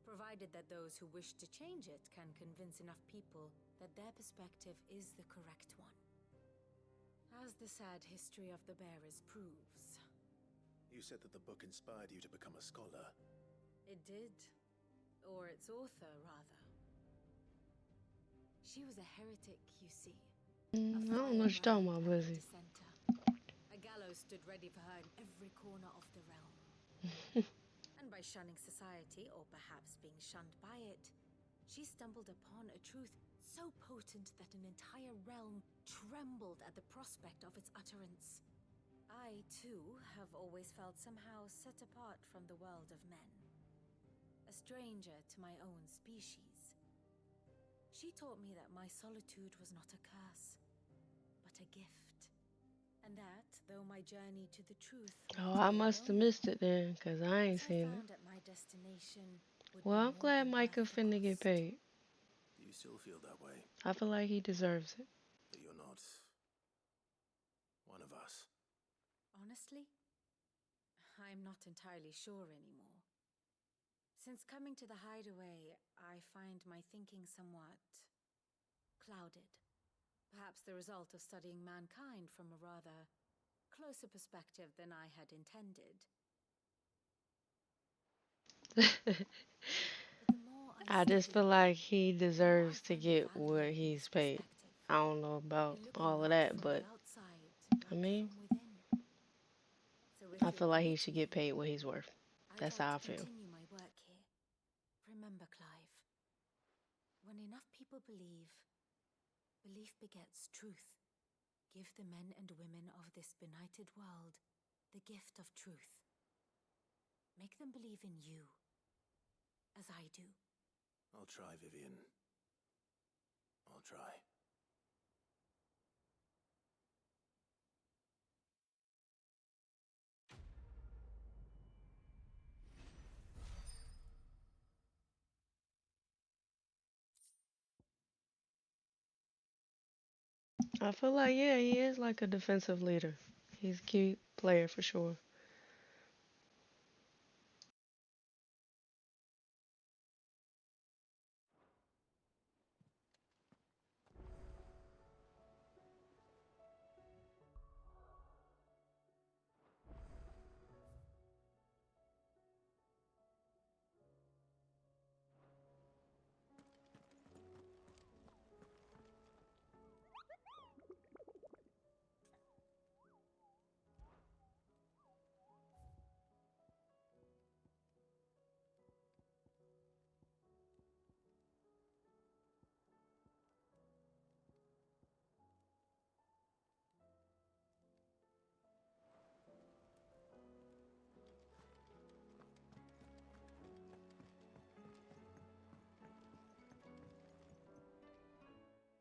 Provided that those who wish to change it can convince enough people that their perspective is the correct one. As the sad history of the bearers proves. You said that the book inspired you to become a scholar. It did. Or its author, rather. She was a heretic, you see. I don't know what you're talking about, Blizzy. A gallows stood ready for her in every corner of the realm. And by shunning society, or perhaps being shunned by it, she stumbled upon a truth so potent that an entire realm trembled at the prospect of its utterance. I, too, have always felt somehow set apart from the world of men. A stranger to my own species. She taught me that my solitude was not a curse, but a gift. And that, though my journey to the truth... Oh, I must have missed it then, because I ain't seen it. At my destination Well, I'm glad Micah finna get paid. Do you still feel that way? I feel like he deserves it. That you're not one of us? Honestly, I'm not entirely sure anymore. Since coming to the hideaway, I find my thinking somewhat clouded. Perhaps the result of studying mankind from a rather closer perspective than I had intended. I just feel like he deserves to get what he's paid. I don't know about all of that, but I mean, I feel like he should get paid what he's worth. That's how I feel. Continue my work here. Remember, Clive, when enough people believe, belief begets truth. Give the men and women of this benighted world the gift of truth. Make them believe in you, as I do. I'll try, Vivian. I'll try. I feel like, yeah, he is like a defensive leader. He's a key player for sure.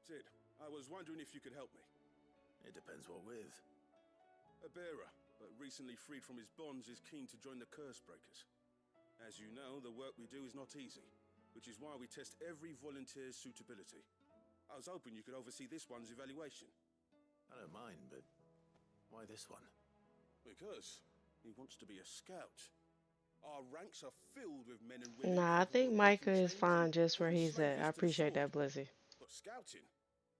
Sid, I was wondering if you could help me. It depends what with. A bearer, but recently freed from his bonds, is keen to join the Curse Breakers. As you know, the work we do is not easy, which is why we test every volunteer's suitability. I was hoping you could oversee this one's evaluation. I don't mind, but why this one? Because he wants to be a scout. Our ranks are filled with men and women Nah, I capable think of Micah breaking is chains fine and just where putting he's at. I slavers to the appreciate sword. that, Blizzy. But scouting,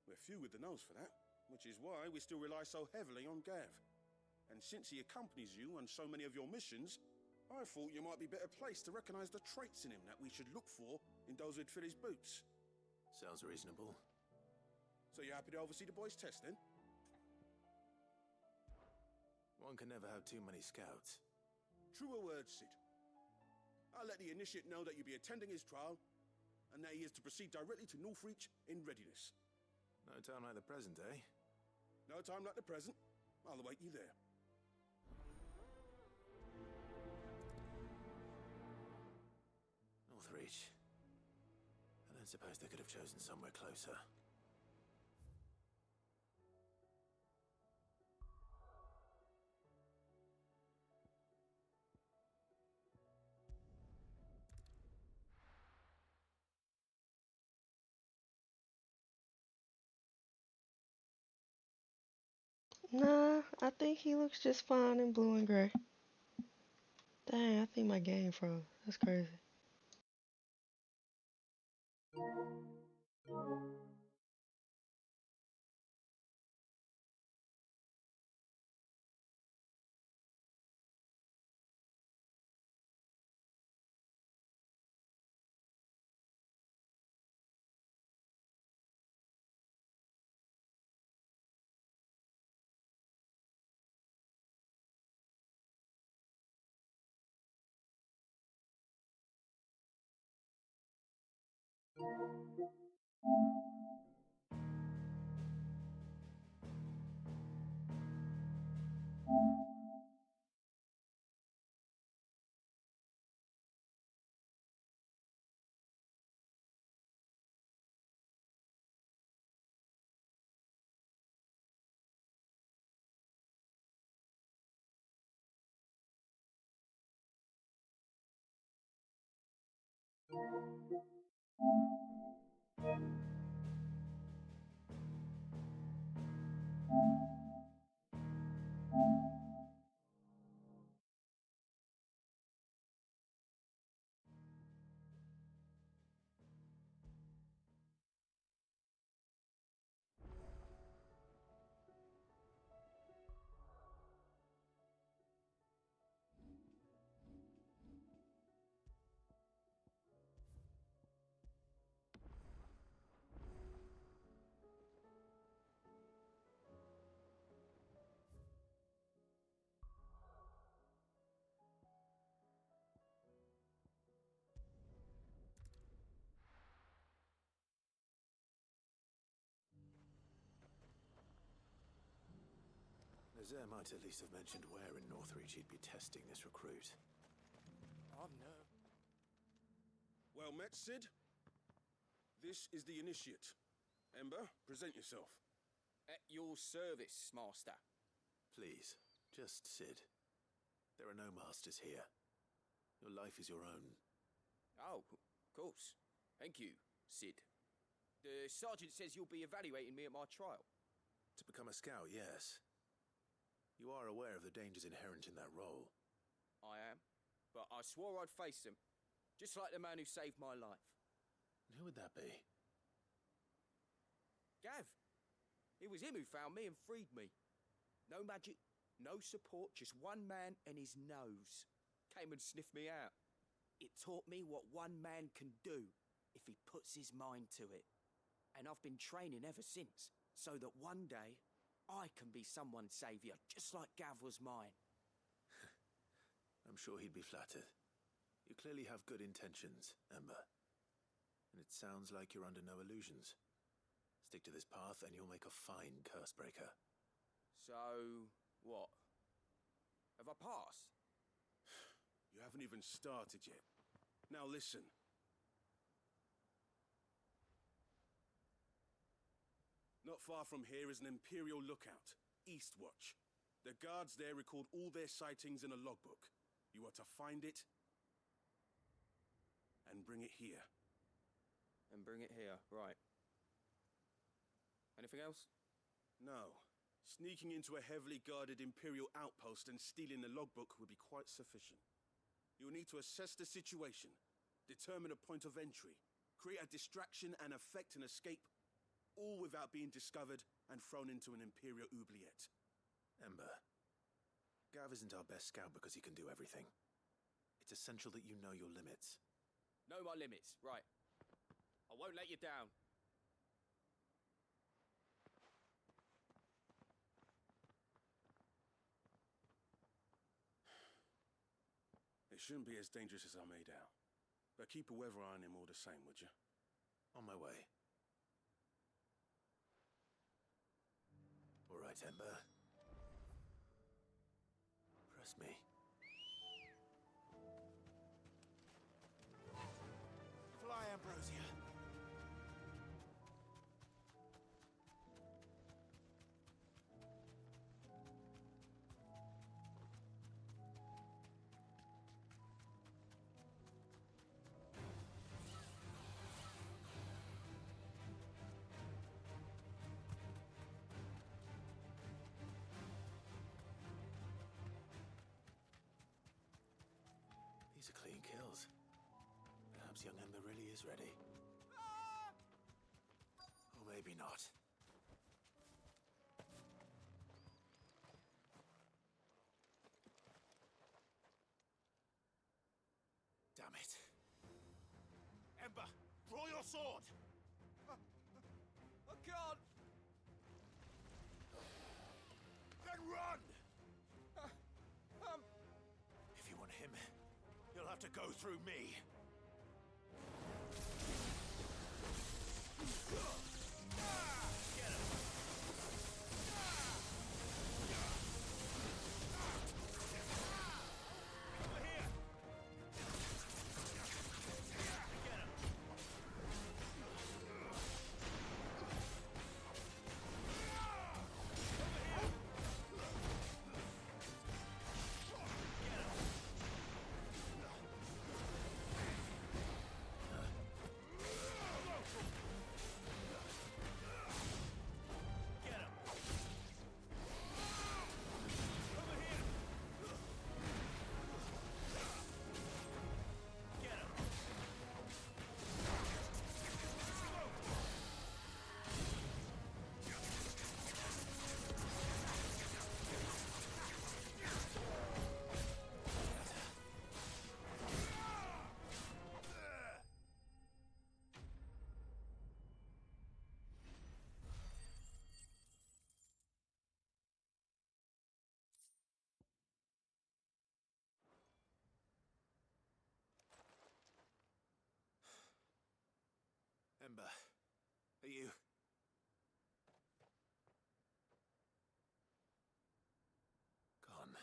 we're few with the nose for that, which is why we still rely so heavily on Gav. And since he accompanies you on so many of your missions, I thought you might be better placed to recognize the traits in him that we should look for in those who'd fill his boots. Sounds reasonable. So you're happy to oversee the boys' test, then? One can never have too many scouts. Truer words, Sid. I'll let the initiate know that you'll be attending his trial, and that he is to proceed directly to Northreach in readiness. No time like the present, eh? No time like the present. I'll await you there. Northreach. I don't suppose they could have chosen somewhere closer. Nah, I think he looks just fine in blue and gray. Dang, I think my game froze. That's crazy. Nazaire might at least have mentioned where in Northreach he'd be testing this recruit. Oh no. Well met, Sid. This is the initiate. Ember, present yourself. At your service, Master. Please, just Sid. There are no masters here. Your life is your own. Oh, of course. Thank you, Sid. The sergeant says you'll be evaluating me at my trial. To become a scout, yes. You are aware of the dangers inherent in that role. I am. But I swore I'd face them. Just like the man who saved my life. And who would that be? Gav. It was him who found me and freed me. No magic, no support, just one man and his nose. Came and sniffed me out. It taught me what one man can do if he puts his mind to it. And I've been training ever since, so that one day I can be someone's saviour, just like Gav was mine. I'm sure he'd be flattered. You clearly have good intentions, Ember. And it sounds like you're under no illusions. Stick to this path and you'll make a fine curse breaker. So, what? Have I passed? You haven't even started yet. Now listen. Not far from here is an Imperial lookout, Eastwatch. The guards there record all their sightings in a logbook. You are to find it and bring it here. And bring it here, right. Anything else? No. Sneaking into a heavily guarded Imperial outpost and stealing the logbook would be quite sufficient. You'll need to assess the situation, determine a point of entry, create a distraction and effect an escape, all without being discovered and thrown into an Imperial oubliette. Ember, Gav isn't our best scout because he can do everything. It's essential that you know your limits. Know my limits, right. I won't let you down. It shouldn't be as dangerous as I made out. But keep a weather eye on him all the same, would you? On my way. All right, Ember. Press me. Fly, Ambrosia. These are clean kills. Perhaps young Ember really is ready. Or maybe not. Damn it. Ember, draw your sword! I can't! Then run! If you want him, you'll have to go through me. Ember, are you... Gone.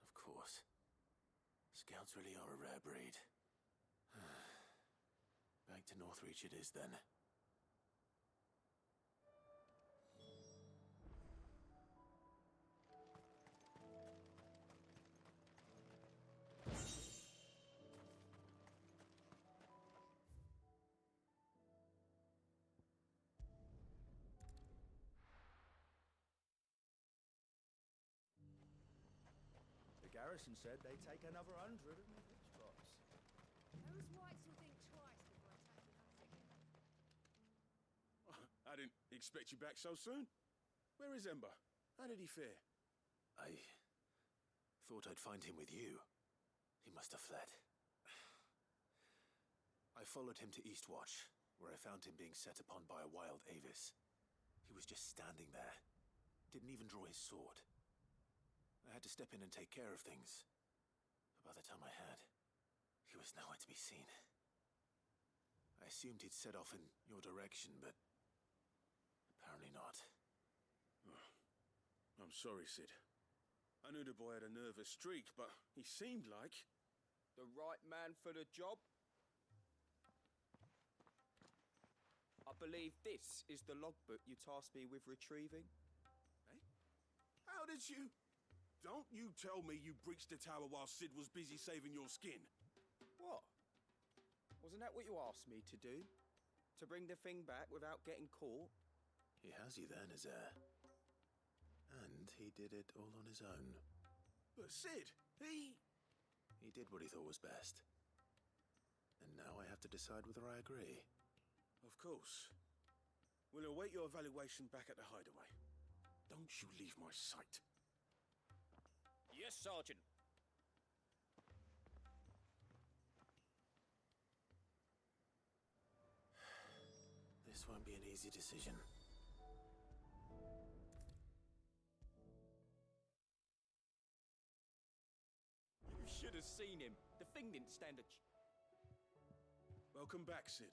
Of course. Scouts really are a rare breed. Back to Northreach it is, then. garrison said they'd take another 100 of me spots. Those whites will think twice before attacking us again. I didn't expect you back so soon. Where is Ember? How did he fare? I thought I'd find him with you. He must have fled. I followed him to Eastwatch, where I found him being set upon by a wild Avis. He was just standing there. Didn't even draw his sword. I had to step in and take care of things. But by the time I had, he was nowhere to be seen. I assumed he'd set off in your direction, but apparently not. Oh, I'm sorry, Sid. I knew the boy had a nervous streak, but he seemed like... The right man for the job? I believe this is the logbook you tasked me with retrieving. Eh? How did you... Don't you tell me you breached the tower while Sid was busy saving your skin. What? Wasn't that what you asked me to do? To bring the thing back without getting caught? He has you there, Nazaire. And he did it all on his own. But Sid, he did what he thought was best. And now I have to decide whether I agree. Of course. We'll await your evaluation back at the hideaway. Don't you leave my sight. Yes, Sergeant. This won't be an easy decision. You should have seen him. The thing didn't stand a Welcome back, Sid.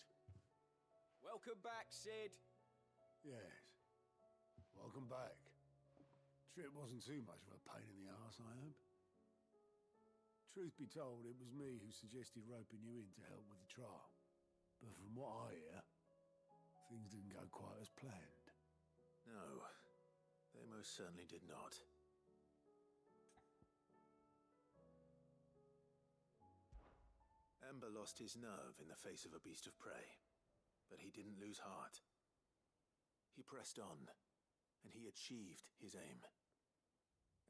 Welcome back, Sid. Yes. Welcome back. Trip wasn't too much of a pain in the arse, I hope. Truth be told, it was me who suggested roping you in to help with the trial. But from what I hear, things didn't go quite as planned. No, they most certainly did not. Ember lost his nerve in the face of a beast of prey, but he didn't lose heart. He pressed on, and he achieved his aim.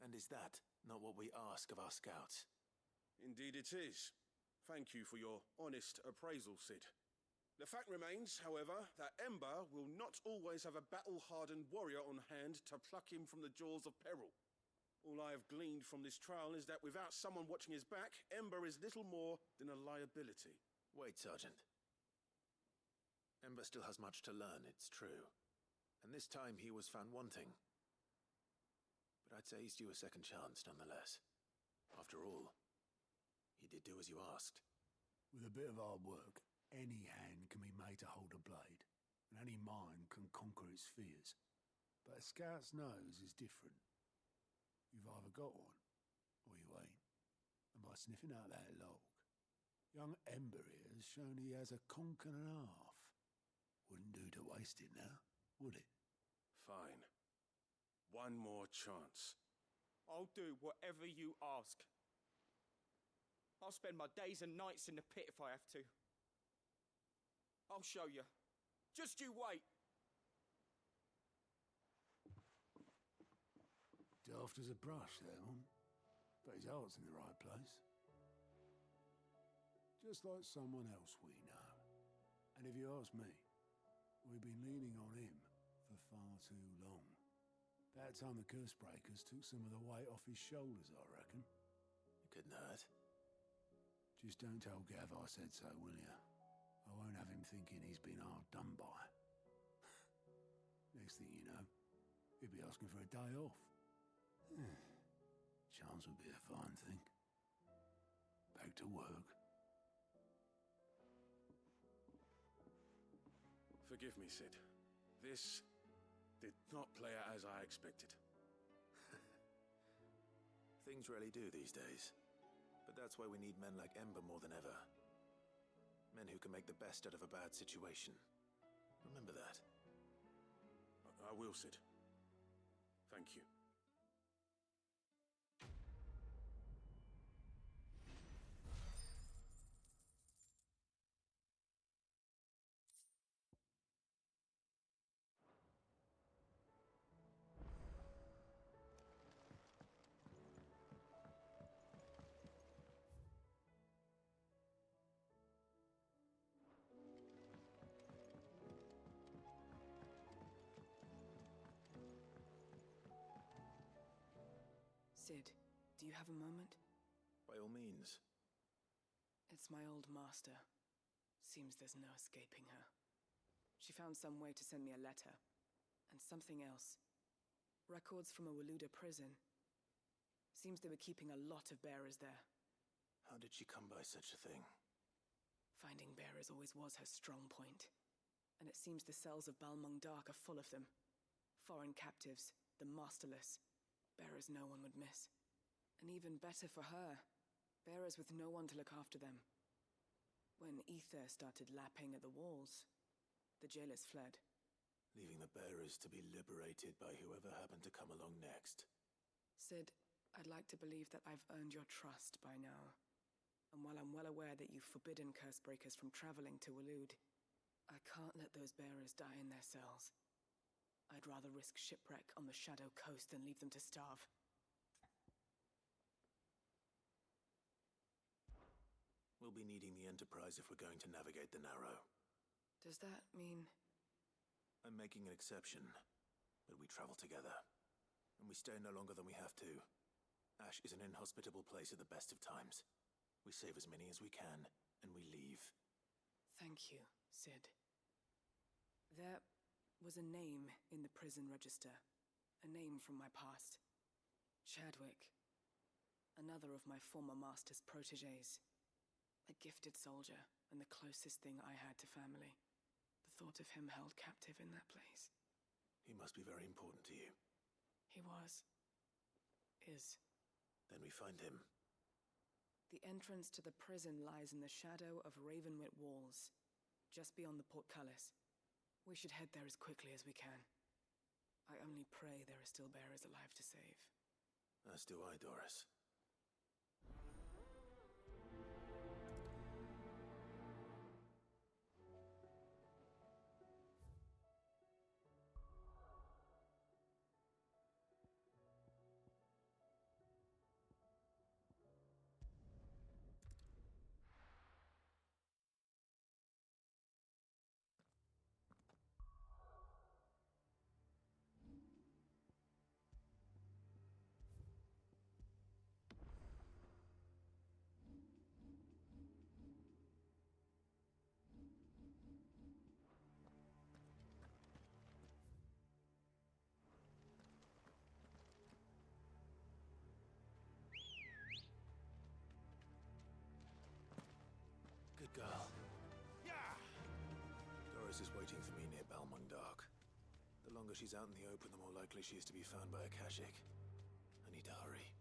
And is that not what we ask of our scouts? Indeed it is. Thank you for your honest appraisal, Sid. The fact remains, however, that Ember will not always have a battle-hardened warrior on hand to pluck him from the jaws of peril. All I have gleaned from this trial is that without someone watching his back, Ember is little more than a liability. Wait, Sergeant. Ember still has much to learn, it's true. And this time he was found wanting. But I'd say he's due a second chance, nonetheless. After all, he did do as you asked. With a bit of hard work, any hand can be made to hold a blade, and any mind can conquer its fears. But a scout's nose is different. You've either got one, or you ain't. And by sniffing out that log, young Ember here has shown he has a conch and a half. Wouldn't do to waste it now, would it? Fine. One more chance. I'll do whatever you ask. I'll spend my days and nights in the pit if I have to. I'll show you. Just you wait. Daft as a brush, that one. But his heart's in the right place. Just like someone else we know. And if you ask me, we've been leaning on him for far too long. That time the curse breakers took some of the weight off his shoulders, I reckon. It couldn't hurt. Just don't tell Gav I said so, will you? I won't have him thinking he's been hard done by. Next thing you know, he'll be asking for a day off. Chance would be a fine thing. Back to work. Forgive me, Sid. This did not play out as I expected. Things rarely do these days. But that's why we need men like Ember more than ever. Men who can make the best out of a bad situation. Remember that. I will, Sid. Thank you. Sid, do you have a moment? By all means. It's my old master. Seems there's no escaping her. She found some way to send me a letter. And something else. Records from a Waluda prison. Seems they were keeping a lot of bearers there. How did she come by such a thing? Finding bearers always was her strong point. And it seems the cells of Balmung Dark are full of them. Foreign captives, the masterless. Bearers no one would miss. And even better for her, bearers with no one to look after them. When ether started lapping at the walls, the jailers fled. Leaving the bearers to be liberated by whoever happened to come along next. Sid, I'd like to believe that I've earned your trust by now. And while I'm well aware that you've forbidden Cursebreakers from traveling to Waloed, I can't let those bearers die in their cells. I'd rather risk shipwreck on the Shadow Coast than leave them to starve. We'll be needing the Enterprise if we're going to navigate the Narrow. Does that mean... I'm making an exception, but we travel together. And we stay no longer than we have to. Ash is an inhospitable place at the best of times. We save as many as we can, and we leave. Thank you, Sid. There was a name in the prison register. A name from my past. Chadwick. Another of my former master's protégés. A gifted soldier, and the closest thing I had to family. The thought of him held captive in that place. He must be very important to you. He was. Is. Then we find him. The entrance to the prison lies in the shadow of Ravenwit Walls, just beyond the portcullis. We should head there as quickly as we can. I only pray there are still bearers alive to save. As do I, Doris. Good girl. Yeah! Doris is waiting for me near Balmung Dark. The longer she's out in the open, the more likely she is to be found by a Kashyyyk. I need to hurry.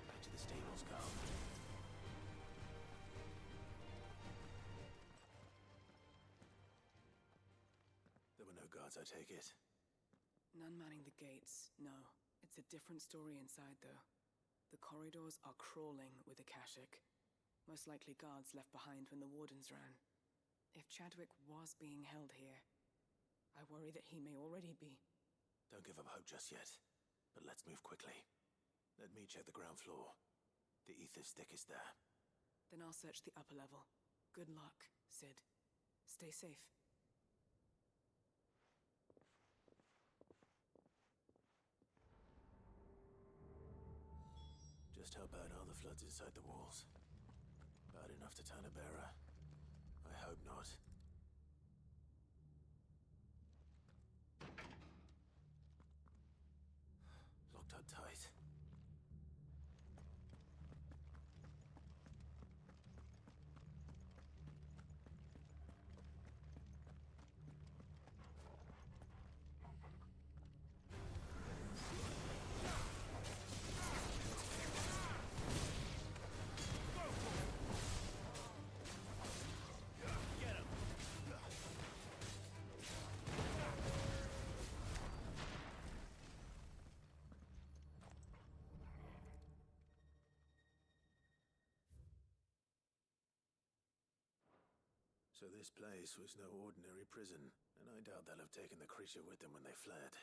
Back to the stables, Carl. There were no guards, I take it. None manning the gates, no. It's a different story inside, though. The corridors are crawling with the Kashyyyk. Most likely guards left behind when the Wardens ran. If Chadwick was being held here, I worry that he may already be. Don't give up hope just yet. But let's move quickly. Let me check the ground floor. The ether's thickest there. Then I'll search the upper level. Good luck, Sid. Stay safe. Just how bad are the floods inside the walls? Bad enough to turn a bearer? I hope not. Locked up tight. Get him! So this place was no ordinary prison, and I doubt they'll have taken the creature with them when they fled.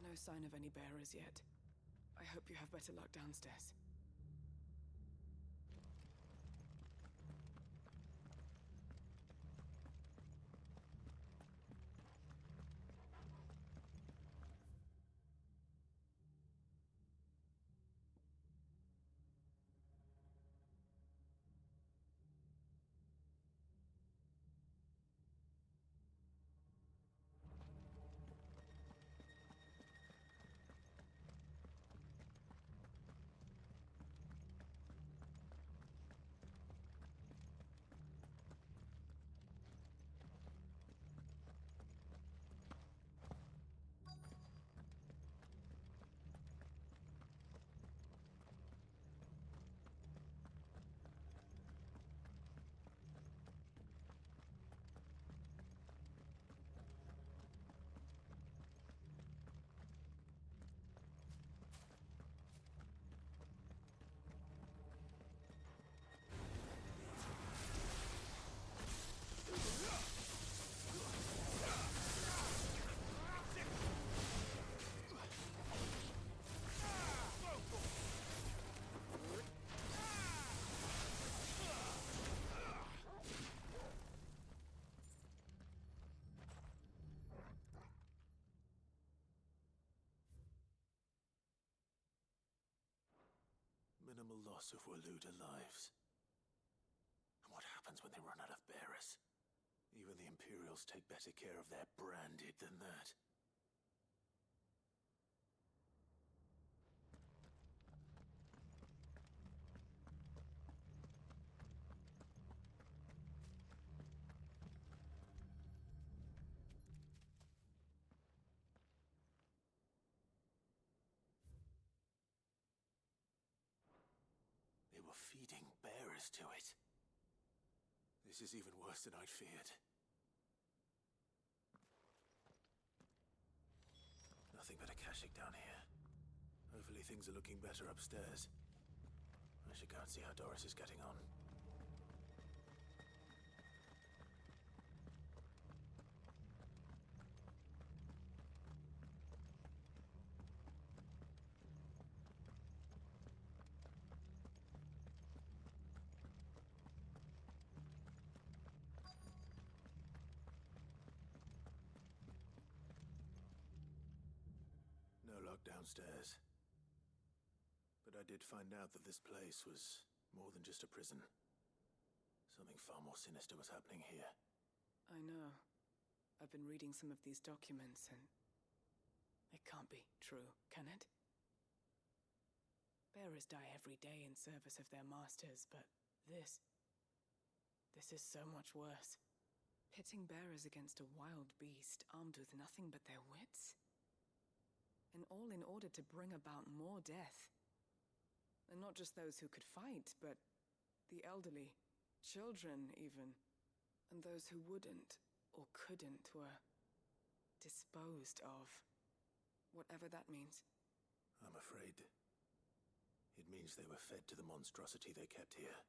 No sign of any bearers yet. I hope you have better luck downstairs. Minimal loss of Waluda lives. And what happens when they run out of bearers? Even the Imperials take better care of their branded than that. is to it. This is even worse than I'd feared. Nothing but a Akashic down here. Hopefully things are looking better upstairs. I should go and see how Doris is getting on. No lock downstairs. But I did find out that this place was more than just a prison. Something far more sinister was happening here. I know. I've been reading some of these documents, and it can't be true, can it? Bearers die every day in service of their masters, but this is so much worse. Pitting bearers against a wild beast armed with nothing but their wits? And all in order to bring about more death. And not just those who could fight, but the elderly, children even, and those who wouldn't or couldn't were disposed of. Whatever that means. I'm afraid it means they were fed to the monstrosity they kept here.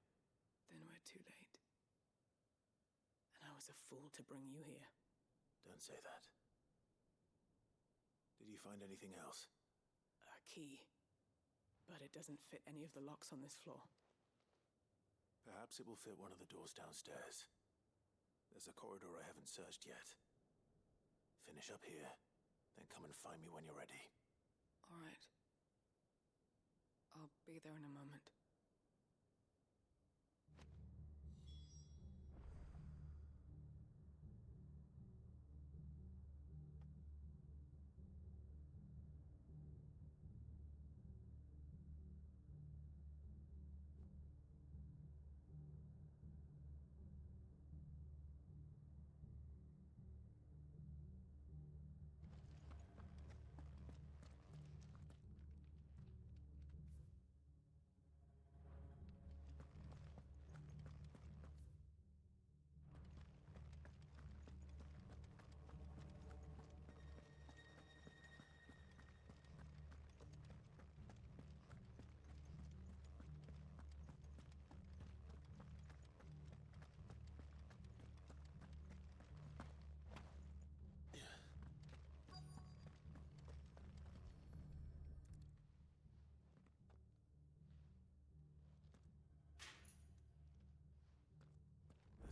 Then we're too late. And I was a fool to bring you here. Don't say that. Did you find anything else? A key. But it doesn't fit any of the locks on this floor. Perhaps it will fit one of the doors downstairs. There's a corridor I haven't searched yet. Finish up here, then come and find me when you're ready. All right. I'll be there in a moment.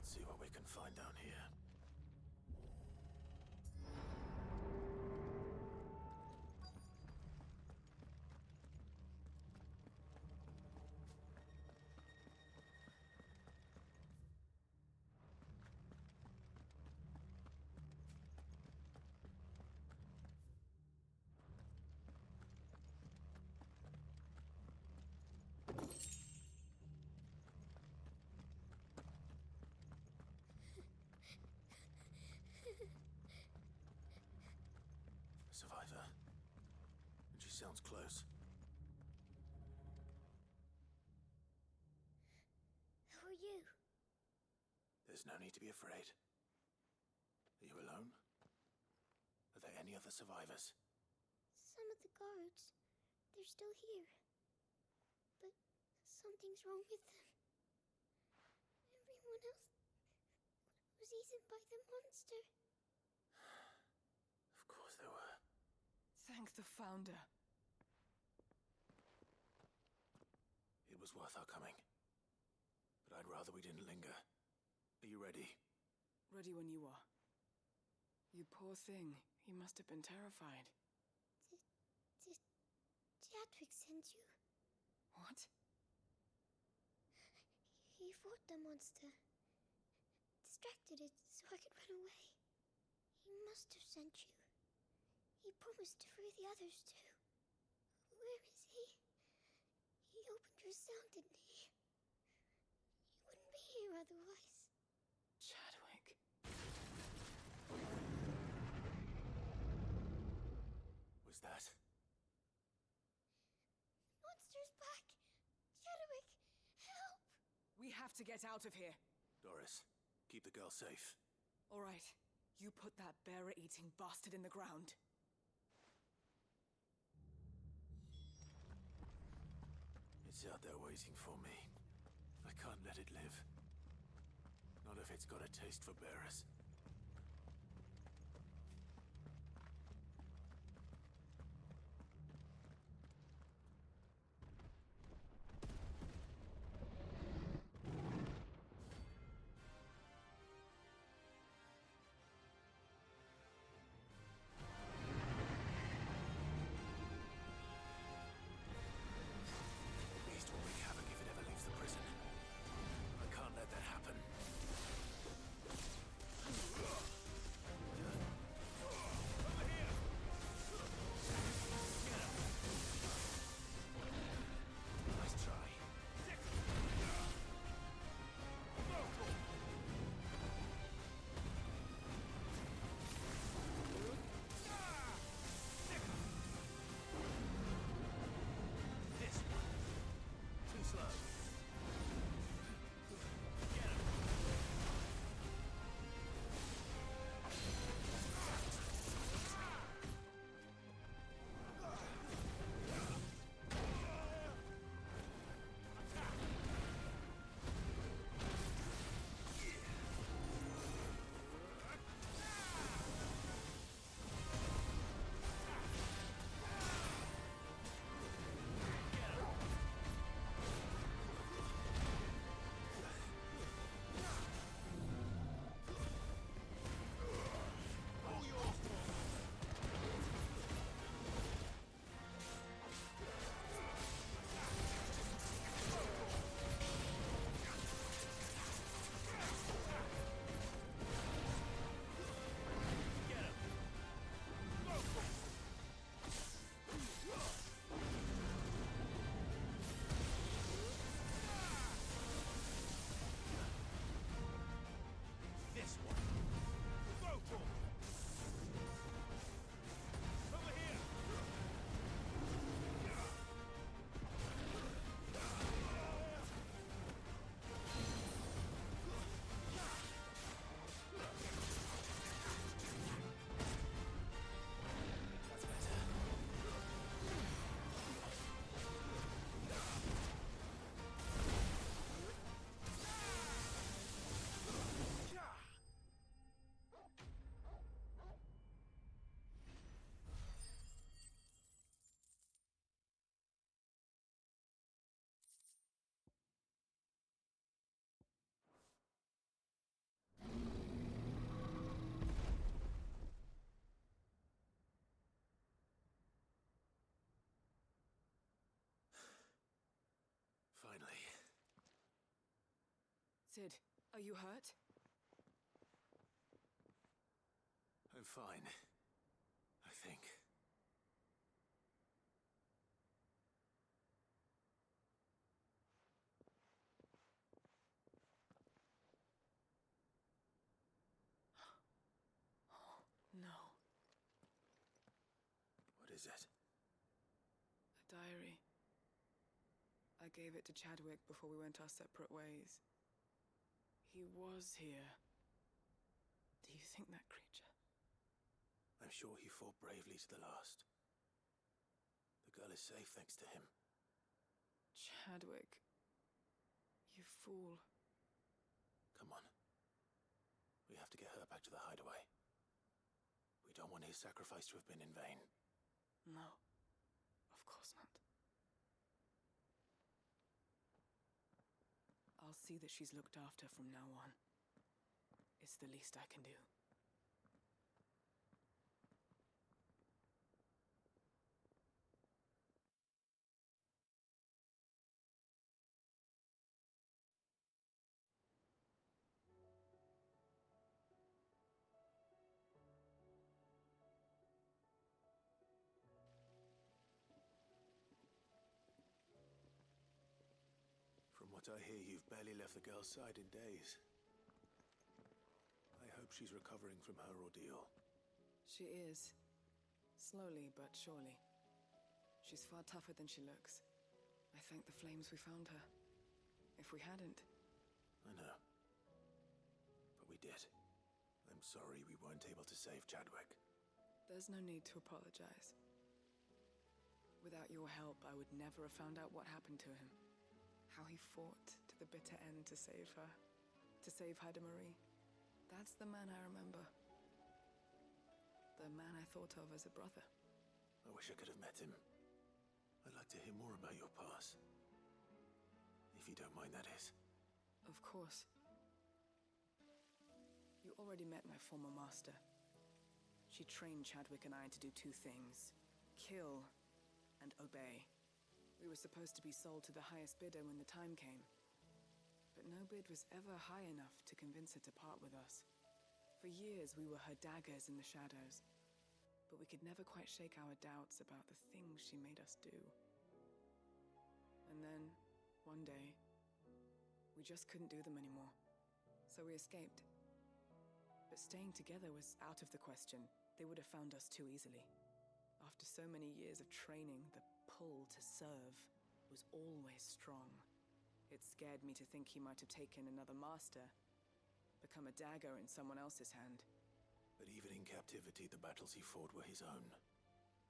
Let's see what we can find down here. Survivor. And she sounds close. Who are you? There's no need to be afraid. Are you alone? Are there any other survivors? Some of the guards. They're still here. But something's wrong with them. Everyone else was eaten by the monster. Of course there were. Thank the Founder. It was worth our coming. But I'd rather we didn't linger. Are you ready? Ready when you are. You poor thing. You must have been terrified. Did Chadwick send you? What? He fought the monster. Distracted it so I could run away. He must have sent you. He promised to free the others too. Where is he? He opened your cell, didn't he? You wouldn't be here otherwise. Chadwick. Was that? Monster's back! Chadwick, help! We have to get out of here. Doris, keep the girl safe. All right. You put that bearer-eating bastard in the ground. It's out there waiting for me. I can't let it live. Not if it's got a taste for bearers. Sid, are you hurt? I'm fine. I think. No. What is it? A diary. I gave it to Chadwick before we went our separate ways. He was here. Do you think that creature? I'm sure he fought bravely to the last. The girl is safe thanks to him. Chadwick. You fool. Come on. We have to get her back to the hideaway. We don't want his sacrifice to have been in vain. No. Of course not. I'll see that she's looked after from now on. It's the least I can do. From what I hear, you've barely left the girl's side in days. I hope she's recovering from her ordeal. She is. Slowly but surely. She's far tougher than she looks. I thank the flames we found her. If we hadn't, I know. But we did. I'm sorry we weren't able to save Chadwick. There's no need to apologize. Without your help, I would never have found out what happened to him. How he fought to the bitter end to save her. To save Haida Marie. That's the man I remember. The man I thought of as a brother. I wish I could have met him. I'd like to hear more about your past. If you don't mind, that is. Of course. You already met my former master. She trained Chadwick and I to do two things. Kill and obey. We were supposed to be sold to the highest bidder when the time came. But no bid was ever high enough to convince her to part with us. For years, we were her daggers in the shadows. But we could never quite shake our doubts about the things she made us do. And then, one day, we just couldn't do them anymore. So we escaped. But staying together was out of the question. They would have found us too easily. After so many years of training, the pull to serve was always strong. It scared me to think he might have taken another master, become a dagger in someone else's hand. But even in captivity, the battles he fought were his own.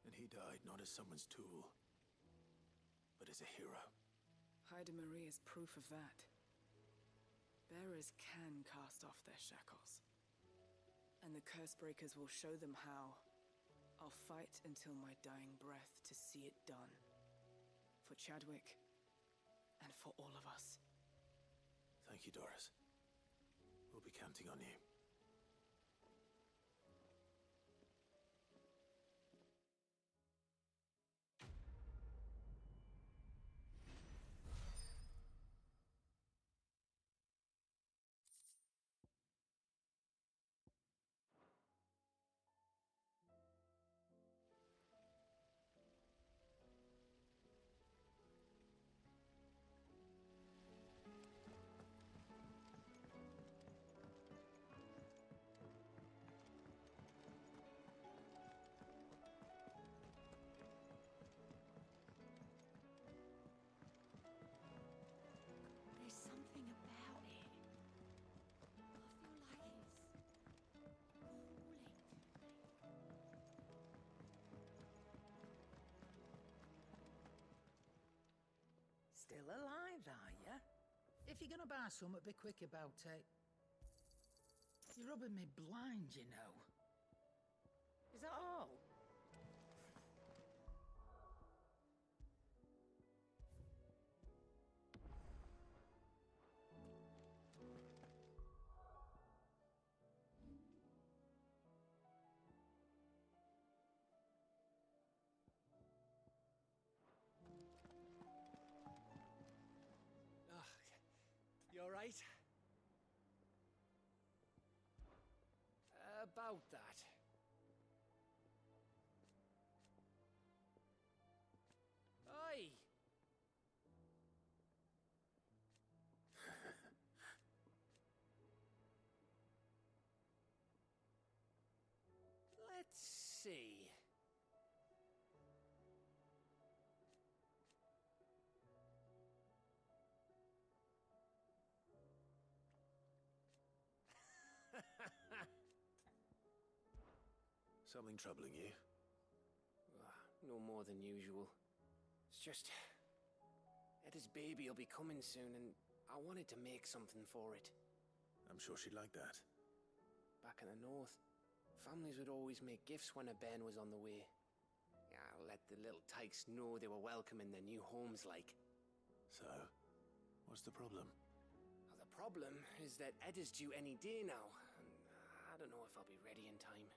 And he died not as someone's tool, but as a hero. Haida Marie is proof of that. Bearers can cast off their shackles. And the curse breakers will show them how. I'll fight until my dying breath to see it done. For Chadwick, and for all of us. Thank you, Doris. We'll be counting on you. There's something about it. I feel like it's calling. Still alive, are ya? If you're gonna buy something, be quick about it. You're rubbing me blind, you know. Is that all? You alright? About that. Oi! Let's see. Something troubling you? No more than usual. It's just... Eda's baby will be coming soon, and I wanted to make something for it. I'm sure she'd like that. Back in the north, families would always make gifts when a bairn was on the way. Yeah, let the little tykes know they were welcome in their new homes, like. So, what's the problem? Well, the problem is that Eda's due any day now, and I don't know if I'll be ready in time.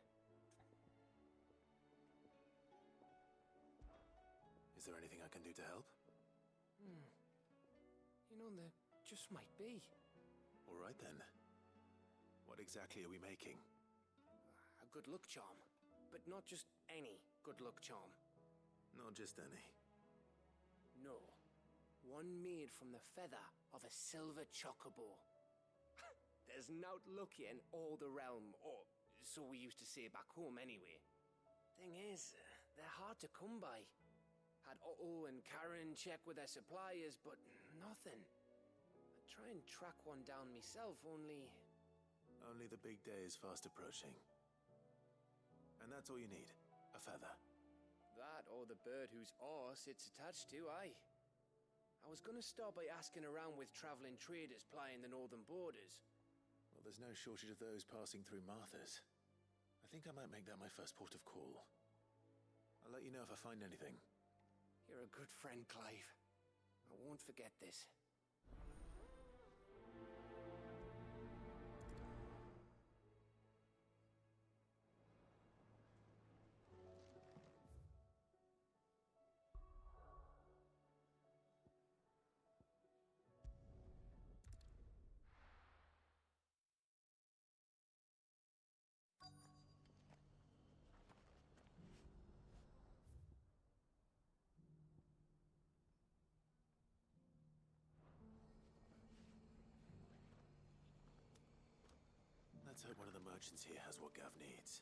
Is there anything I can do to help? You know, there just might be. All right then. What exactly are we making? A good luck charm. But not just any good luck charm. Not just any. No. One made from the feather of a silver chocobo. There's naught lucky in all the realm, or so we used to say back home anyway. Thing is, they're hard to come by. Had Otto and Karen check with their suppliers, but nothing. try and track one down myself, only... Only the big day is fast approaching. And that's all you need. A feather. That or the bird whose arse it's attached to, aye. I was gonna start by asking around with travelling traders plying the northern borders. Well, there's no shortage of those passing through Martha's. I think I might make that my first port of call. I'll let you know if I find anything. You're a good friend, Clive. I won't forget this. Let's hope one of the merchants here has what Gav needs.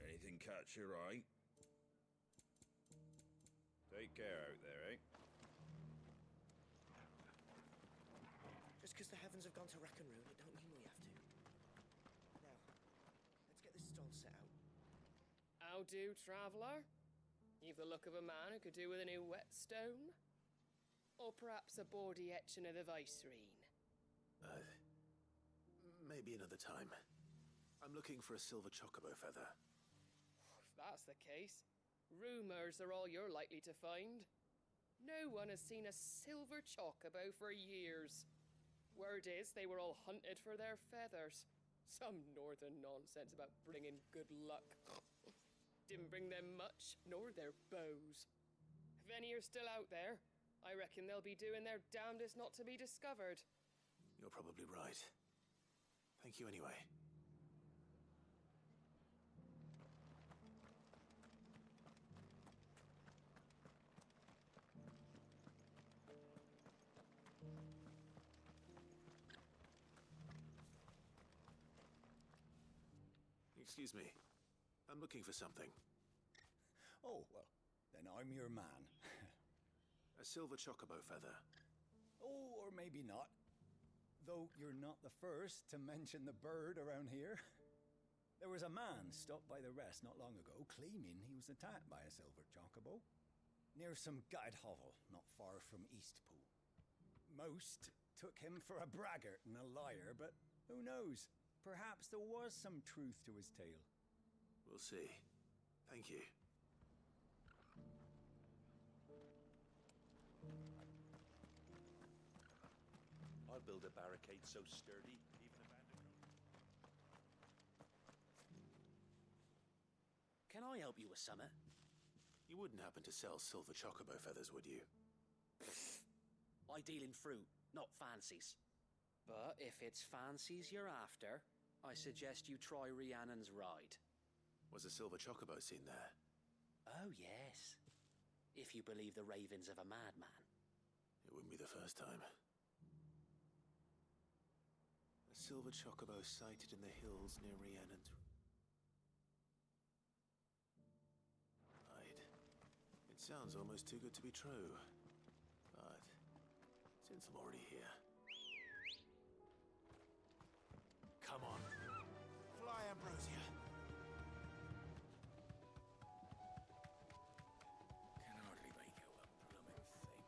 Anything catch your eye? Take care out there, eh? Just because the heavens have gone to wreck and ruin, it don't mean we have to. Now, let's get this stall set out. How do, traveller? You've the look of a man who could do with a new whetstone? Or perhaps a bawdy etching of the Viceroy? Maybe another time. I'm looking for a silver chocobo feather. If that's the case, rumours are all you're likely to find. No one has seen a silver chocobo for years. Word is they were all hunted for their feathers. Some northern nonsense about bringing good luck. Didn't bring them much, nor their bows. If any are still out there, I reckon they'll be doing their damnedest not to be discovered. You're probably right. Thank you anyway. Excuse me. I'm looking for something. Oh, well, then I'm your man. A silver chocobo feather. Oh, or maybe not. Though you're not the first to mention the bird around here. There was a man stopped by the rest not long ago claiming he was attacked by a silver chocobo. Near some gutted hovel not far from Eastpool. Most took him for a braggart and a liar, but who knows? Perhaps there was some truth to his tale. We'll see. Thank you. I'd build a barricade so sturdy, even a bandit. Can I help you with something? You wouldn't happen to sell silver chocobo feathers, would you? I deal in fruit, not fancies. But if it's fancies you're after, I suggest you try Rhiannon's ride. Was a silver chocobo seen there? Oh, yes. If you believe the ravings of a madman. It wouldn't be the first time. A silver chocobo sighted in the hills near Rhiannon's. Right. It sounds almost too good to be true. But since I'm already here. Come on. Fly, Ambrosia. Can hardly make out a blooming thing.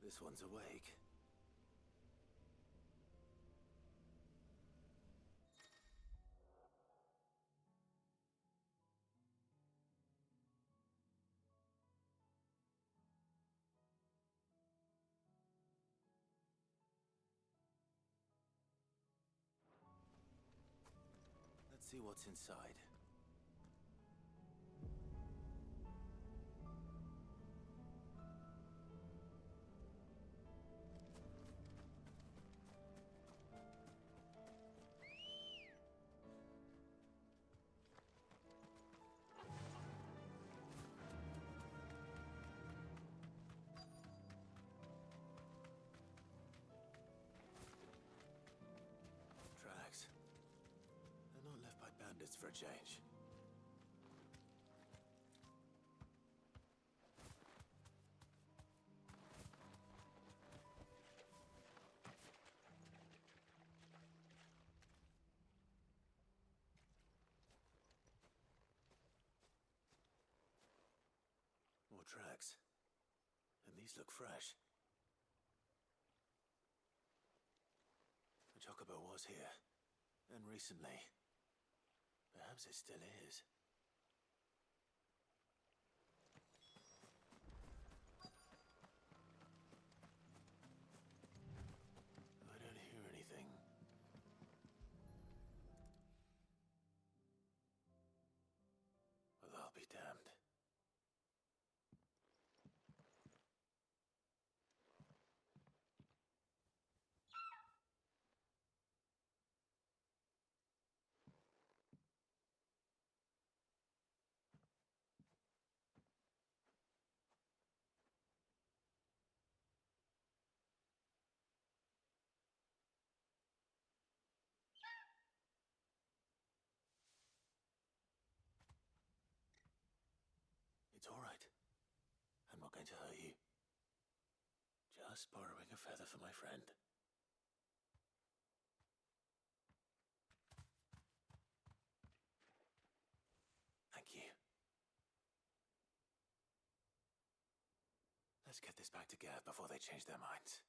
This one's awake. Let's see what's inside. Tracks. They're not left by bandits for a change. More tracks. And these look fresh. The chocobo was here. And recently. Perhaps it still is. I don't hear anything. Well, I'll be damned. It's all right. I'm not going to hurt you. Just borrowing a feather for my friend. Thank you. Let's get this back to Gav before they change their minds.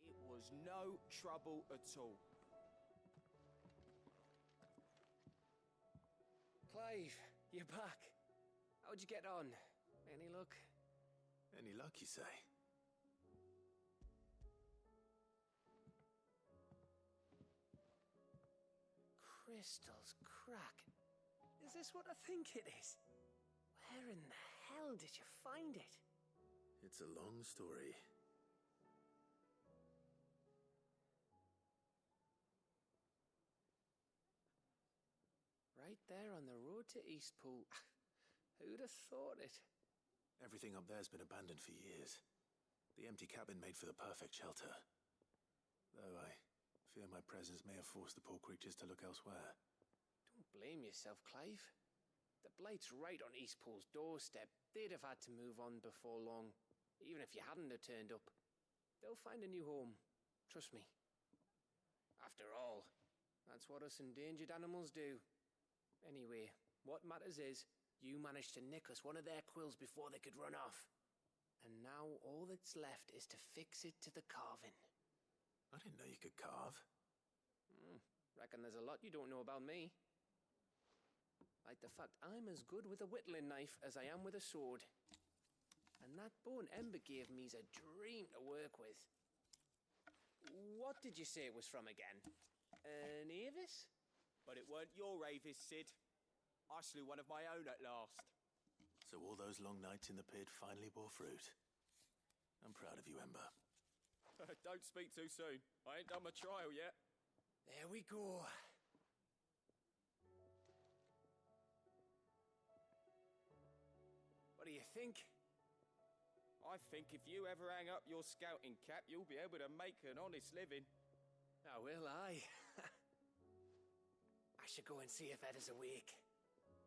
It was no trouble at all. Clive, you're back. How'd you get on? Any luck? Any luck, you say? Crystals crack. Is this what I think it is? Where in the hell did you find it? It's a long story. Right there on the road to Eastpool. Who'd have thought it? Everything up there's been abandoned for years. The empty cabin made for the perfect shelter. Though I fear my presence may have forced the poor creatures to look elsewhere. Don't blame yourself, Clive. The Blight's right on Eastpool's doorstep. They'd have had to move on before long, even if you hadn't have turned up. They'll find a new home. Trust me. After all, that's what us endangered animals do. Anyway, what matters is, you managed to nick us one of their quills before they could run off. And now all that's left is to fix it to the carving. I didn't know you could carve. Reckon there's a lot you don't know about me. Like the fact I'm as good with a whittling knife as I am with a sword. And that bone Ember gave me's a dream to work with. What did you say it was from again? An Avis? But it weren't your Avis, Sid. I slew one of my own at last. So all those long nights in the pit finally bore fruit. I'm proud of you, Ember. Don't speak too soon. I ain't done my trial yet. There we go. What do you think? I think if you ever hang up your scouting cap, you'll be able to make an honest living. Oh, will I? I should go and see if Ed is awake.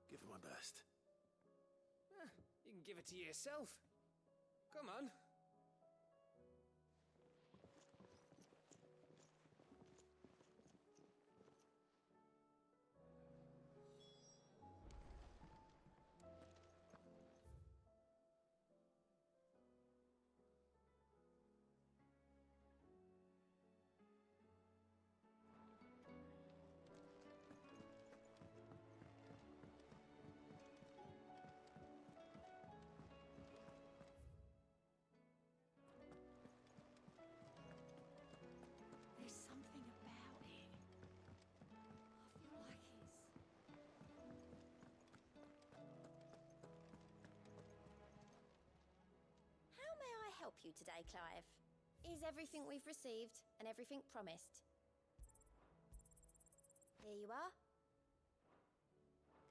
Give it my best. You can give it to yourself. Come on. help you today, Clive? Is everything we've received and everything promised? Here you are.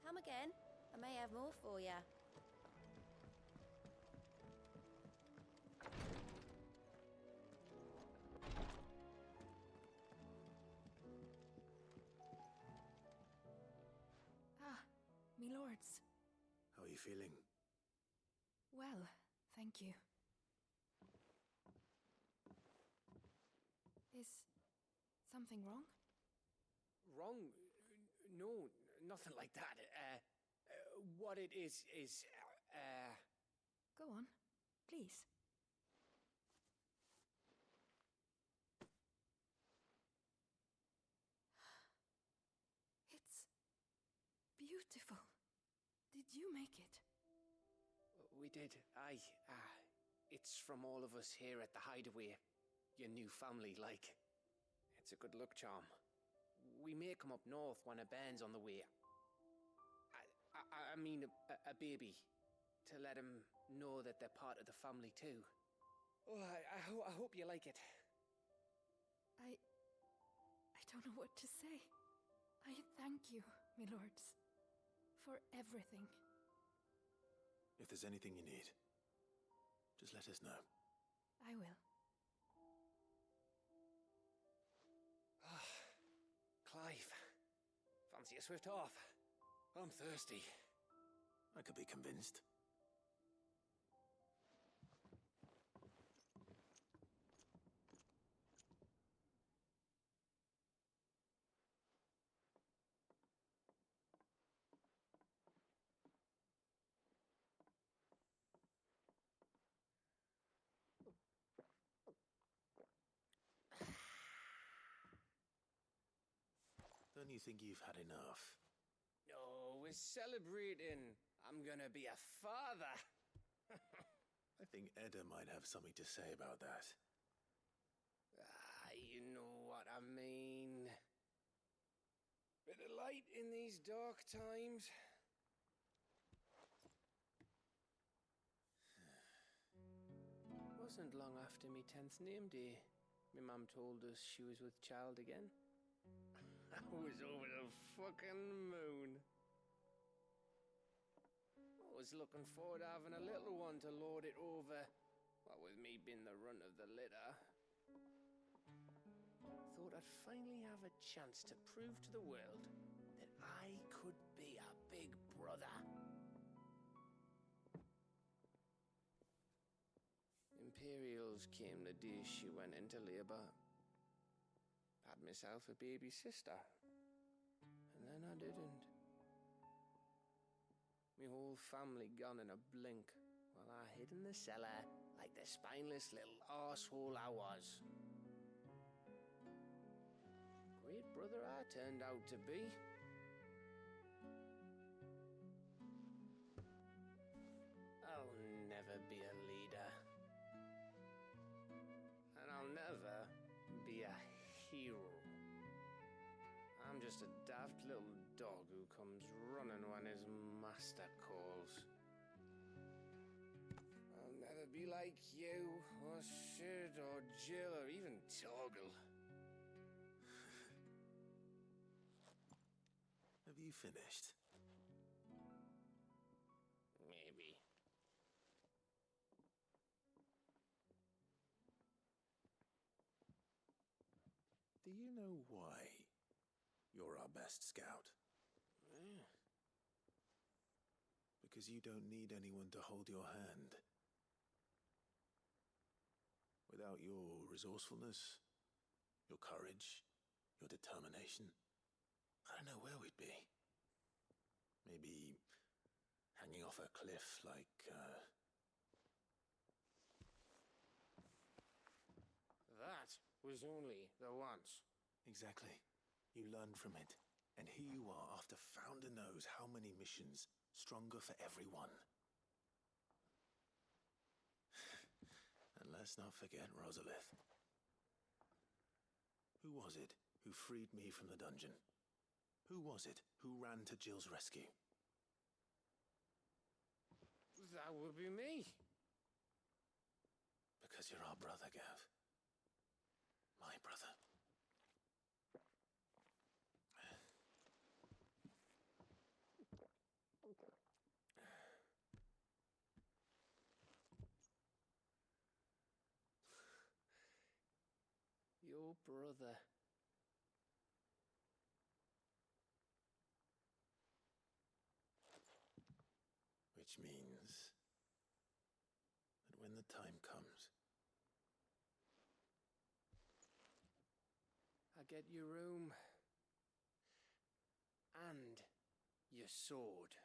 Come again. I may have more for you. Ah, me lords. How are you feeling? Well, thank you. Is something wrong? Wrong? No, nothing like that. What it is, Go on, please. It's beautiful. Did you make it? We did. Aye. It's from all of us here at the Hideaway. Your new family, like. It's a good luck charm. We may come up north when a band's on the way. I mean a baby. To let him know that they're part of the family too. Oh, I hope you like it. I don't know what to say. I thank you, my lords, for everything. If there's anything you need, just let us know. I will. Clive, fancy a swift off? I'm thirsty. I could be convinced. Don't you think you've had enough? No, we're celebrating. I'm gonna be a father. I think Edda might have something to say about that. You know what I mean. Bit of light in these dark times. Wasn't long after me 10th name day. My mum told us she was with child again. I was over the fucking moon. I was looking forward to having a little one to lord it over, what with me being the runt of the litter. Thought I'd finally have a chance to prove to the world that I could be a big brother. Imperials came the day she went into labour. Had myself a baby sister. And then I didn't. My whole family gone in a blink, while I hid in the cellar like the spineless little arsehole I was. Great brother I turned out to be. I'll never be a leader. And I'll never be a hero. I'm just a daft little dog who comes running when his master calls. I'll never be like you, or Sid, or Jill, or even Torgal. Have you finished? Maybe. Do you know why you're our best scout? Because you don't need anyone to hold your hand. Without your resourcefulness, your courage, your determination, I don't know where we'd be. Maybe hanging off a cliff like, That was only the once. Exactly. You learned from it. And here you are, after Founder knows how many missions, stronger for everyone. And let's not forget Rosalith. Who was it who freed me from the dungeon? Who was it who ran to Jill's rescue? That would be me. Because Because you're our brother, Gav. My brother. Your brother. Which means that when the time comes, I get your room. And your sword.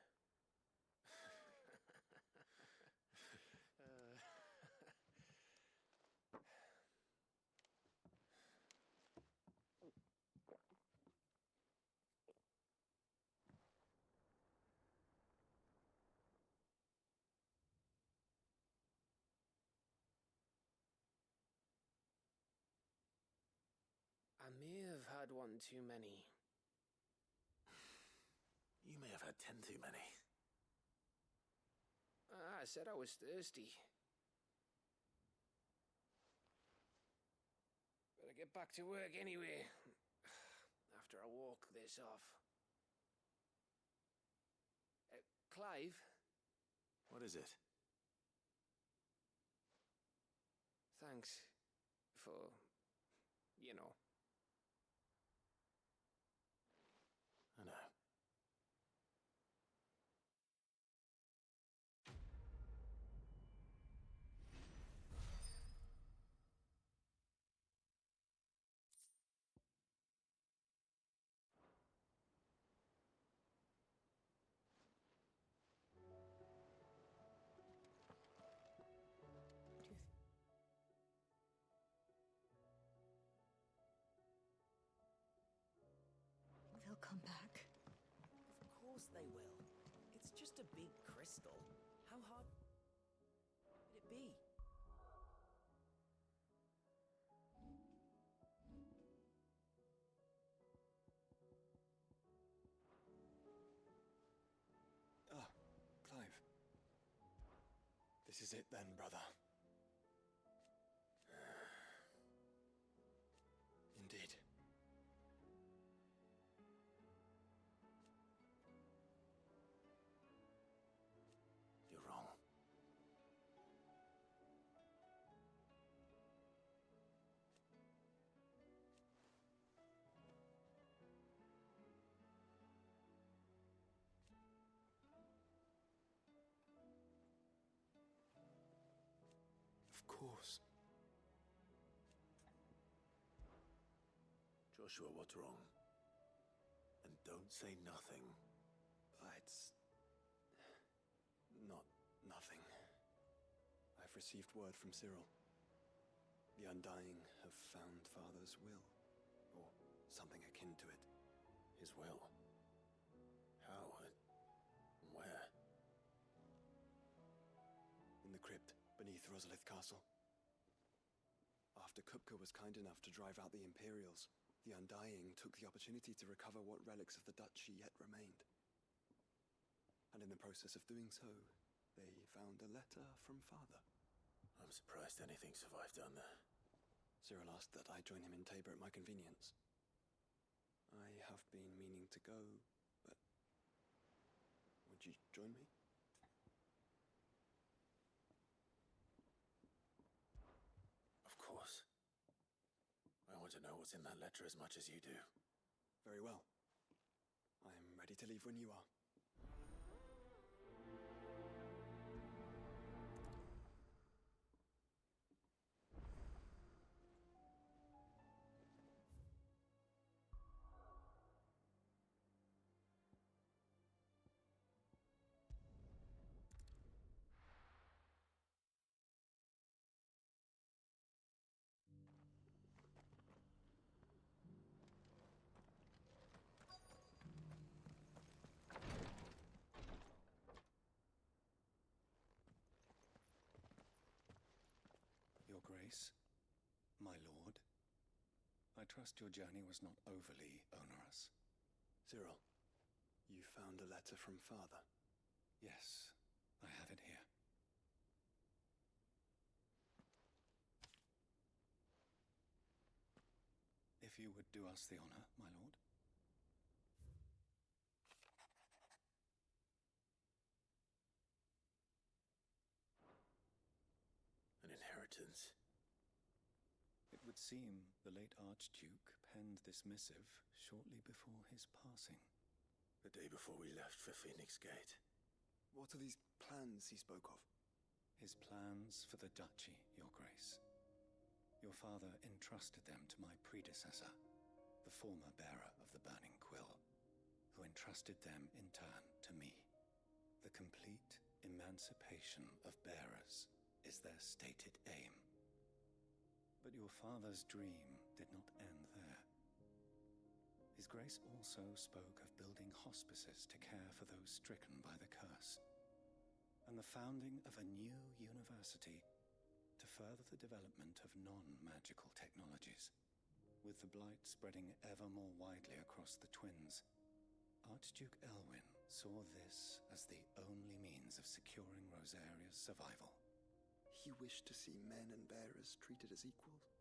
I may have had one too many. you may have had 10 too many. I said I was thirsty. Better get back to work anyway. After I walk this off. Clive? What is it? Thanks for, you know. I know. They'll come back. Of course they will. It's just a big crystal. How hard could it be? Ah, Clive. This is it then, brother. Indeed. You're wrong. Of course. Joshua, what's wrong? And don't say nothing. It's not nothing. I've received word from Cyril. The Undying have found Father's will, or something akin to it. His will? How? Where? In the crypt beneath Rosalith Castle. After Kupka was kind enough to drive out the Imperials, the Undying took the opportunity to recover what relics of the Duchy yet remained. And in the process of doing so, they found a letter from Father. I'm surprised anything survived down there. Cyril asked that I join him in Tabor at my convenience. I have been meaning to go, but would you join me? Of course. I want to know what's in that letter as much as you do. Very well. I am ready to leave when you are. Your Grace, my lord, I trust your journey was not overly onerous. Cyril, you found a letter from Father? Yes, I have it here. If you would do us the honor, my lord. An inheritance. It would seem the late Archduke penned this missive shortly before his passing. The day before we left for Phoenix Gate. What are these plans he spoke of? His plans for the duchy, Your Grace. Your father entrusted them to my predecessor, the former bearer of the Burning Quill, who entrusted them in turn to me. The complete emancipation of bearers is their stated aim. But your father's dream did not end there. His Grace also spoke of building hospices to care for those stricken by the curse, and the founding of a new university to further the development of non-magical technologies. With the blight spreading ever more widely across the twins, Archduke Elwyn saw this as the only means of securing Rosaria's survival. He wished to see men and bearers treated as equals?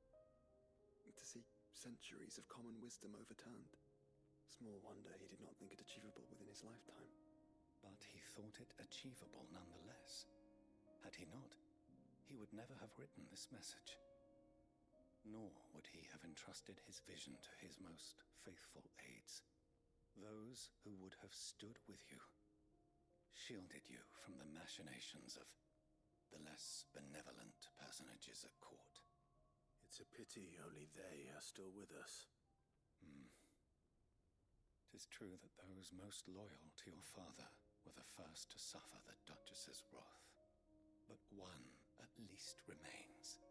To see centuries of common wisdom overturned? Small wonder he did not think it achievable within his lifetime. But he thought it achievable nonetheless. Had he not, he would never have written this message. Nor would he have entrusted his vision to his most faithful aides, those who would have stood with you, shielded you from the machinations of the less benevolent personages at court. It's a pity only they are still with us. 'Tis true that those most loyal to your father were the first to suffer the Duchess's wrath. But one at least remains,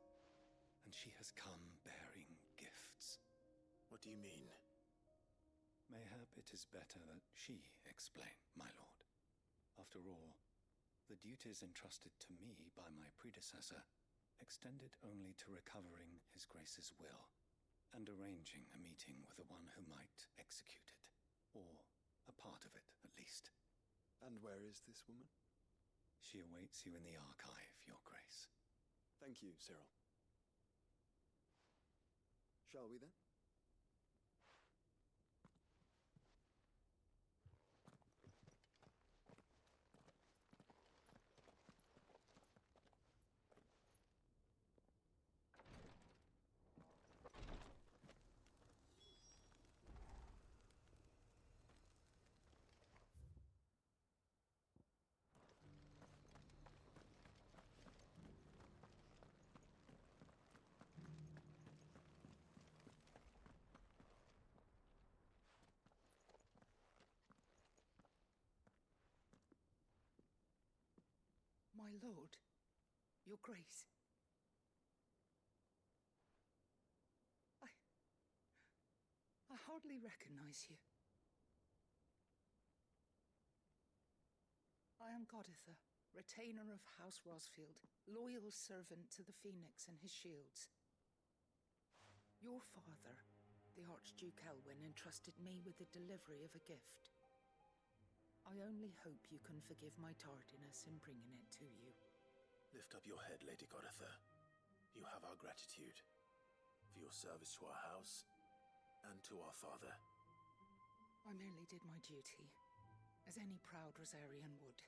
and she has come bearing gifts. What do you mean? Mayhap it is better that she explain, my lord. After all, the duties entrusted to me by my predecessor extended only to recovering His Grace's will and arranging a meeting with the one who might execute it, or a part of it at least. And where is this woman? She awaits you in the archive, Your Grace. Thank you, Cyril. Shall we then? My lord, Your Grace. I hardly recognize you. I am Goditha, retainer of House Rosfield, loyal servant to the Phoenix and his shields. Your father, the Archduke Elwyn, entrusted me with the delivery of a gift. I only hope you can forgive my tardiness in bringing it to you. Lift up your head, Lady Goditha. You have our gratitude for your service to our house and to our father. I merely did my duty, as any proud Rosarian would.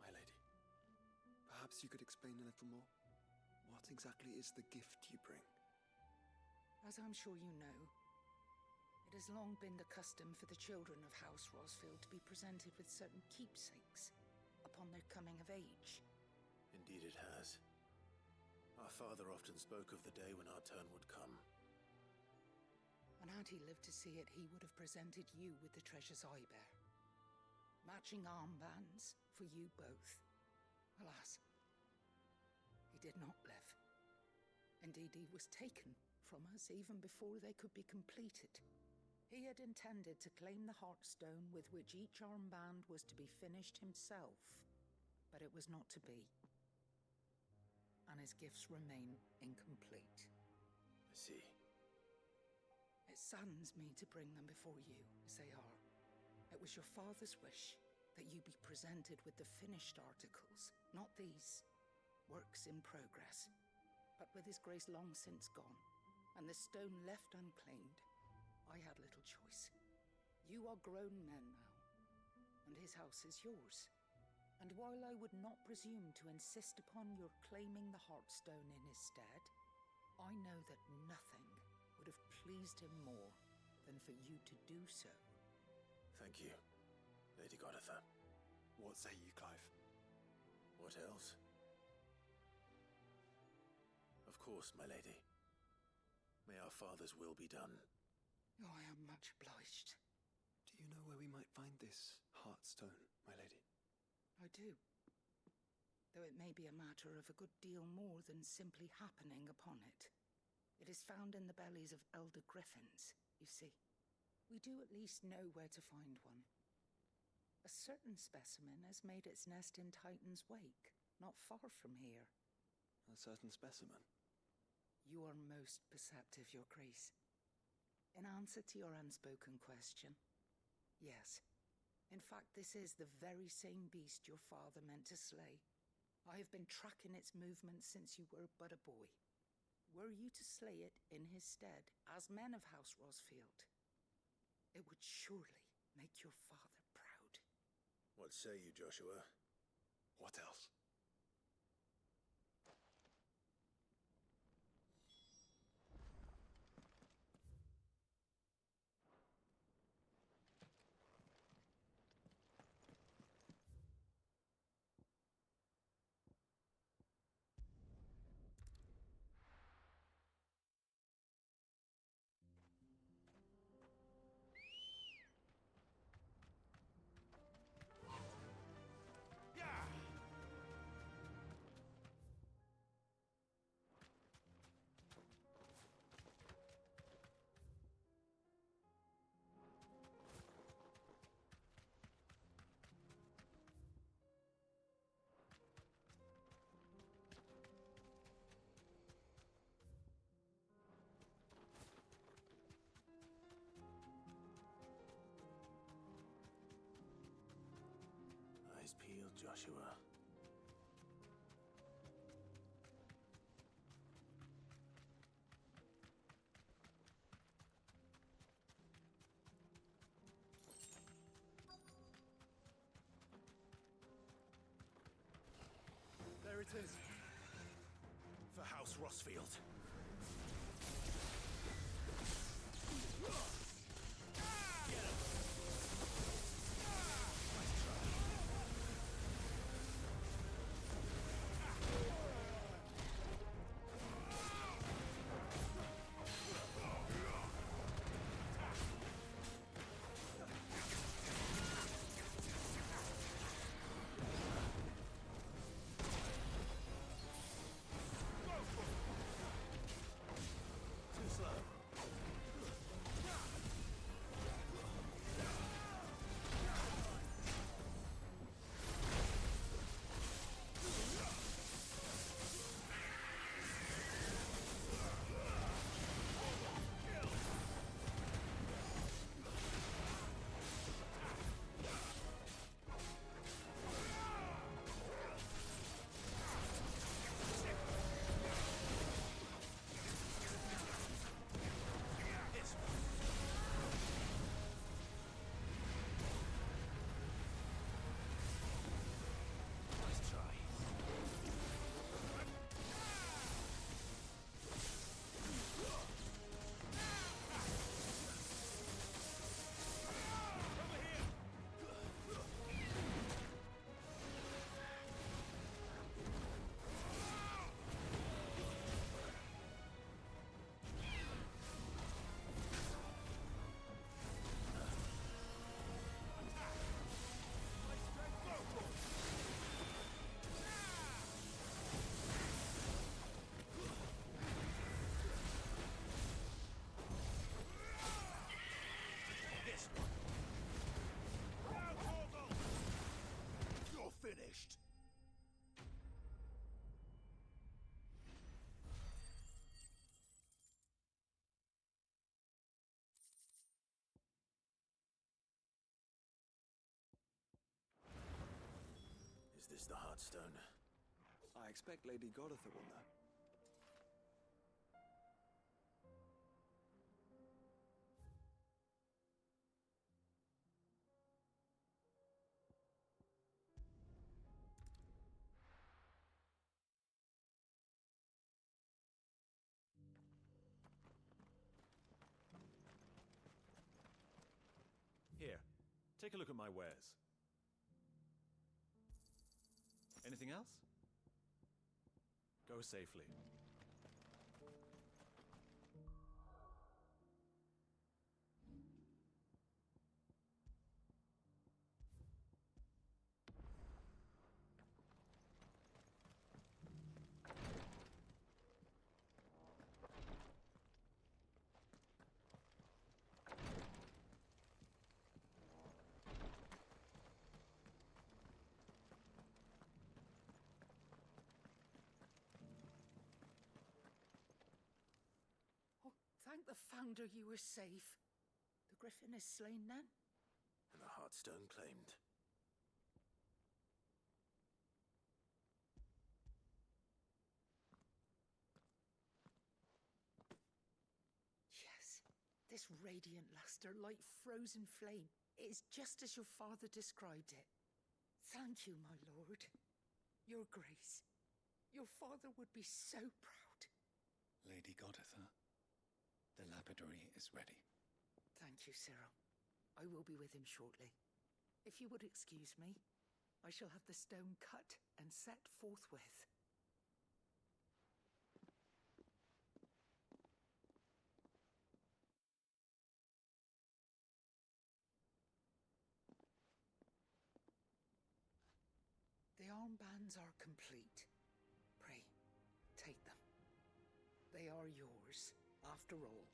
My lady, perhaps you could explain a little more? What exactly is the gift you bring? As I'm sure you know, it has long been the custom for the children of House Rosfield to be presented with certain keepsakes upon their coming of age. Indeed it has. Our father often spoke of the day when our turn would come. And had he lived to see it, he would have presented you with the treasures I bear. Matching armbands for you both. Alas, he did not live. Indeed, he was taken from us even before they could be completed. He had intended to claim the Heartstone with which each armband was to be finished himself, but it was not to be. And his gifts remain incomplete. I see. It saddens me to bring them before you, as they are. It was your father's wish that you be presented with the finished articles, not these, works in progress. But with his grace long since gone, and the stone left unclaimed, I had little choice. You are grown men now, and his house is yours. And while I would not presume to insist upon your claiming the Heartstone in his stead, I know that nothing would have pleased him more than for you to do so. Thank you, Lady Goditha. What say you, Clive? What else? Of course, my lady. May our father's will be done. Oh, I am much obliged. Do you know where we might find this Heartstone, my lady? I do. Though it may be a matter of a good deal more than simply happening upon it. It is found in the bellies of elder griffins, you see. We do at least know where to find one. A certain specimen has made its nest in Titan's Wake, not far from here. A certain specimen? You are most perceptive, Your Grace. In answer to your unspoken question, yes. In fact, this is the very same beast your father meant to slay. I have been tracking its movements since you were but a boy. Were you to slay it in his stead, as men of House Rosfield, it would surely make your father proud. What say you, Joshua? What else? Eyes peeled, Joshua. There it is. For House Rosfield. Finished. Is this the Heartstone? I expect Lady Goditha will know. Take a look at my wares. Anything else? Go safely. Thank the Founder you were safe. The Griffin is slain then? And the Heartstone claimed. Yes, this radiant luster like frozen flame. It is just as your father described it. Thank you, my lord. Your Grace. Your father would be so proud. Lady Goditha, the lapidary is ready. Thank you, Cyril. I will be with him shortly. If you would excuse me, I shall have the stone cut and set forthwith. The armbands are complete. Pray, take them. They are yours, after all.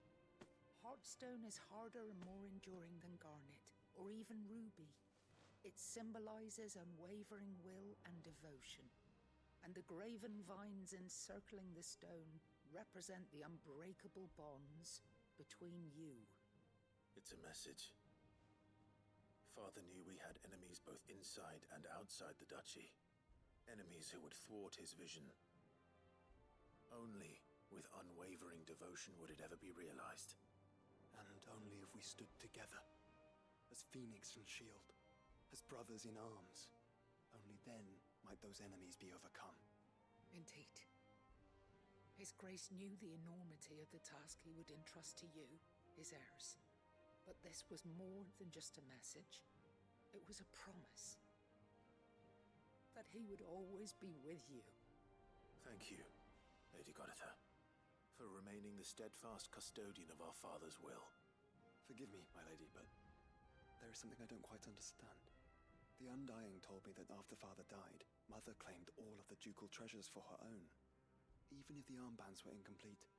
Heartstone is harder and more enduring than garnet, or even ruby. It symbolizes unwavering will and devotion, and the graven vines encircling the stone represent the unbreakable bonds between you. It's a message. Father knew we had enemies both inside and outside the duchy. Enemies who would thwart his vision. Only with unwavering devotion would it ever be realized. And only if we stood together, as Phoenix and Shield, as brothers in arms, only then might those enemies be overcome. Indeed. His Grace knew the enormity of the task he would entrust to you, his heirs. But this was more than just a message. It was a promise. That he would always be with you. Thank you, Lady Goditha, for remaining the steadfast custodian of our father's will. Forgive me, my lady, but there is something I don't quite understand. The Undying told me that after Father died, Mother claimed all of the ducal treasures for her own. Even if the armbands were incomplete,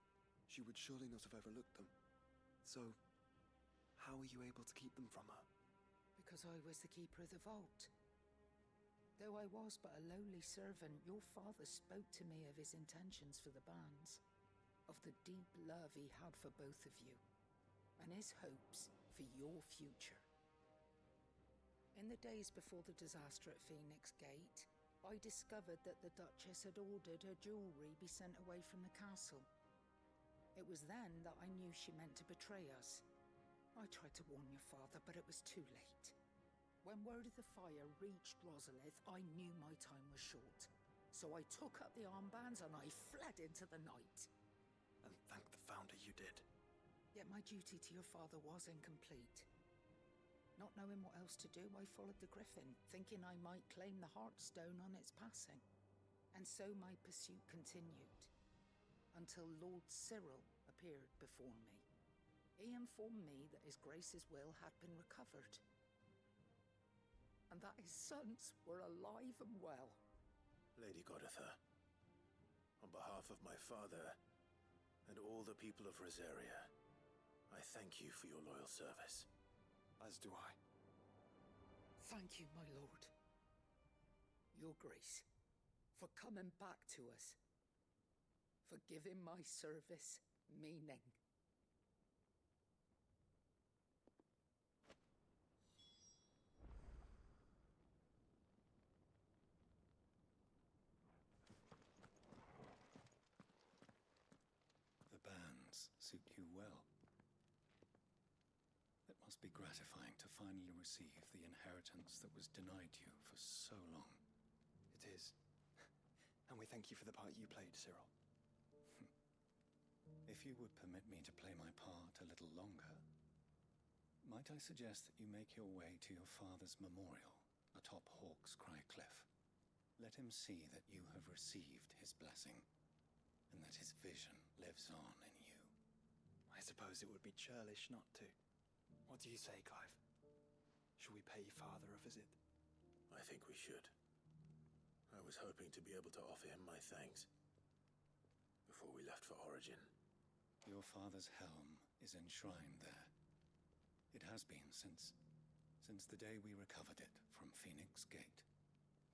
she would surely not have overlooked them. So, how were you able to keep them from her? Because I was the keeper of the vault. Though I was but a lowly servant, your father spoke to me of his intentions for the bands, of the deep love he had for both of you, and his hopes for your future. In the days before the disaster at Phoenix Gate, I discovered that the Duchess had ordered her jewelry be sent away from the castle. It was then that I knew she meant to betray us. I tried to warn your father, but it was too late. When word of the fire reached Rosalith, I knew my time was short. So I took up the armbands and I fled into the night. And thank the Founder you did. Yet my duty to your father was incomplete. Not knowing what else to do, I followed the Griffin, thinking I might claim the Heartstone on its passing. And so my pursuit continued, until Lord Cyril appeared before me. He informed me that his Grace's will had been recovered, and that his sons were alive and well. Lady Goditha, on behalf of my father and all the people of Rosaria, I thank you for your loyal service. As do I. Thank you, my lord. Your Grace, for coming back to us, for giving my service meaning. The bands suit you well. It must be gratifying to finally receive the inheritance that was denied you for so long. It is. And we thank you for the part you played, Cyril. If you would permit me to play my part a little longer, Might I suggest that you make your way to your father's memorial atop Hawk's Cry Cliff? Let him see that you have received his blessing, and that his vision lives on in you. I suppose it would be churlish not to. What do you say, Clive? Should we pay your father a visit? I think we should. I was hoping to be able to offer him my thanks before we left for Origin. Your father's helm is enshrined there. It has been since the day we recovered it from Phoenix Gate.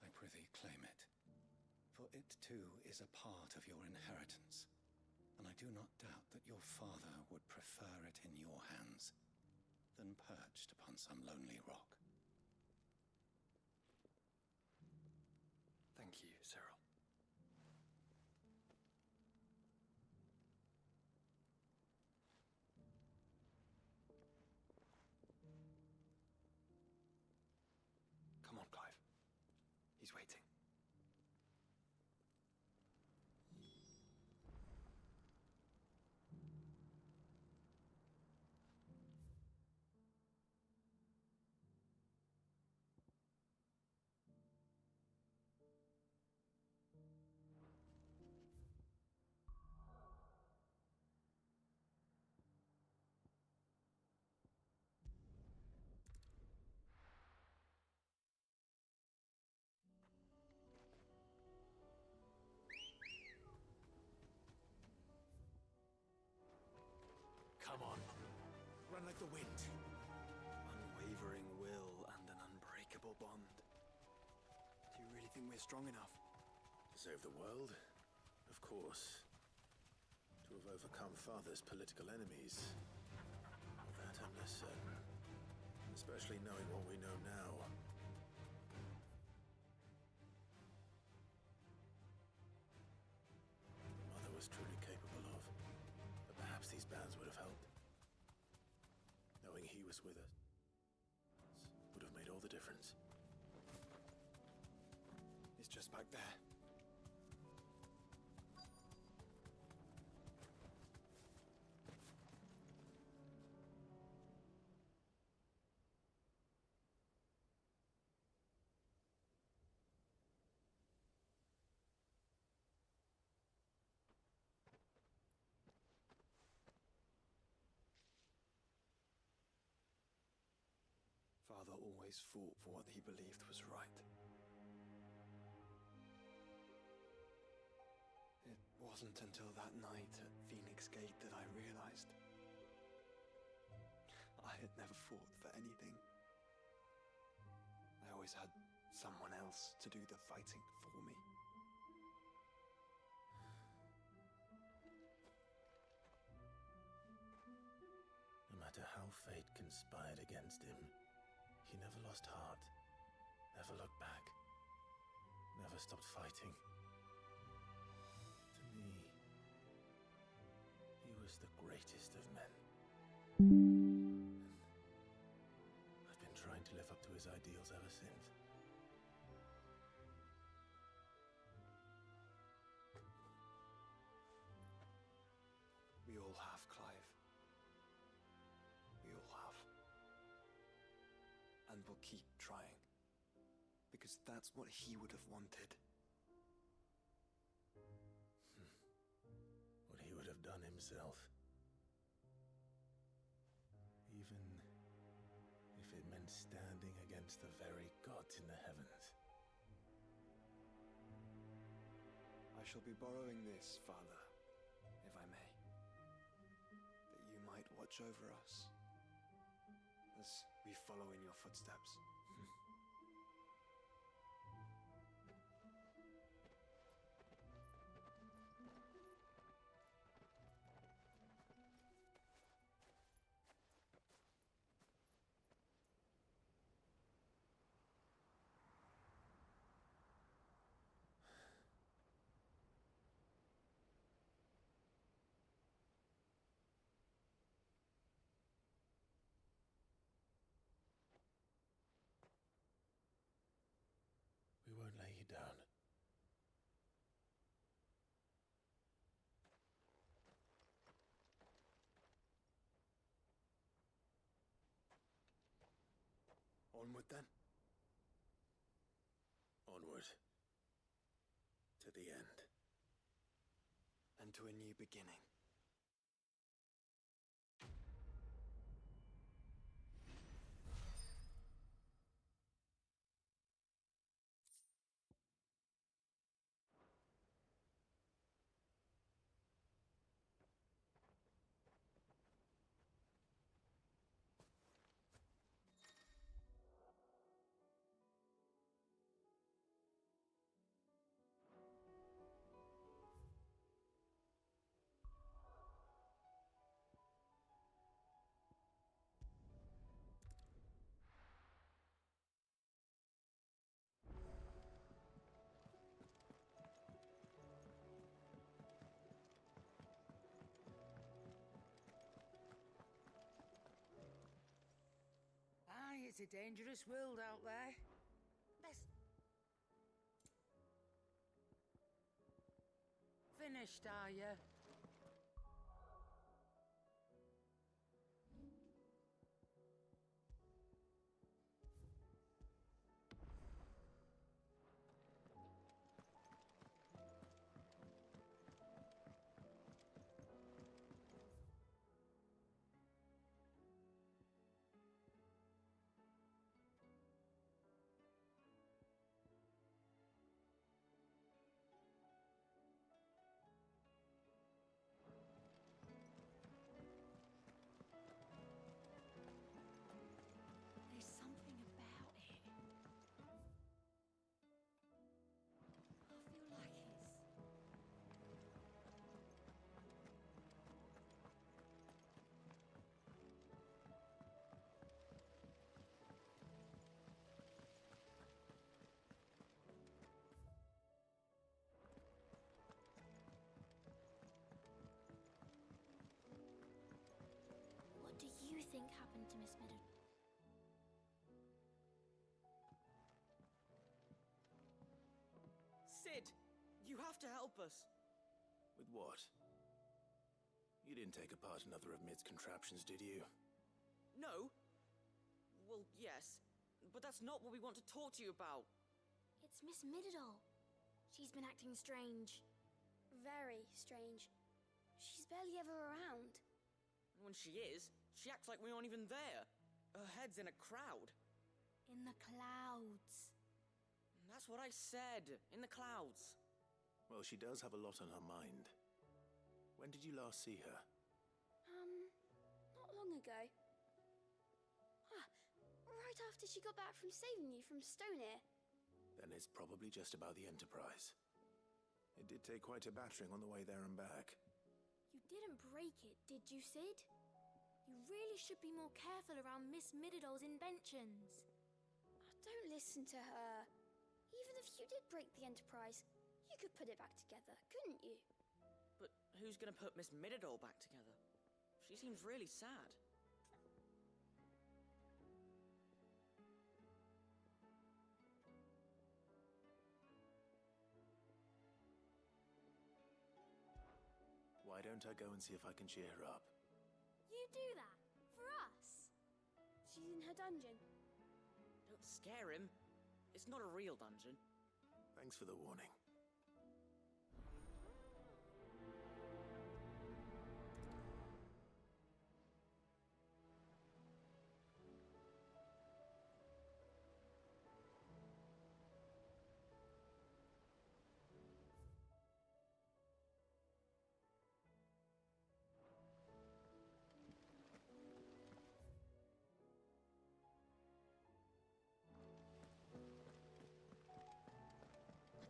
I prithee claim it, for it too is a part of your inheritance, and I do not doubt that your father would prefer it in your hands than perched upon some lonely rock. Thank you, Cyril. Come on, Clive. He's waiting. Come on. Run like the wind. Unwavering will and an unbreakable bond. Do you really think we're strong enough? To save the world? Of course. To have overcome Father's political enemies? Of that I'm less certain. Especially knowing what we know now. Mother was truly capable of. But perhaps these bands would have helped. Knowing he was with us would have made all the difference. It's just back there. Father always fought for what he believed was right. It wasn't until that night at Phoenix Gate that I realized I had never fought for anything. I always had someone else to do the fighting for me. No matter how fate conspired against him, he never lost heart, never looked back, never stopped fighting. To me, he was the greatest of men. And I've been trying to live up to his ideals ever since. We all have, Clive. We all have. And we'll keep trying. Because that's what he would have wanted. What he would have done himself. Even if it meant standing against the very gods in the heavens. I shall be borrowing this, Father, if I may. That you might watch over us as we follow in your footsteps. Onward, then? Onward. To the end. And to a new beginning. Aye, it's a dangerous world out there. Let's... Finished, are you? There's something about it. I feel like it's... What do you think happened to Miss Middleton? Sid, you have to help us. With what? You didn't take apart another of Mid's contraptions, did you? No? Well, yes. But that's not what we want to talk to you about. It's Miss Middledore. She's been acting strange. Very strange. She's barely ever around. And when she is, she acts like we aren't even there. Her head's in a crowd. In the clouds. That's what I said. In the clouds. Well, she does have a lot on her mind. When did you last see her? Not long ago. Right after she got back from saving you from Stonear. Then it's probably just about the Enterprise. It did take quite a battering on the way there and back. You didn't break it, did you, Sid? You really should be more careful around Miss Middeldore's inventions. Don't listen to her. Even if you did break the Enterprise, you could put it back together, couldn't you? But who's gonna put Miss Middledore back together? She seems really sad. Why don't I go and see if I can cheer her up? You do that? For us? She's in her dungeon. Don't scare him. It's not a real dungeon. Thanks for the warning.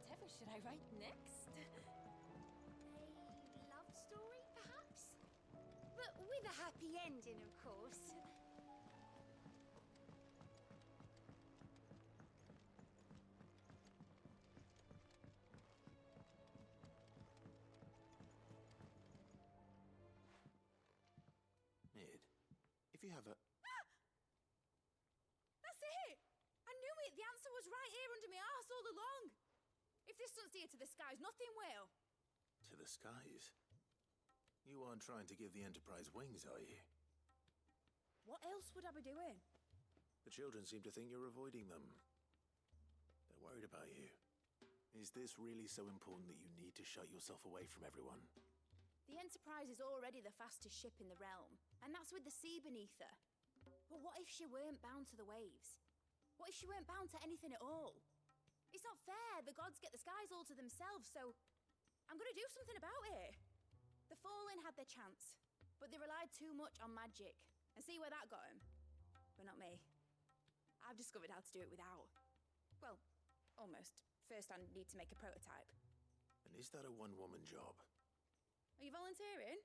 Whatever should I write next? A love story, perhaps? But with a happy ending, of course. Mid, if you have a... That's it! I knew it! The answer was right here under my arse all along! If this doesn't steer to the skies, nothing will! To the skies? You aren't trying to give the Enterprise wings, are you? What else would I be doing? The children seem to think you're avoiding them. They're worried about you. Is this really so important that you need to shut yourself away from everyone? The Enterprise is already the fastest ship in the realm, and that's with the sea beneath her. But what if she weren't bound to the waves? What if she weren't bound to anything at all? It's not fair. The gods get the skies all to themselves, so I'm gonna do something about it. The Fallen had their chance, but they relied too much on magic. And see where that got them? But not me. I've discovered how to do it without. Well, almost. First, I need to make a prototype. And is that a one-woman job? Are you volunteering?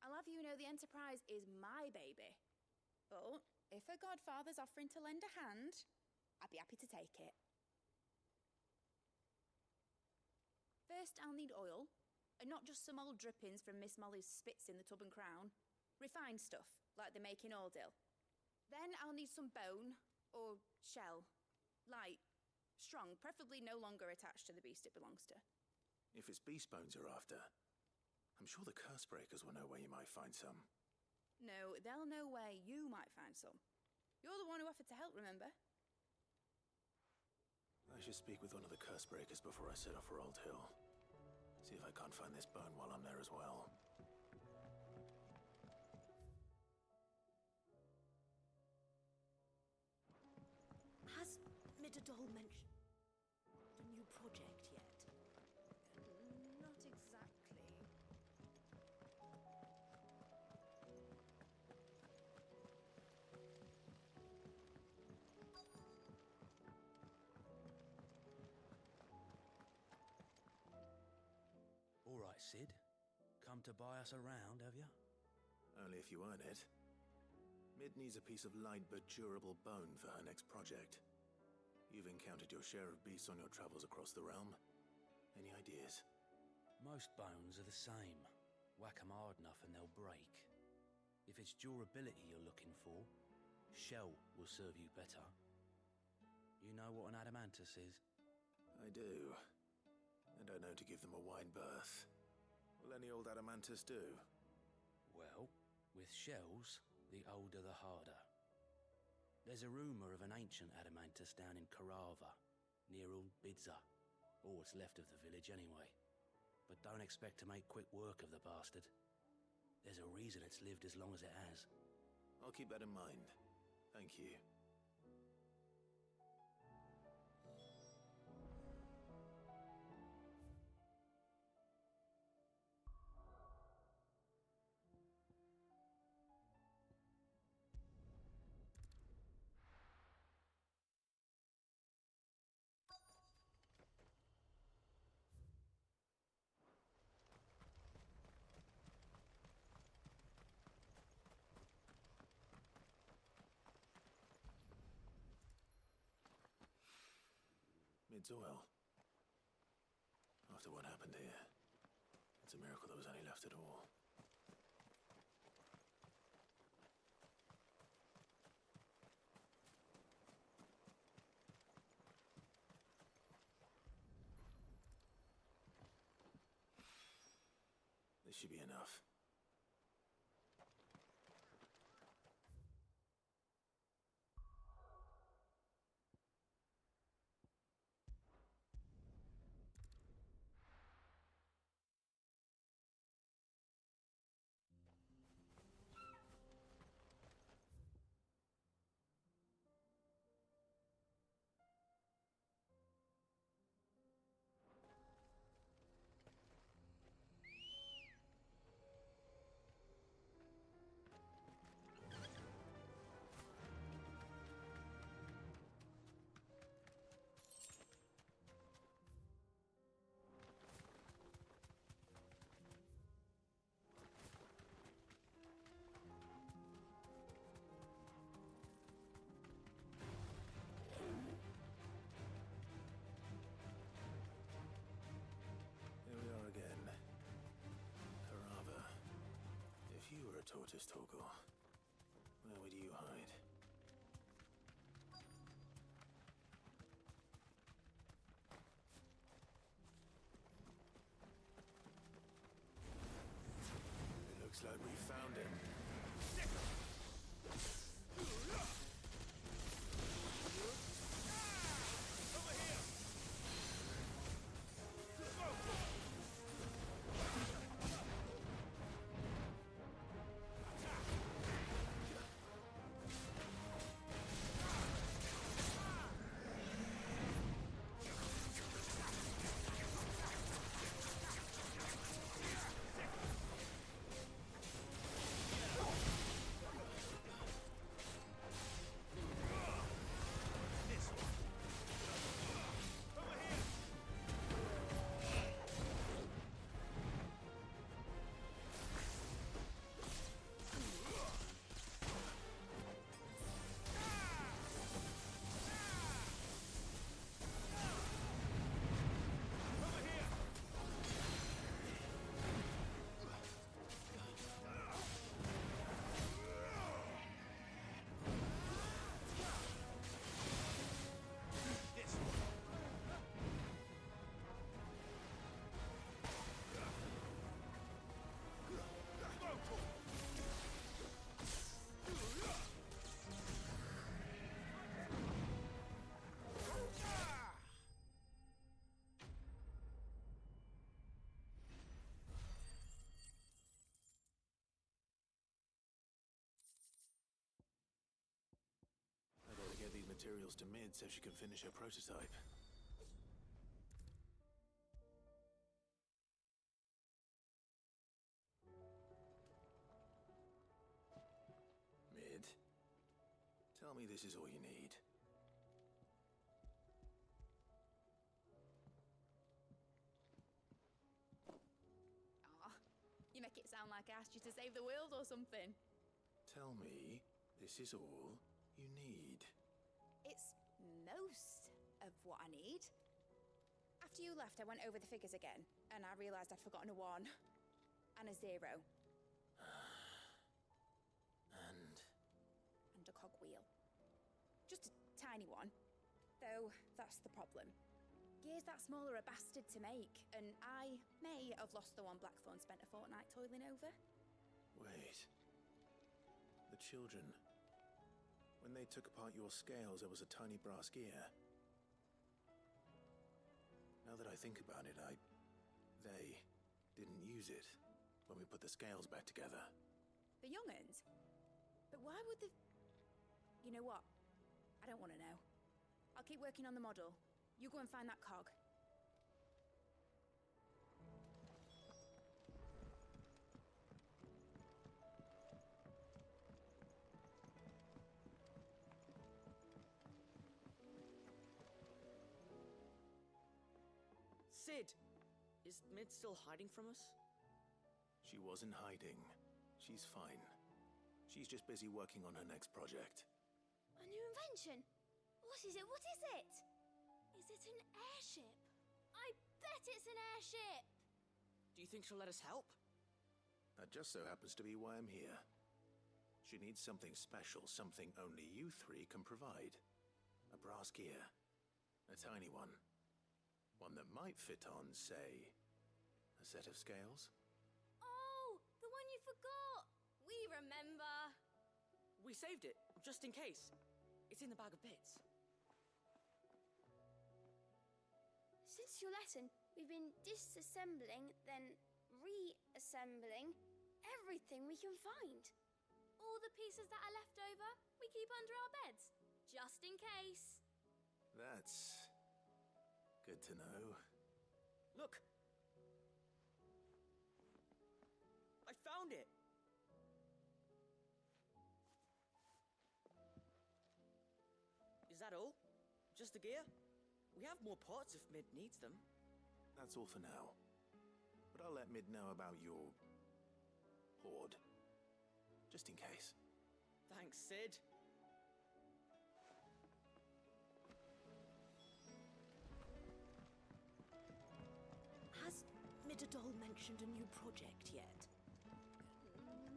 I'll have you know the Enterprise is my baby. But if her godfather's offering to lend a hand, I'd be happy to take it. First, I'll need oil, and not just some old drippings from Miss Molly's spits in the Tub and Crown. Refined stuff, like they make in Ordil. Then I'll need some bone, or shell. Light, strong, preferably no longer attached to the beast it belongs to. If it's beast bones you're after, I'm sure the curse breakers will know where you might find some. No, they'll know where you might find some. You're the one who offered to help, remember? I should speak with one of the curse breakers before I set off for Old Hill. See if I can't find this bone while I'm there as well. Has Midadol mentioned the new project yet? Not exactly. All right, Sid. Come to buy us around, have you? Only if you earn it. Mid needs a piece of light but durable bone for her next project. You've encountered your share of beasts on your travels across the realm. Any ideas? Most bones are the same. Whack 'em hard enough and they'll break. If it's durability you're looking for, shell will serve you better. You know what an adamantus is? I do. And I know to give them a wide berth. Will any old adamantus do? Well, with shells, the older the harder. There's a rumour of an ancient adamantus down in Karava, near Old Bidza. Or what's left of the village anyway. But don't expect to make quick work of the bastard. There's a reason it's lived as long as it has. I'll keep that in mind. Thank you. Mid's oil. After what happened here, it's a miracle there was any left at all. This should be enough. Tortoise Toggle. Where would you hide? It looks like we found him. materials to Mid so she can finish her prototype. Mid, tell me this is all you need. Aw, you make it sound like I asked you to save the world or something. Tell me this is all you need. It's most of what I need. After you left, I went over the figures again, and I realised I'd forgotten a 1 and a 0. And a cogwheel. Just a tiny one. Though, that's the problem. Gears that small are a bastard to make, and I may have lost the one Blackthorn spent a fortnight toiling over. Wait. The children. When they took apart your scales, there was a tiny brass gear. Now that I think about it, they didn't use it when we put the scales back together. The young'uns? But why would the... You know what? I don't want to know. I'll keep working on the model. You go and find that cog. Sid! Is Mid still hiding from us? She wasn't hiding. She's fine. She's just busy working on her next project. A new invention? What is it? What is it? Is it an airship? I bet it's an airship! Do you think she'll let us help? That just so happens to be why I'm here. She needs something special, something only you three can provide. A brass gear. A tiny one. One that might fit on, say, a set of scales? Oh, the one you forgot! We remember! We saved it, just in case. It's in the bag of bits. Since your lesson, we've been disassembling, then reassembling everything we can find. All the pieces that are left over, we keep under our beds, just in case. That's good to know. Look! I found it! Is that all? Just the gear? We have more parts if Mid needs them. That's all for now. But I'll let Mid know about your hoard. Just in case. Thanks, Sid. Has Midadol mentioned a new project yet?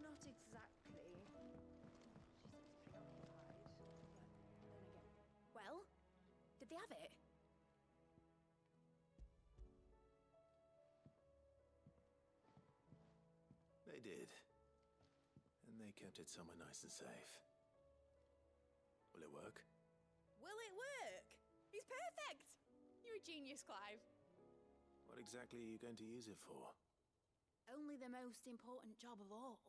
Not exactly. She seems preoccupied. But then again... Well, did they have it? They did. And they kept it somewhere nice and safe. Will it work? Will it work? He's perfect! You're a genius, Clive. What exactly are you going to use it for? Only the most important job of all.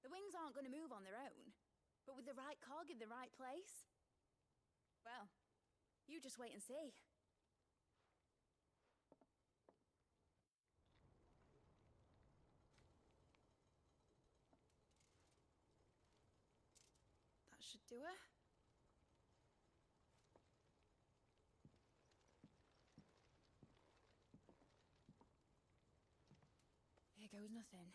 The wings aren't going to move on their own. But with the right cog in the right place... Well, you just wait and see. That should do it. Here goes nothing.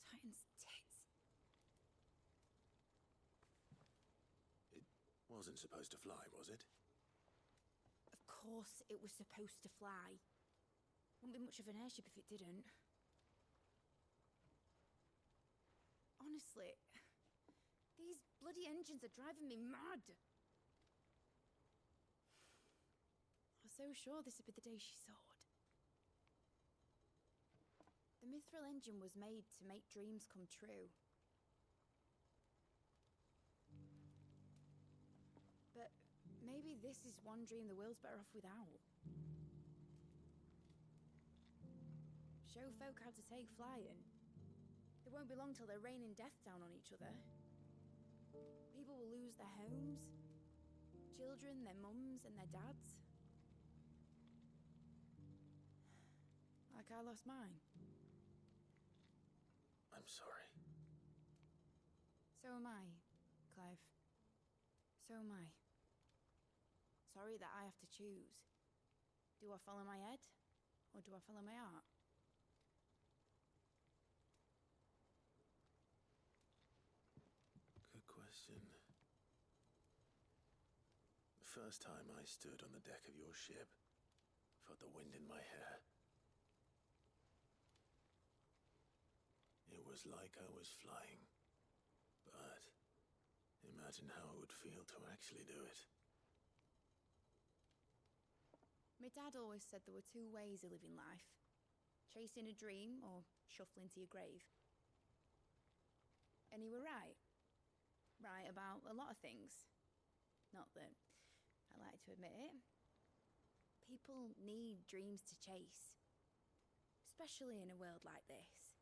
Titan's tits. It wasn't supposed to fly, was it? Of course it was supposed to fly. Wouldn't be much of an airship if it didn't. Honestly, these bloody engines are driving me mad. I was so sure this would be the day she soared. The Mithril engine was made to make dreams come true. But maybe this is one dream the world's better off without. show folk how to take flying. It won't be long till they're raining death down on each other. People will lose their homes. Children, their mums and their dads. Like I lost mine. I'm sorry. So am I, Clive. So am I. Sorry that I have to choose. Do I follow my head, or do I follow my heart? Good question. The first time I stood on the deck of your ship, felt the wind in my hair. It was like I was flying. But imagine how it would feel to actually do it. My dad always said there were two ways of living life. Chasing a dream or shuffling to your grave. And he were right. Right about a lot of things. Not that I like to admit it. People need dreams to chase. Especially in a world like this.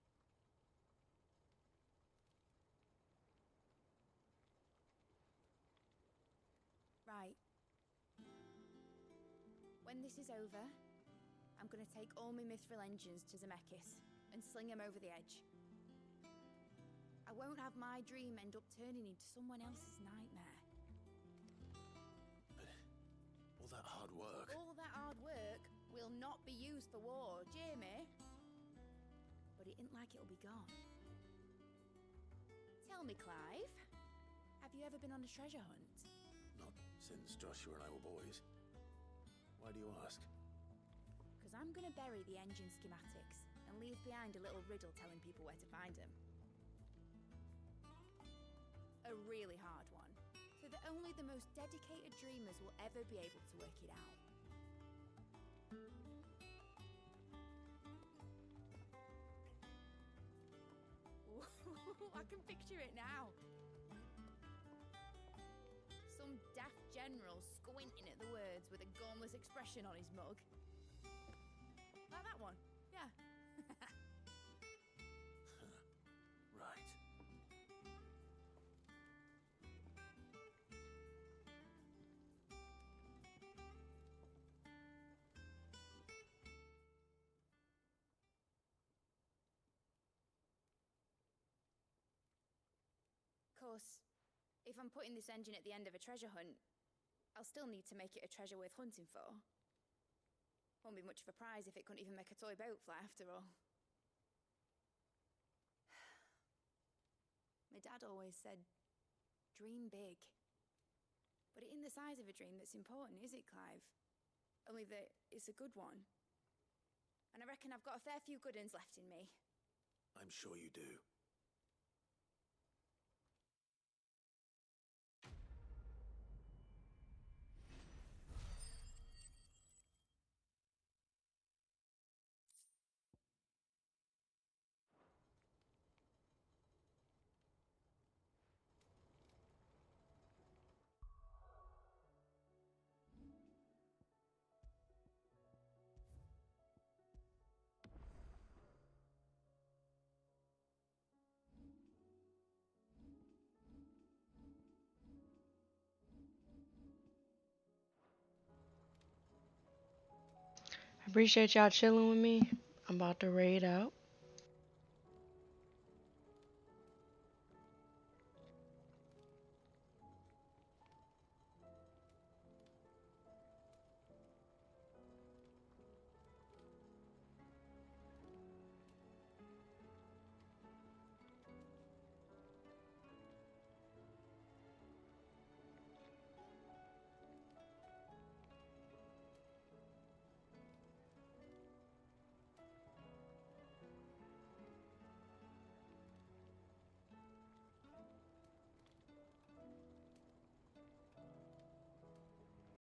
Right. When this is over, I'm gonna take all my mithril engines to Zemeckis and sling them over the edge. I won't have my dream end up turning into someone else's nightmare. But all that hard work... All that hard work will not be used for war, Jamie. But it ain't like it'll be gone. Tell me, Clive, have you ever been on a treasure hunt? Not since Joshua and I were boys. Why do you ask? Because I'm gonna bury the engine schematics and leave behind a little riddle telling people where to find them. A really hard one, so that only the most dedicated dreamers will ever be able to work it out. Ooh, I can picture it now. Some daft general squinting at the words with a gormless expression on his mug. Like that one, yeah. Right. Of course, if I'm putting this engine at the end of a treasure hunt, I'll still need to make it a treasure worth hunting for. Won't be much of a prize if it couldn't even make a toy boat fly after all. My dad always said, dream big. But it ain't the size of a dream that's important, is it, Clive? Only that it's a good one. And I reckon I've got a fair few good uns left in me. I'm sure you do. Appreciate y'all chilling with me. I'm about to raid out.